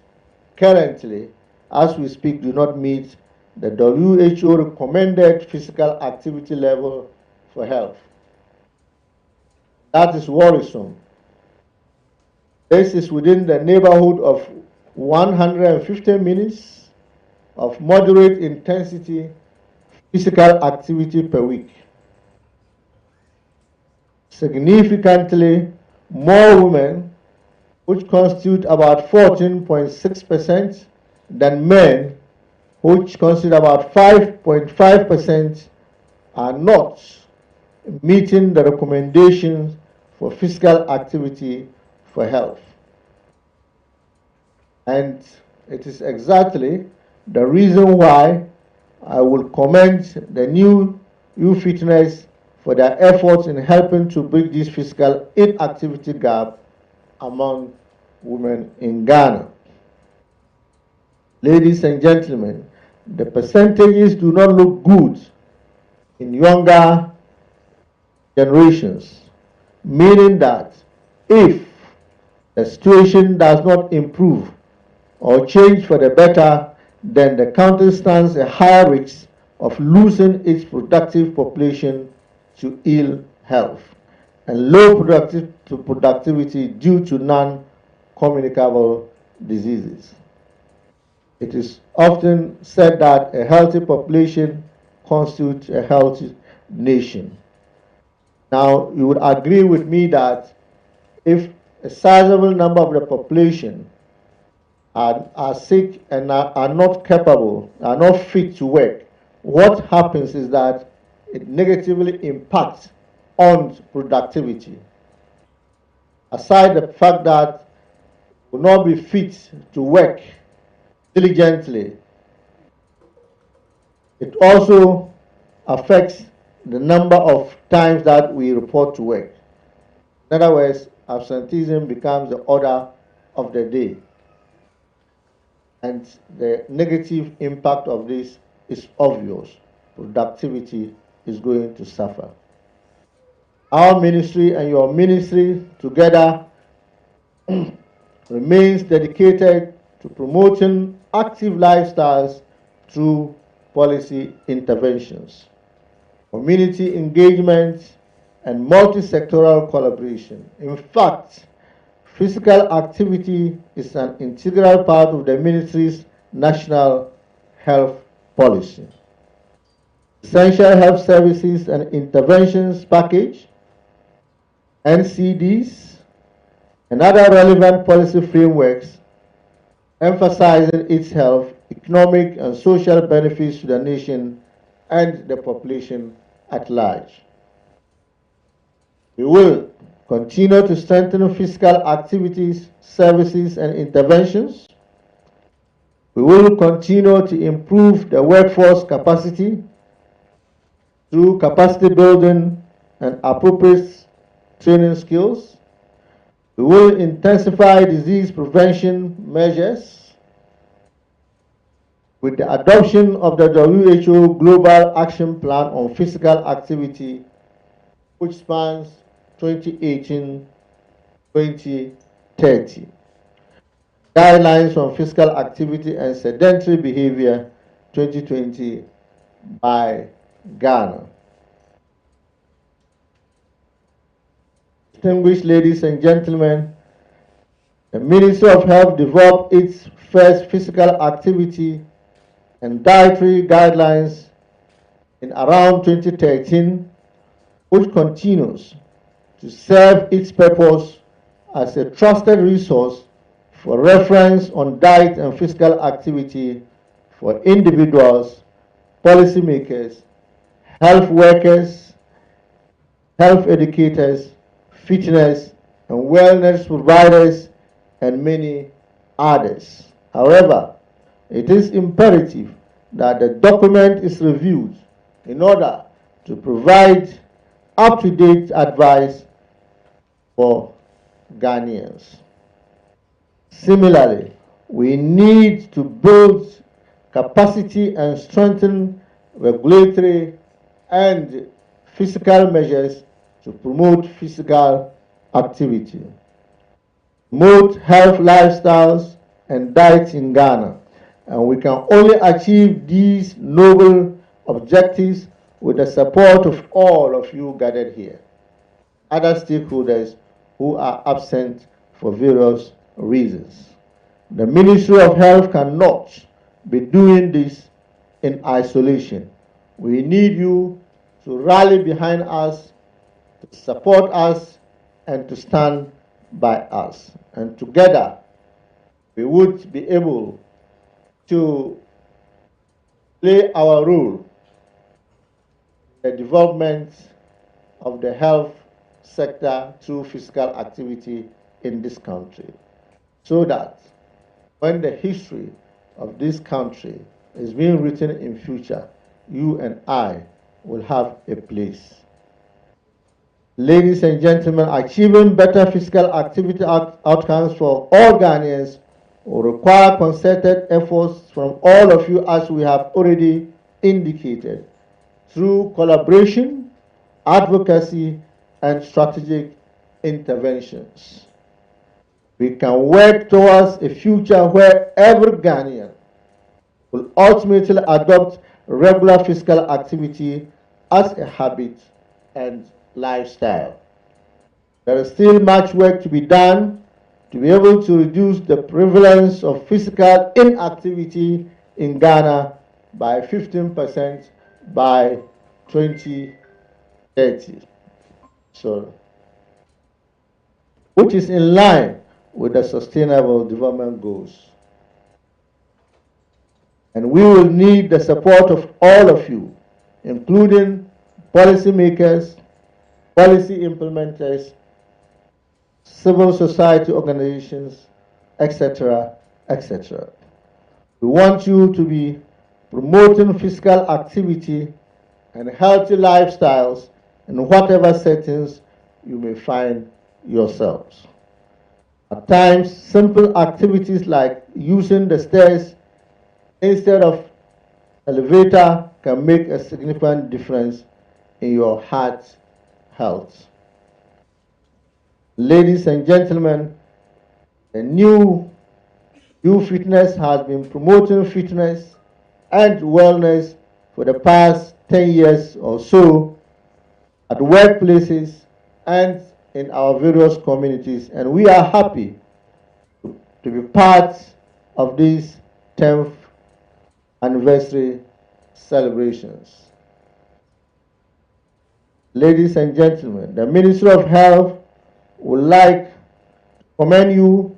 currently, as we speak, do not meet the WHO recommended physical activity level for health. That is worrisome. This is within the neighborhood of 150 minutes of moderate intensity physical activity per week. Significantly, more women, which constitute about 14.6%, than men, which constitute about 5.5%, are not meeting the recommendations for physical activity for health. And it is exactly the reason why I will commend the TNYou Fitness for their efforts in helping to bridge this physical inactivity gap among women in Ghana. Ladies and gentlemen, the percentages do not look good in younger generations, meaning that if the situation does not improve or change for the better, then the country stands a higher risk of losing its productive population to ill health and low productivity due to non-communicable diseases. It is often said that a healthy population constitutes a healthy nation. Now, you would agree with me that if a sizable number of the population are sick and are not capable, are not fit to work, what happens is that it negatively impacts on productivity. Aside the fact that will not be fit to work diligently, it also affects the number of times that we report to work. In other words, absenteeism becomes the order of the day. And the negative impact of this is obvious. Productivity is going to suffer. Our ministry and your ministry together remains dedicated to promoting active lifestyles through policy interventions, community engagement, and multi-sectoral collaboration. In fact, physical activity is an integral part of the ministry's national health policy. Essential health services and interventions package, NCDs, and other relevant policy frameworks emphasizing its health, economic, and social benefits to the nation and the population at large. We will continue to strengthen physical activities, services, and interventions. We will continue to improve the workforce capacity through capacity building and appropriate training skills. We will intensify disease prevention measures with the adoption of the WHO Global Action Plan on Physical Activity, which spans 2018-2030. Guidelines on Physical Activity and Sedentary Behavior 2020 by Ghana. Distinguished ladies and gentlemen, the Ministry of Health developed its first physical activity and dietary guidelines in around 2013, which continues to serve its purpose as a trusted resource for reference on diet and physical activity for individuals, policymakers, health workers, health educators, fitness and wellness providers and many others. However, it is imperative that the document is reviewed in order to provide up-to-date advice for Ghanaians. Similarly, we need to build capacity and strengthen regulatory and fiscal measures to promote physical activity, promote health lifestyles and diets in Ghana. And we can only achieve these noble objectives with the support of all of you gathered here, other stakeholders who are absent for various reasons. The Ministry of Health cannot be doing this in isolation. We need you to rally behind us, to support us, and to stand by us. And together, we would be able to play our role in the development of the health sector through physical activity in this country, so that when the history of this country is being written in future, you and I will have a place. Ladies and gentlemen, achieving better physical activity outcomes for all Ghanaians will require concerted efforts from all of you, as we have already indicated, through collaboration, advocacy, and strategic interventions. We can work towards a future where every Ghanaian will ultimately adopt regular physical activity as a habit and lifestyle. There is still much work to be done to be able to reduce the prevalence of physical inactivity in Ghana by 15% by 2030. So, which is in line with the Sustainable Development Goals. And we will need the support of all of you, including policymakers, policy implementers, civil society organizations, etc., etc. We want you to be promoting physical activity and healthy lifestyles in whatever settings you may find yourselves. At times, simple activities like using the stairs instead of elevator can make a significant difference in your heart health. Ladies and gentlemen, the new TNYou Fitness has been promoting fitness and wellness for the past 10 years or so at workplaces and in our various communities, and we are happy to be part of these 10th anniversary celebrations. Ladies and gentlemen, the Ministry of Health would like to commend you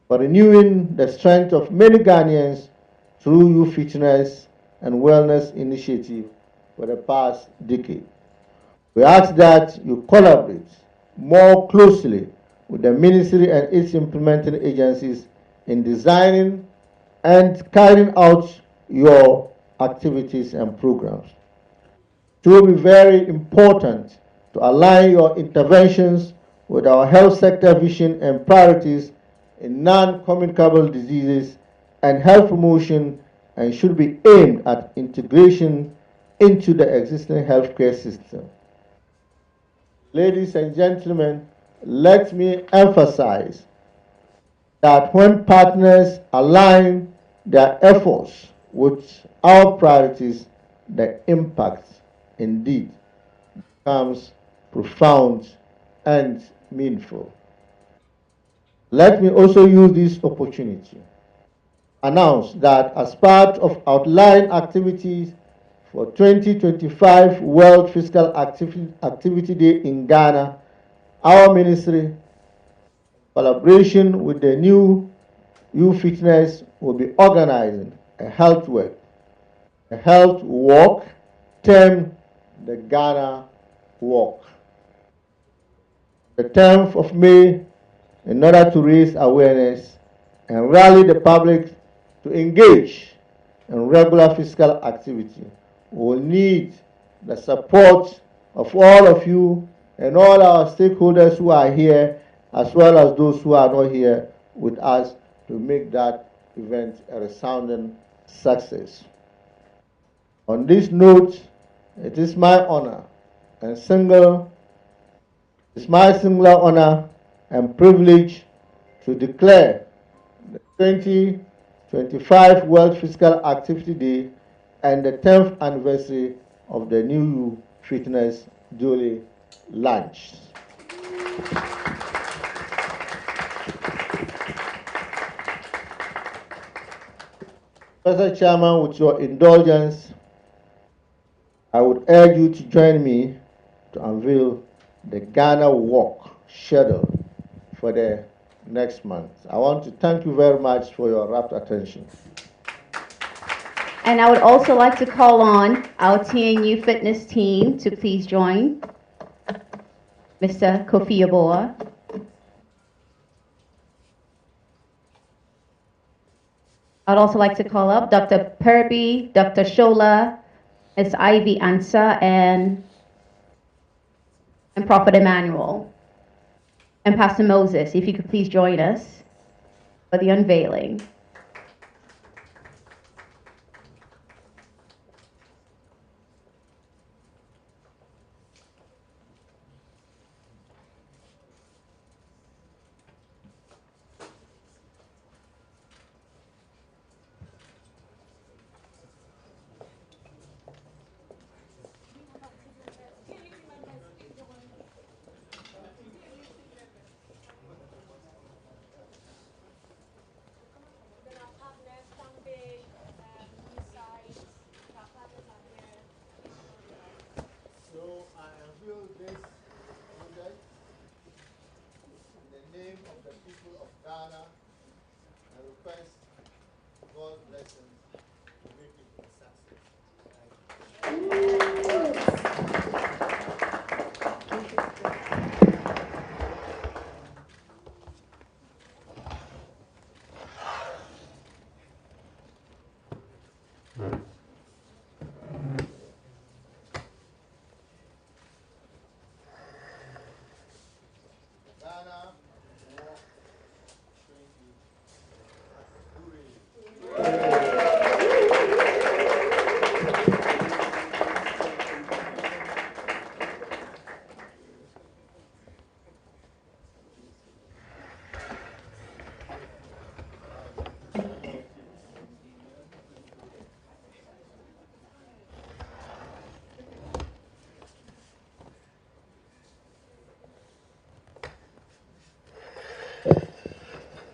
for renewing the strength of many Ghanaians through TNYou Fitness and Wellness Initiative for the past decade. We ask that you collaborate more closely with the ministry and its implementing agencies in designing and carrying out your activities and programs. It will be very important to align your interventions with our health sector vision and priorities in non-communicable diseases and health promotion, and should be aimed at integration into the existing healthcare system. Ladies and gentlemen, let me emphasize that when partners align their efforts with our priorities, the impact indeed becomes profound and meaningful. Let me also use this opportunity to announce that as part of outlined activities for 2025 World Physical Activity Day in Ghana, our ministry, in collaboration with the new TNYou Fitness, will be organizing a health walk termed the Ghana Walk. The 10th of May in order to raise awareness and rally the public to engage in regular physical activity. We will need the support of all of you and all our stakeholders who are here, as well as those who are not here with us, to make that event a resounding success. On this note, it is my honor and singular honor and privilege to declare the 2025 World Physical Activity Day and the 10th anniversary of the TNYou Fitness duly launched. Mr. Chairman, with your indulgence, I would urge you to join me to unveil the Ghana Walk schedule for the next month. I want to thank you very much for your rapt attention. And I would also like to call on our TNYou Fitness team to please join. Mr. Kofi Aboa. I'd also like to call up Dr. Perby, Dr. Shola, Ms. Ivy Ansa, and Prophet Emmanuel. And Pastor Moses, if you could please join us for the unveiling.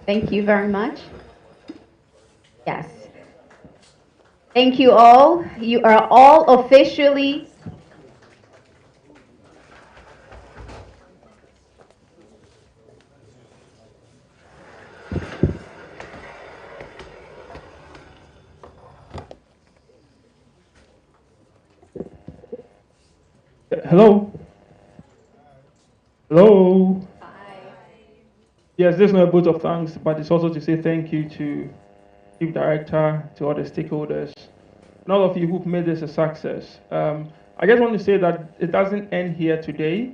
Thank you very much. Yes. Thank you all. You are all officially Hello? Hello? Yes, there's no vote of thanks, but it's also to say thank you to Chief Director, to all the stakeholders, and all of you who've made this a success. I just want to say that it doesn't end here today.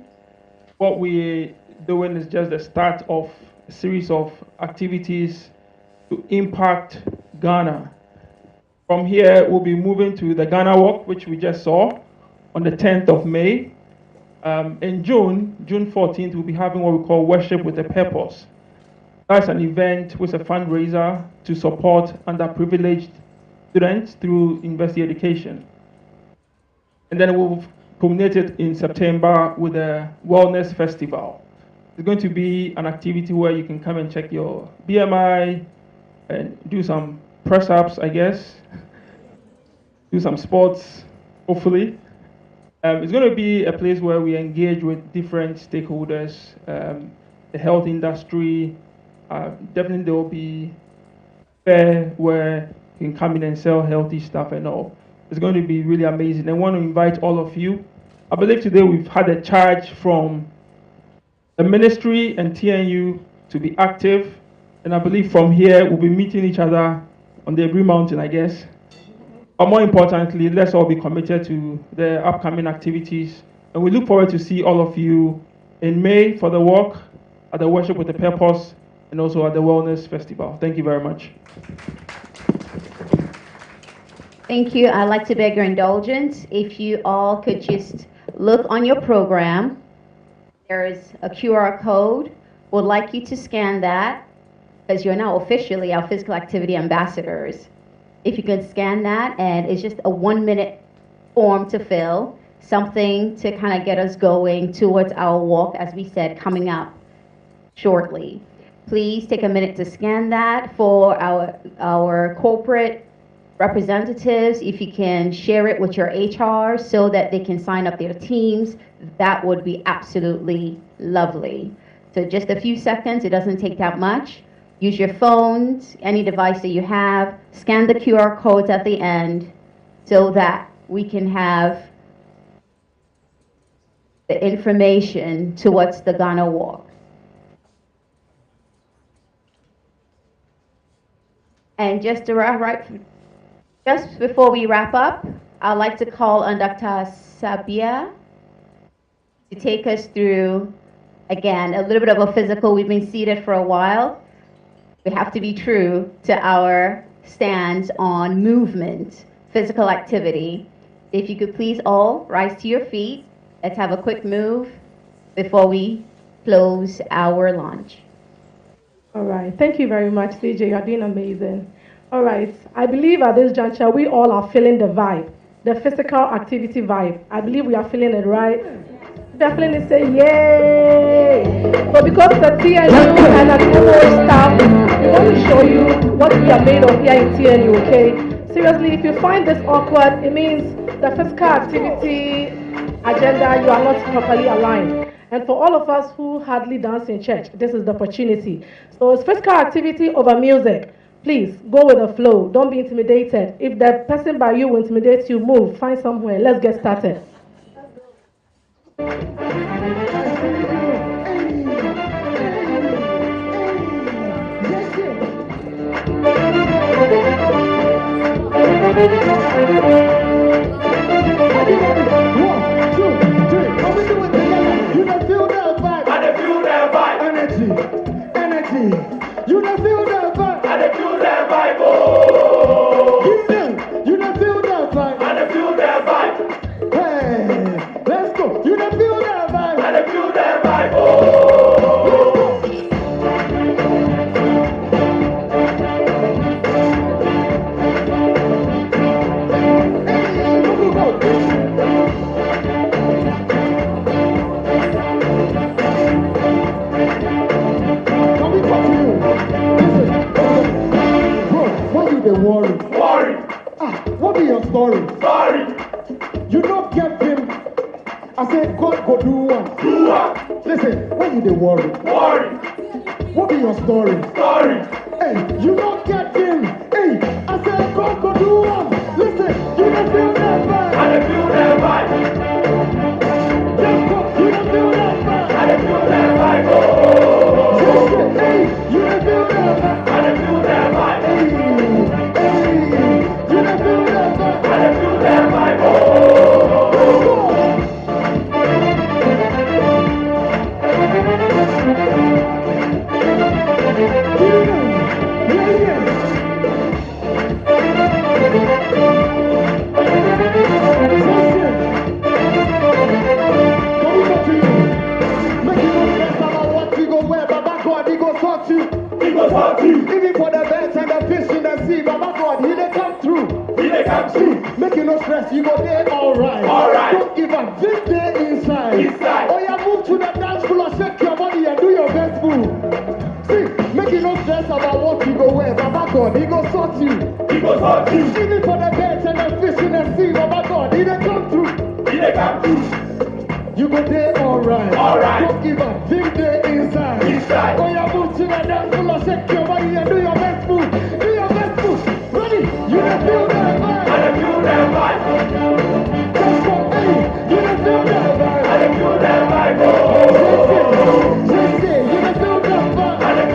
What we're doing is just the start of a series of activities to impact Ghana. From here, we'll be moving to the Ghana Walk, which we just saw on the 10th of May. In June 14th, we'll be having what we call Worship with a Purpose. That's an event with a fundraiser to support underprivileged students through university education. And then we'll culminate it in September with a wellness festival. It's going to be an activity where you can come and check your BMI and do some press-ups, I guess, do some sports, hopefully. It's going to be a place where we engage with different stakeholders, the health industry. Definitely there will be fair where you can come in and sell healthy stuff and all. It's going to be really amazing. I want to invite all of you. I believe today we've had a charge from the ministry and TNYou to be active. And I believe from here, we'll be meeting each other on the Blue Mountain, I guess. But more importantly, let's all be committed to the upcoming activities. And we look forward to see all of you in May for the walk, at the Worship with a Purpose, and also at the Wellness Festival. Thank you very much. Thank you. I'd like to beg your indulgence. If you all could just look on your program, there is a QR code. Would like you to scan that, because you're now officially our physical activity ambassadors. If you can scan that, and it's just a 1-minute form to fill, something to kind of get us going towards our walk, as we said, coming up shortly. Please take a minute to scan that. For our corporate representatives, if you can share it with your HR so that they can sign up their teams, that would be absolutely lovely. So just a few seconds, it doesn't take that much. Use your phones, any device that you have, scan the QR codes at the end so that we can have the information towards the Ghana Walk. And just before we wrap up, I'd like to call on Dr. Sabia to take us through, again, a little bit of a physical. We've been seated for a while. We have to be true to our stance on movement, physical activity. If you could please all rise to your feet. Let's have a quick move before we close our lunch. All right. Thank you very much, CJ. You're doing amazing. All right. I believe at this juncture, we all are feeling the vibe, the physical activity vibe. I believe we are feeling it, right? If you're feeling it, say yay. But because the TNYou and the TNYou staff, we want to show you what we are made of here in TNYou, okay? Seriously, if you find this awkward, it means the physical activity agenda, you are not properly aligned. And for all of us who hardly dance in church, this is the opportunity. So it's physical activity over music. Please, go with the flow. Don't be intimidated. If the person by you will intimidate you, move. Find somewhere. Let's get started. You don't feel that vibe. I don't feel that vibe. Oh. You don't feel that vibe. I don't feel that vibe. Hey, let's go. You don't feel that vibe. I don't feel that vibe. Oh. Worry. What be your story? Sorry. You don't get him. I said God go do one. Do one. Listen, when you dey worry. Worry. What be your story? Sorry. Hey, you don't get him. Hey, I said God go do one. Listen, you don't feel that vibe. I don't feel that vibe. Just go. You don't feel that vibe. I don't feel that vibe. Oh. Hey, you don't feel that vibe. I don't feel that vibe. Hey. Even for the birds and the fish in the sea, Baba God, He dey come through. He dey come through. Make you no stress, you go there alright. Alright. Don't give up. This day inside. Inside. Oh yeah, move to the dance floor, shake your body and do your best move. See, make you no stress about what you go wear. Baba God, He go sort you. He go sort you. Even for the birds and the fish in the sea, Baba God, He dey come through. He dey come through. You go there alright. Alright. Don't give up. This day inside. Inside. Oh yeah, move to the dance floor, shake your body and do your best move. Do your best move. Ready? You don't feel that vibe. I don't feel that vibe. Just go, hey. You don't feel that vibe. I don't feel that vibe. Oh. Just say, you don't feel that vibe. I don't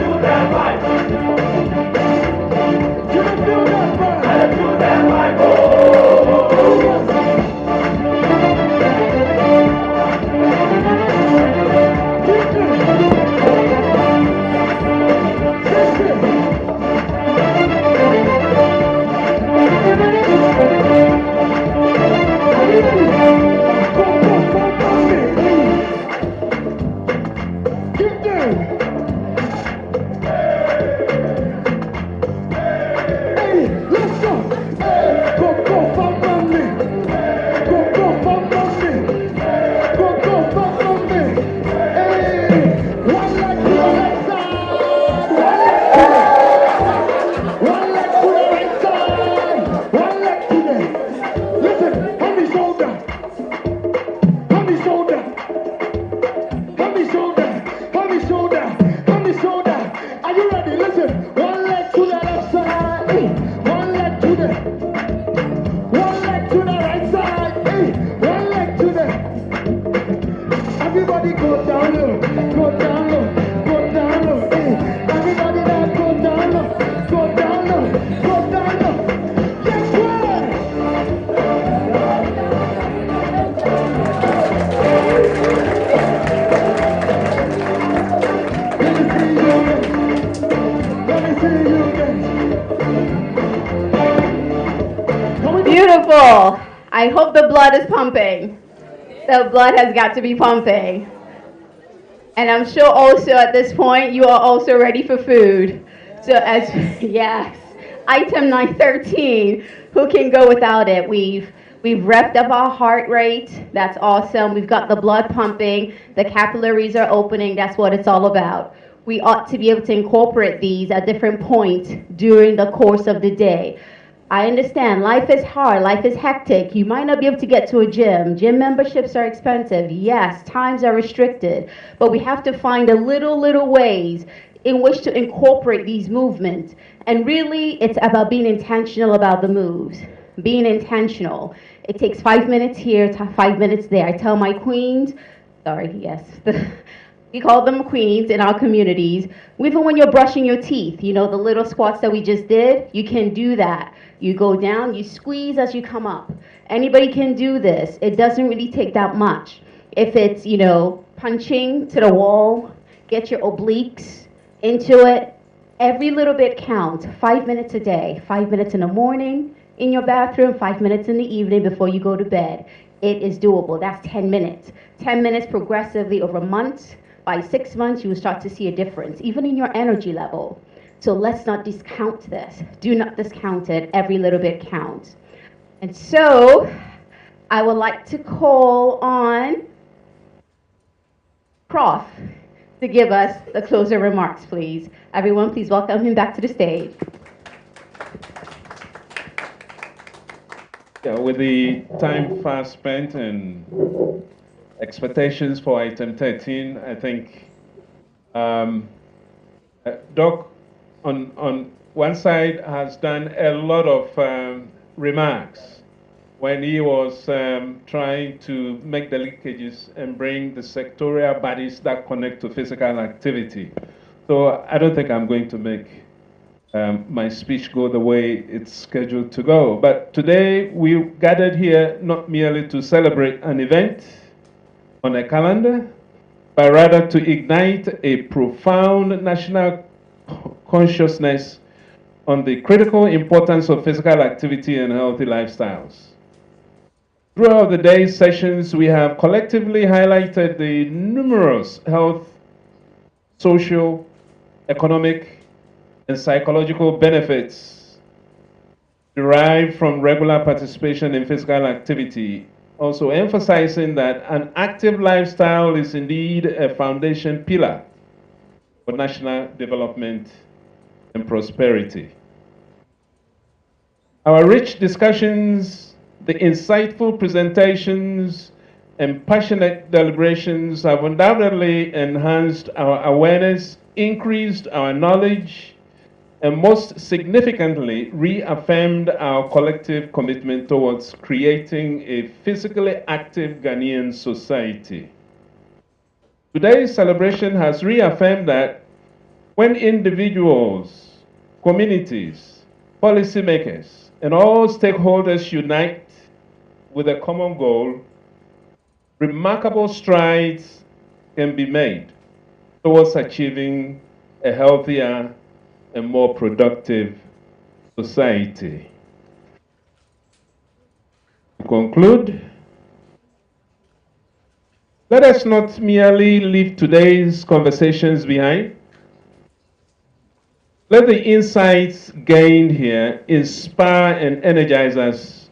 Beautiful. I hope the blood is pumping. The blood has got to be pumping. And I'm sure also at this point you are also ready for food. So as yes, item 913, who can go without it? We've revved up our heart rate. That's awesome. We've got the blood pumping. The capillaries are opening. That's what it's all about. We ought to be able to incorporate these at different points during the course of the day. I understand life is hard, life is hectic. You might not be able to get to a gym. Gym memberships are expensive. Yes, times are restricted, but we have to find a little ways in which to incorporate these movements. And really, it's about being intentional about the moves. Being intentional. It takes 5 minutes here, 5 minutes there. I tell my queens, sorry, yes. We call them queens in our communities. Even when you're brushing your teeth, you know, the little squats that we just did, you can do that. You go down, you squeeze as you come up. Anybody can do this. It doesn't really take that much. If it's, you know, punching to the wall, get your obliques into it. Every little bit counts. 5 minutes a day. 5 minutes in the morning in your bathroom, 5 minutes in the evening before you go to bed. It is doable. That's 10 minutes. 10 minutes progressively over months. By 6 months, you will start to see a difference, even in your energy level. So let's not discount this. Do not discount it. Every little bit counts. And so I would like to call on Prof to give us the closing remarks, please. Everyone, please welcome him back to the stage. Yeah, with the time fast spent and expectations for item 13, I think Doc on one side has done a lot of remarks when he was trying to make the linkages and bring the sectorial bodies that connect to physical activity. So I don't think I'm going to make my speech go the way it's scheduled to go. But today we gathered here not merely to celebrate an event on a calendar, but rather to ignite a profound national consciousness on the critical importance of physical activity and healthy lifestyles. Throughout the day's sessions, we have collectively highlighted the numerous health, social, economic, and psychological benefits derived from regular participation in physical activity, also emphasizing that an active lifestyle is indeed a foundation pillar for national development and prosperity. Our rich discussions, the insightful presentations, and passionate deliberations have undoubtedly enhanced our awareness, increased our knowledge, and most significantly, reaffirmed our collective commitment towards creating a physically active Ghanaian society. Today's celebration has reaffirmed that when individuals, communities, policymakers, and all stakeholders unite with a common goal, remarkable strides can be made towards achieving a healthier and more productive society. To conclude, let us not merely leave today's conversations behind. Let the insights gained here inspire and energize us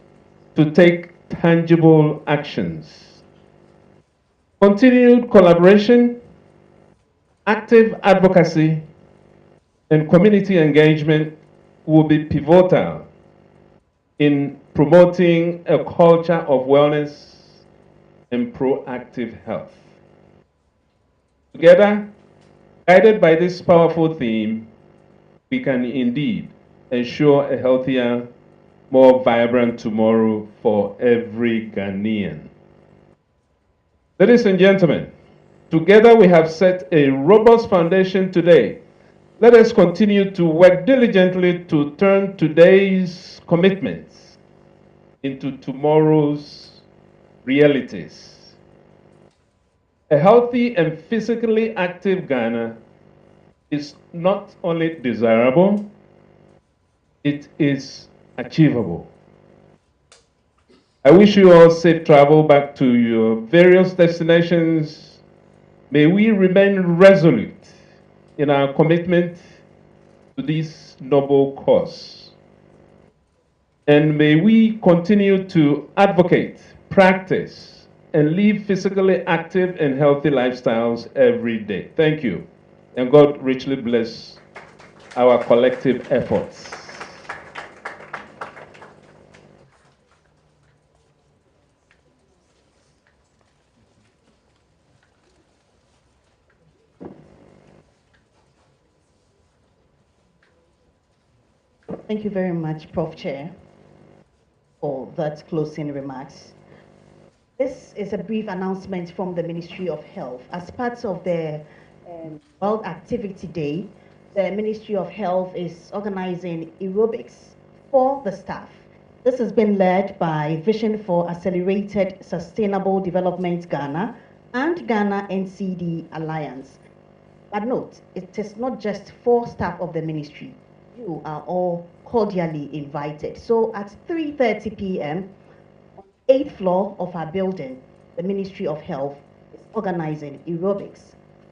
to take tangible actions. Continued collaboration, active advocacy, and community engagement will be pivotal in promoting a culture of wellness and proactive health. Together, guided by this powerful theme, we can indeed ensure a healthier, more vibrant tomorrow for every Ghanaian. Ladies and gentlemen, together we have set a robust foundation today. Let us continue to work diligently to turn today's commitments into tomorrow's realities. A healthy and physically active Ghana is not only desirable, it is achievable. I wish you all safe travel back to your various destinations. May we remain resolute in our commitment to this noble cause. And may we continue to advocate, practice, and live physically active and healthy lifestyles every day. Thank you. And God richly bless our collective efforts. Thank you very much, Prof. Chair, for that closing remarks. This is a brief announcement from the Ministry of Health. As part of the World Activity Day, the Ministry of Health is organizing aerobics for the staff. This has been led by Vision for Accelerated Sustainable Development Ghana and Ghana NCD Alliance. But note, it is not just for staff of the ministry. You are all cordially invited. So at 3:30 p.m., on the 8th floor of our building, the Ministry of Health is organizing aerobics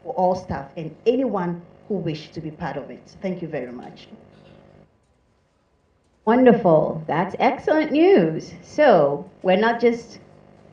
for all staff and anyone who wish to be part of it. Thank you very much. Wonderful. That's excellent news. So we're not just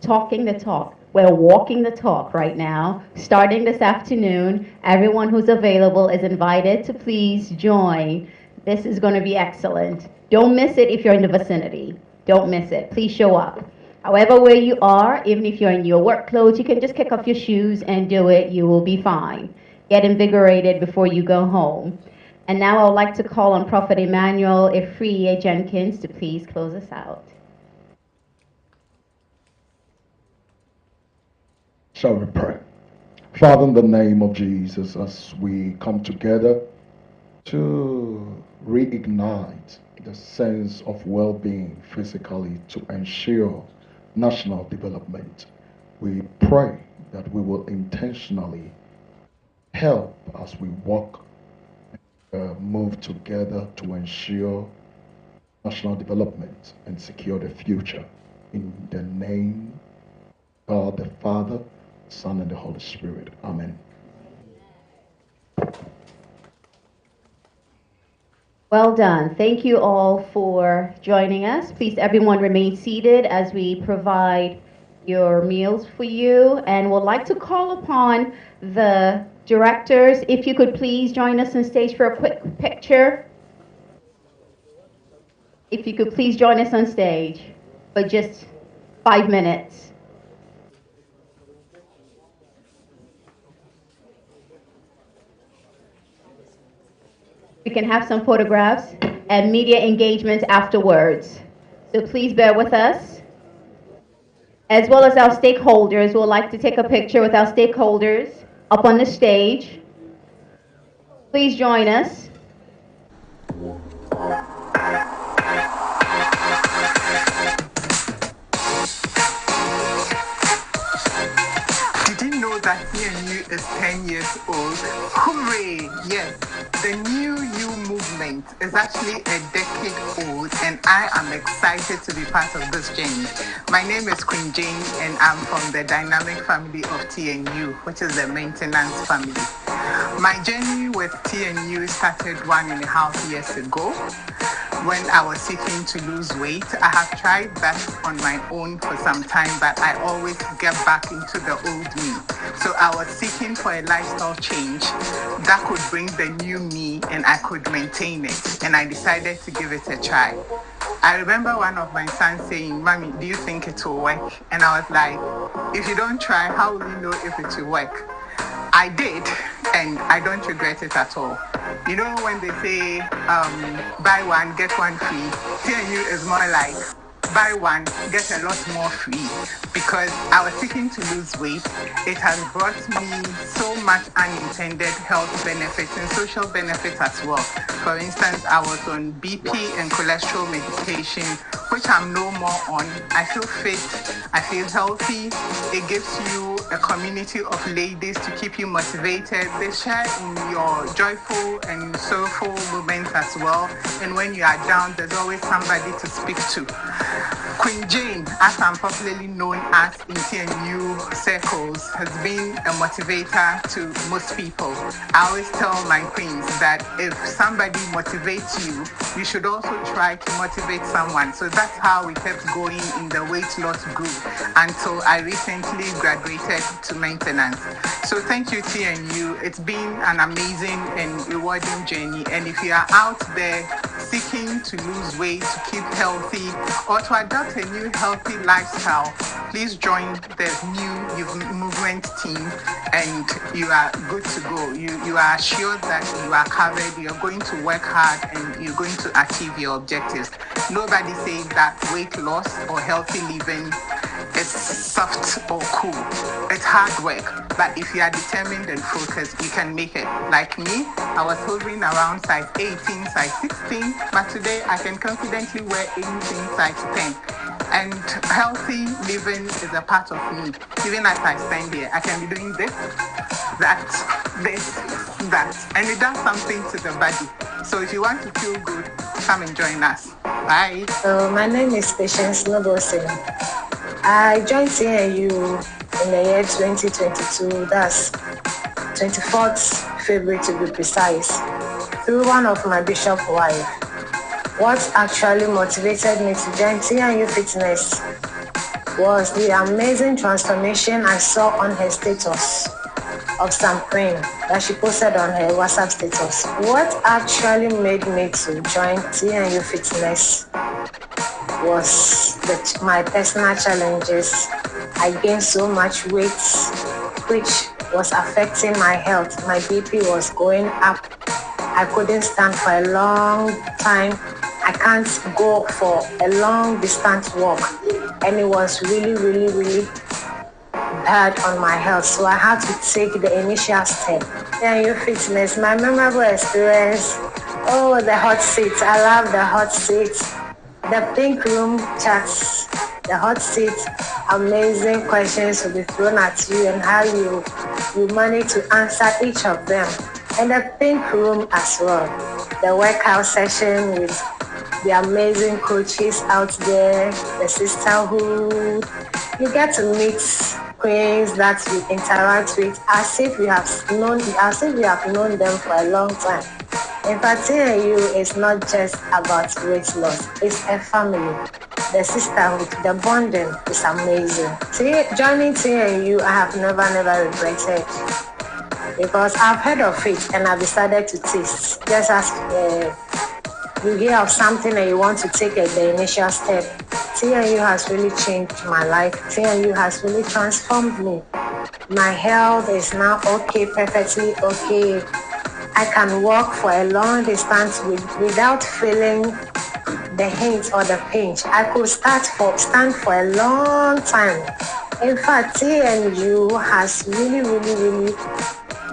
talking the talk. We're walking the talk right now. Starting this afternoon, everyone who's available is invited to please join. This is going to be excellent. Don't miss it if you're in the vicinity. Don't miss it. Please show up. However, where you are, even if you're in your work clothes, you can just kick off your shoes and do it. You will be fine. Get invigorated before you go home. And now I would like to call on Prophet Emmanuel Efriye Jenkins to please close us out. Shall we pray? Father, in the name of Jesus, as we come together to reignite the sense of well-being physically to ensure national development, we pray that we will intentionally help as we work, move together to ensure national development and secure the future. In the name of God the Father, Son, and the Holy Spirit. Amen. Well done. Thank you all for joining us. Please, everyone, remain seated as we provide your meals for you. And would like to call upon the directors, if you could please join us on stage for a quick picture. If you could please join us on stage for just 5 minutes. We can have some photographs and media engagement afterwards. So please bear with us. As well as our stakeholders, we'd like to take a picture with our stakeholders up on the stage. Please join us. Did you know that TNYou is 10 years old? Hooray! Yes, the New You movement is actually a decade old, and I am excited to be part of this journey. My name is Queen Jane, and I'm from the dynamic family of TNYou, which is the maintenance family. My journey with TNYou started 1.5 years ago. When I was seeking to lose weight, I have tried that on my own for some time, but I always get back into the old me. So I was seeking for a lifestyle change that could bring the new me and I could maintain it. And I decided to give it a try. I remember one of my sons saying, "Mommy, do you think it will work?" And I was like, if you don't try, how will you know if it will work? I did, and I don't regret it at all. You know when they say, buy one, get one free, TNYou is more like, buy one, get a lot more free. Because I was seeking to lose weight, it has brought me so much unintended health benefits and social benefits as well. For instance, I was on BP and cholesterol medication, which I'm no more on. I feel fit, I feel healthy. It gives you a community of ladies to keep you motivated. They share in your joyful and sorrowful moments as well. And when you are down, there's always somebody to speak to. Queen Jane, as I'm popularly known as in TNYou circles, has been a motivator to most people. I always tell my queens that if somebody motivates you, you should also try to motivate someone. So that's how we kept going in the weight loss group until I recently graduated to maintenance. So thank you, TNYou. It's been an amazing and rewarding journey. And if you are out there seeking to lose weight, to keep healthy, or to adopt a new healthy lifestyle, please join the new movement team and you are good to go. You are assured that you are covered, you're going to work hard and you're going to achieve your objectives. Nobody says that weight loss or healthy living is soft or cool. It's hard work, but if you are determined and focused, you can make it. Like me, I was hovering around size 18, size 16, but today I can confidently wear anything size 10. And healthy living is a part of me. Even as I stand here, I can be doing this, that, and it does something to the body. So if you want to feel good, come and join us. Bye. So my name is Patience Nobosin. I joined TNYou in the year 2022, that's 24th February to be precise, through one of my bishop wife. What actually motivated me to join TNYou Fitness was the amazing transformation I saw on her status of some cream that she posted on her WhatsApp status. What actually made me to join TNYou Fitness was my personal challenges. I gained so much weight, which was affecting my health. My BP was going up. I couldn't stand for a long time. I can't go for a long distance walk. And it was really bad on my health. So I had to take the initial step. TNYou Fitness, my memorable experience. Oh, the hot seats. I love the hot seats. The pink room chats, the hot seats, amazing questions will be thrown at you and how you manage to answer each of them. And the pink room as well. The workout session with the amazing coaches out there, the sisterhood. You get to meet queens that you interact with as if you have known them for a long time. In fact, TNYou is not just about weight loss, it's a family. The sisterhood, the bonding is amazing. Joining TNYou, I have never regretted, because I've heard of it and I've decided to taste. Just as you hear of something and you want to take the initial step, TNYou has really changed my life. TNYou has really transformed me. My health is now okay, perfectly okay. I can walk for a long distance without feeling the hint or the pinch. I could stand for a long time. In fact, TNYou has really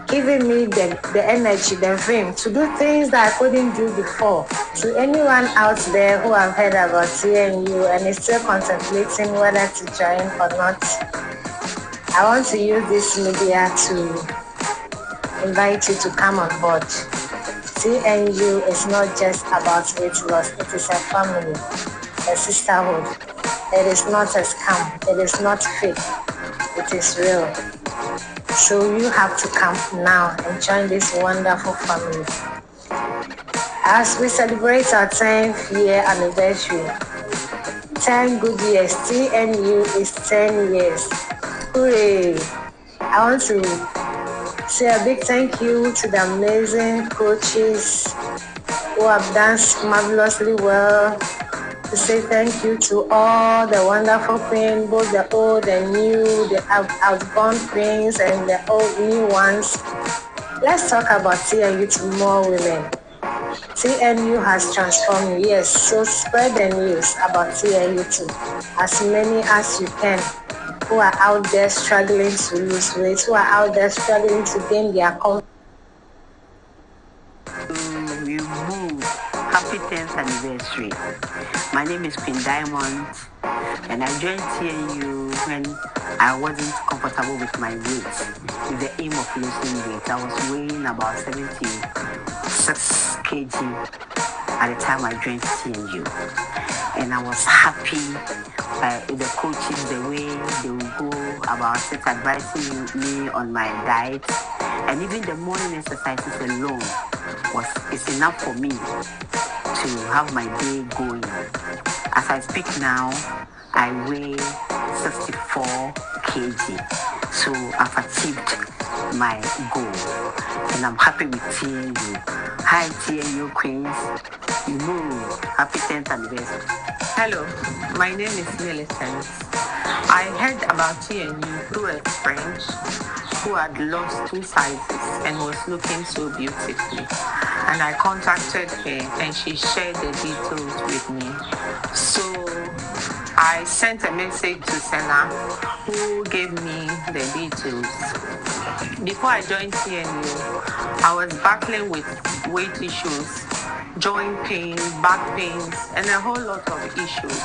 given me the energy, the vim to do things that I couldn't do before. To anyone out there who have heard about TNYou and is still contemplating whether to join or not, I want to use this media to invite you to come on board. TNYou is not just about weight loss, it is a family, a sisterhood. It is not a scam, it is not fake, it is real. So you have to come now and join this wonderful family. As we celebrate our 10th year anniversary, 10 good years, TNYou is 10 years. Hooray! I want to say a big thank you to the amazing coaches who have done marvelously well. To say thank you to all the wonderful queens, both the old and new, the outborn queens and the old new ones. Let's talk about TNYou to more women. TNYou has transformed me, yes, so spread the news about TNYou to as many as you can, who are out there struggling to lose weight, who are out there struggling to gain their confidence. You move. Happy 10th anniversary. My name is Queen Diamond, and I joined TNYou when I wasn't comfortable with my weight, with the aim of losing weight. I was weighing about 76 kg at the time I joined TNYou. and I was happy with the coaches, the way they will go about it, advising me on my diet, and even the morning exercises alone is enough for me to have my day going. As I speak now, I weigh 64 kg, so I've achieved my goal, and I'm happy with TNU. Hi TNU Queens, happy 10th anniversary. Hello, my name is Millicent. I heard about TNU through a friend who had lost 2 sizes and was looking so beautifully. And I contacted her and she shared the details with me. So I sent a message to Senna, who gave me the details. Before I joined TNU, I was battling with weight issues, joint pain, back pains, and a whole lot of issues.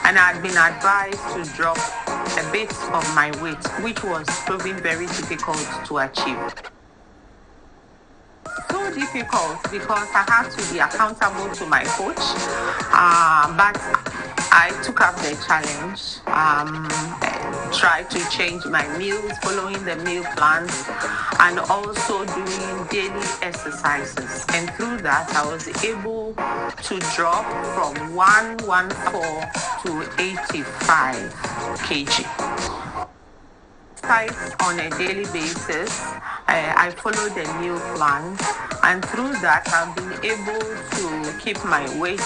And I had been advised to drop a bit of my weight, which was proving very difficult to achieve. So difficult because I have to be accountable to my coach, but I took up the challenge, tried to change my meals, following the meal plans, and also doing daily exercises. And through that, I was able to drop from 114 to 85 kg. Exercise on a daily basis. I follow the meal plan, and through that I've been able to keep my weight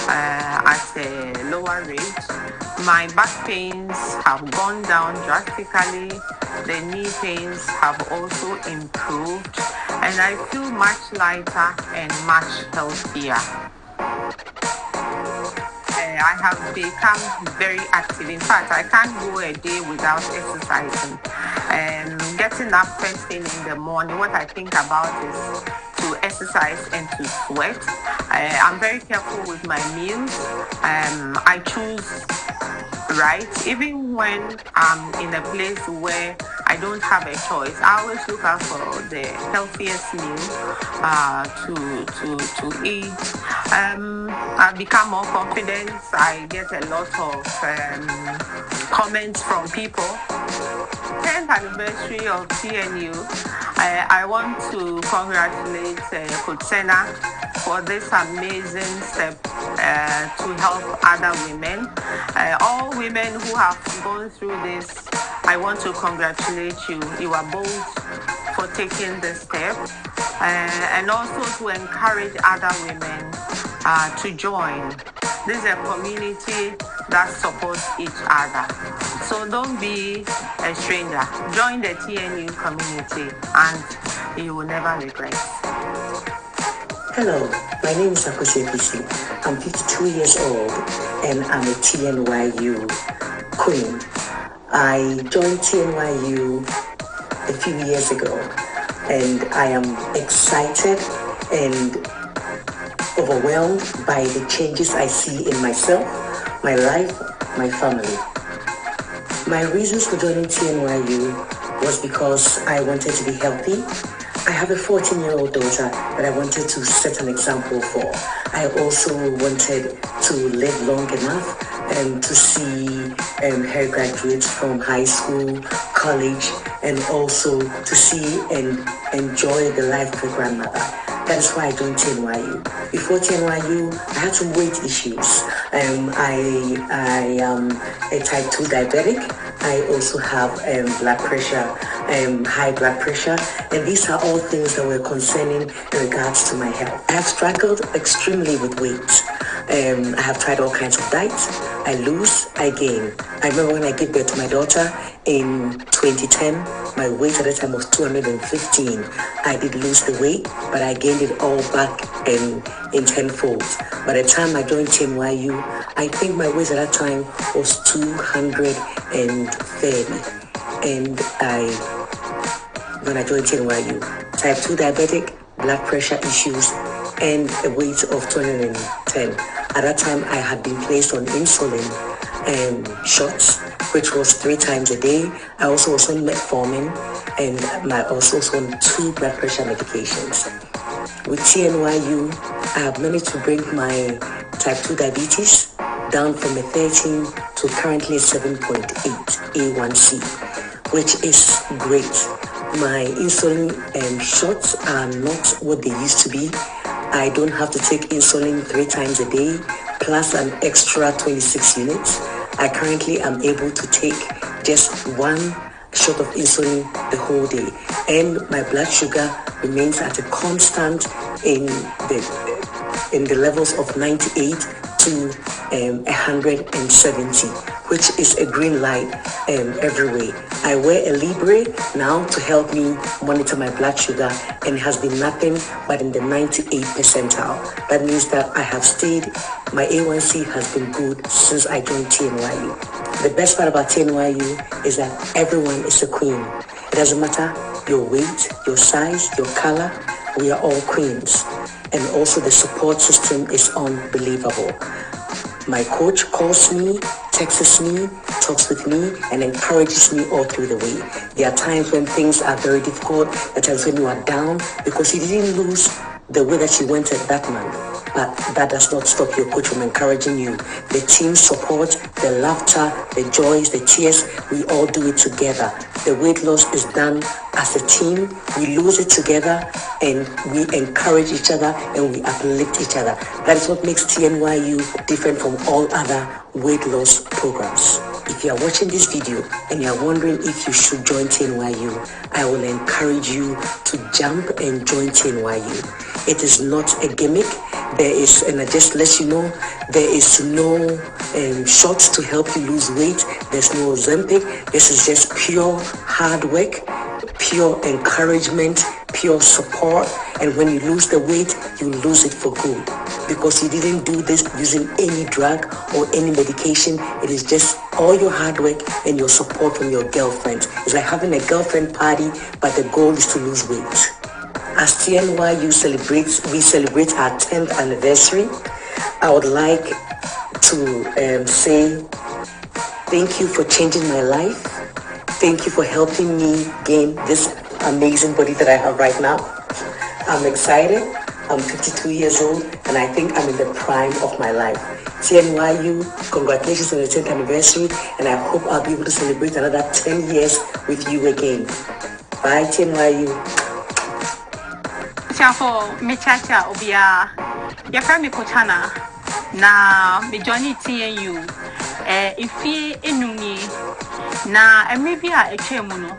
at a lower rate. My back pains have gone down drastically. The knee pains have also improved, and I feel much lighter and much healthier. I have become very active. In fact, I can't go a day without exercising. Getting up first thing in the morning, what I think about is to exercise and to sweat. I'm very careful with my meals. I choose right. Even when I'm in a place where I don't have a choice, I always look out for the healthiest meal to eat. I've become more confident. I get a lot of comments from people. 10th anniversary of TNU. I want to congratulate Coach Senna for this amazing step to help other women. All women who have gone through this, I want to congratulate you. You are bold for taking this step, and also to encourage other women to join. This is a community that supports each other. So don't be a stranger. Join the TNU community and you will never regret. Hello, my name is Akosi Episi. I'm 52 years old and I'm a TNYU queen. I joined TNYU a few years ago and I am excited and overwhelmed by the changes I see in myself, my life, my family. My reasons for joining TNYU was because I wanted to be healthy. I have a 14-year-old daughter that I wanted to set an example for. I also wanted to live long enough to see her graduate from high school, college, and also to see and enjoy the life of a grandmother. That is why I joined TNYU. Before TNYU, I had some weight issues. I am a type 2 diabetic. I also have blood pressure, high blood pressure, and these are all things that were concerning in regards to my health. I have struggled extremely with weight. I have tried all kinds of diets. I lose, I gain. I remember when I gave birth to my daughter in 2010, my weight at the time was 215. I did lose the weight, but I gained it all back in tenfold. By the time I joined TNYU, I think my weight at that time was 230. And when I joined TNYU, type 2 diabetic, blood pressure issues, and a weight of 210. At that time, I had been placed on insulin shots, which was 3 times a day. I also was on metformin, and I also was on 2 blood pressure medications. With TNYU, I have managed to bring my type 2 diabetes down from a 13 to currently 7.8 A1C, which is great. My insulin shots are not what they used to be. I don't have to take insulin 3 times a day, plus an extra 26 units. I currently am able to take just 1 shot of insulin the whole day, and my blood sugar remains at a constant in the levels of 98 to 170, which is a green light every way. I wear a Libre now to help me monitor my blood sugar, and it has been nothing but in the 98 percentile. That means that I have stayed, my A1C has been good since I joined TNYU. The best part about TNYU is that everyone is a queen. It doesn't matter your weight, your size, your color, we are all queens. And also the support system is unbelievable. My coach calls me, texts me, talks with me, and encourages me all through the way. There are times when things are very difficult, there are times when you are down because you didn't lose the way that you went at that month. But that does not stop your coach from encouraging you. The team support, the laughter, the joys, the tears, we all do it together. The weight loss is done as a team. We lose it together, and we encourage each other, and we uplift each other. That is what makes TNYU different from all other weight loss programs. If you are watching this video and you are wondering if you should join TNYU, I will encourage you to jump and join TNYU. It is not a gimmick. There is, and I just let you know, there is no shots to help you lose weight. There's no Ozempic. This is just pure hard work, pure encouragement, pure support. And when you lose the weight, you lose it for good, because you didn't do this using any drug or any medication. It is just all your hard work and your support from your girlfriend. It's like having a girlfriend party, but the goal is to lose weight. As TNYU we celebrate our 10th anniversary, I would like to say thank you for changing my life. Thank you for helping me gain this amazing body that I have right now. I'm excited. I'm 52 years old, and I think I'm in the prime of my life. TNYU, congratulations on the 10th anniversary, and I hope I'll be able to celebrate another 10 years with you again. Bye, TNYU. For me chacha obia ya frami kochana na me johnny TNU ifi enuni na emebi a etwemu no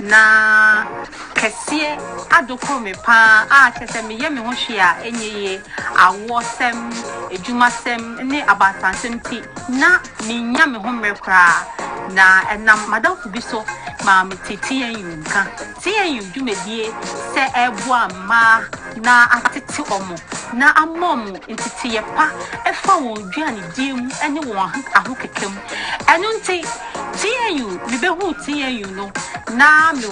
na kese adoko me pa a chese me ye me ho hwe a enyeye awosem ejumasem ne abasansem ti na me nya me ho mrekra na enam madam fubiso ma me TNU nka TNU dwumedie se eboa ma na atete omo na amom ntete pa efa won duane diem ene won ahokekam eno nti TNU me behu TNU no na me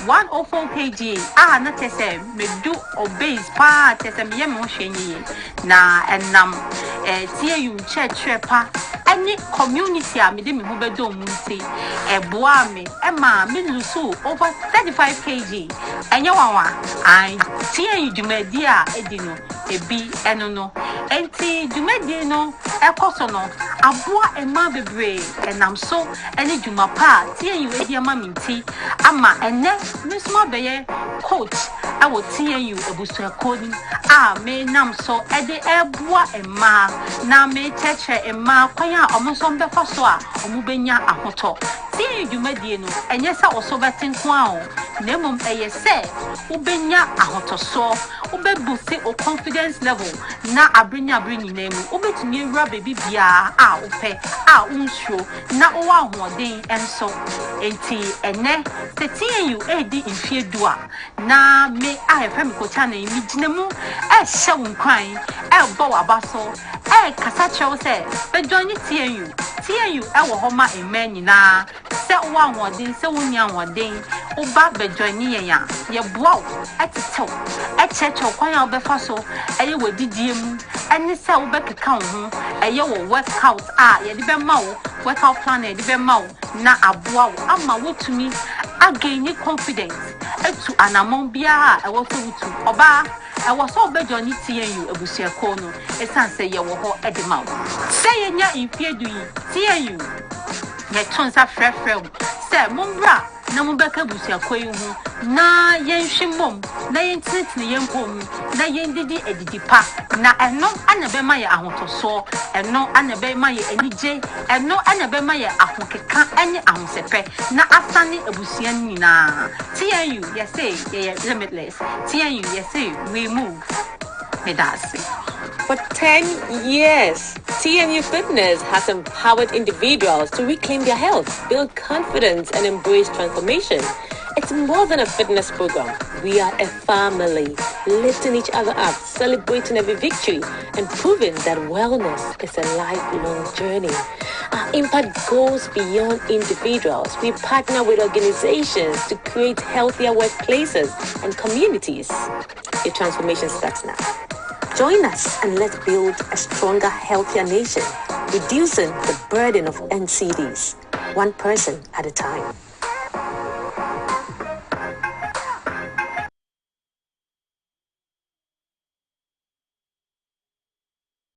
104 kg na tese me do obese pa tese me yem ho hwenyi na enam TNU church pa any community a me de me ho bedo mu nti eboa me ma me lusu over 35 kg enye wanwa ai TNU dwumadi a edino ebi eno no enti dwumadi no ekoso no aboa ema bebre enam so ene dwuma pa TNU edi ama minti ama ene mesma beye coach awo TNU ebusu ekoni me nam so ede eboa ema na me cheche ema kwanya omonso mbefa so a omubenya ahoto TNU dwumadi no enye sa oso betenko a o nemom eye se ubenya ahotoso ubebusi o confidence level na abrinya nemu ubetumi ewura baby bia a upe a unsuro na owa hoden enso enti ene se TNU edi infie na me a efem kocha na imi ginemu e hye wonkwan e bo wabaso e kasa chewo se be join TNU e wo homa emani na se owa hoden se wonya hoden uba be join ya ye boa etetew echeche kwan ya obefa so eye wadidie mu ene se wo be keka ho eye wo workout ye de be ma wo workout plan ye de be ma wo na aboa wo ama wotumi again confidence etu anamon bia e wo so wutu oba I was all better on TNYou Abusia Kono, a son say you were hot at the mouth. Say in ya in fear do you, TNYou. Your tons are fair film. Say, Mumbra, Namubeka Busia Koyu, na yen shimum, na yen tit ni yen pom, na yen didi edipa, na and no anabemaya I want to saw, and no anabemaya any j, and no anabemaya I want to any amusepe, na after a busian na. TNYou, yes, say, ye limitless. TNYou, yes, say, we move. For 10 years, TNYou Fitness has empowered individuals to reclaim their health, build confidence, and embrace transformation. It's more than a fitness program. We are a family, lifting each other up, celebrating every victory, and proving that wellness is a lifelong journey. Our impact goes beyond individuals. We partner with organizations to create healthier workplaces and communities. The transformation starts now. Join us and let's build a stronger, healthier nation, reducing the burden of NCDs, one person at a time.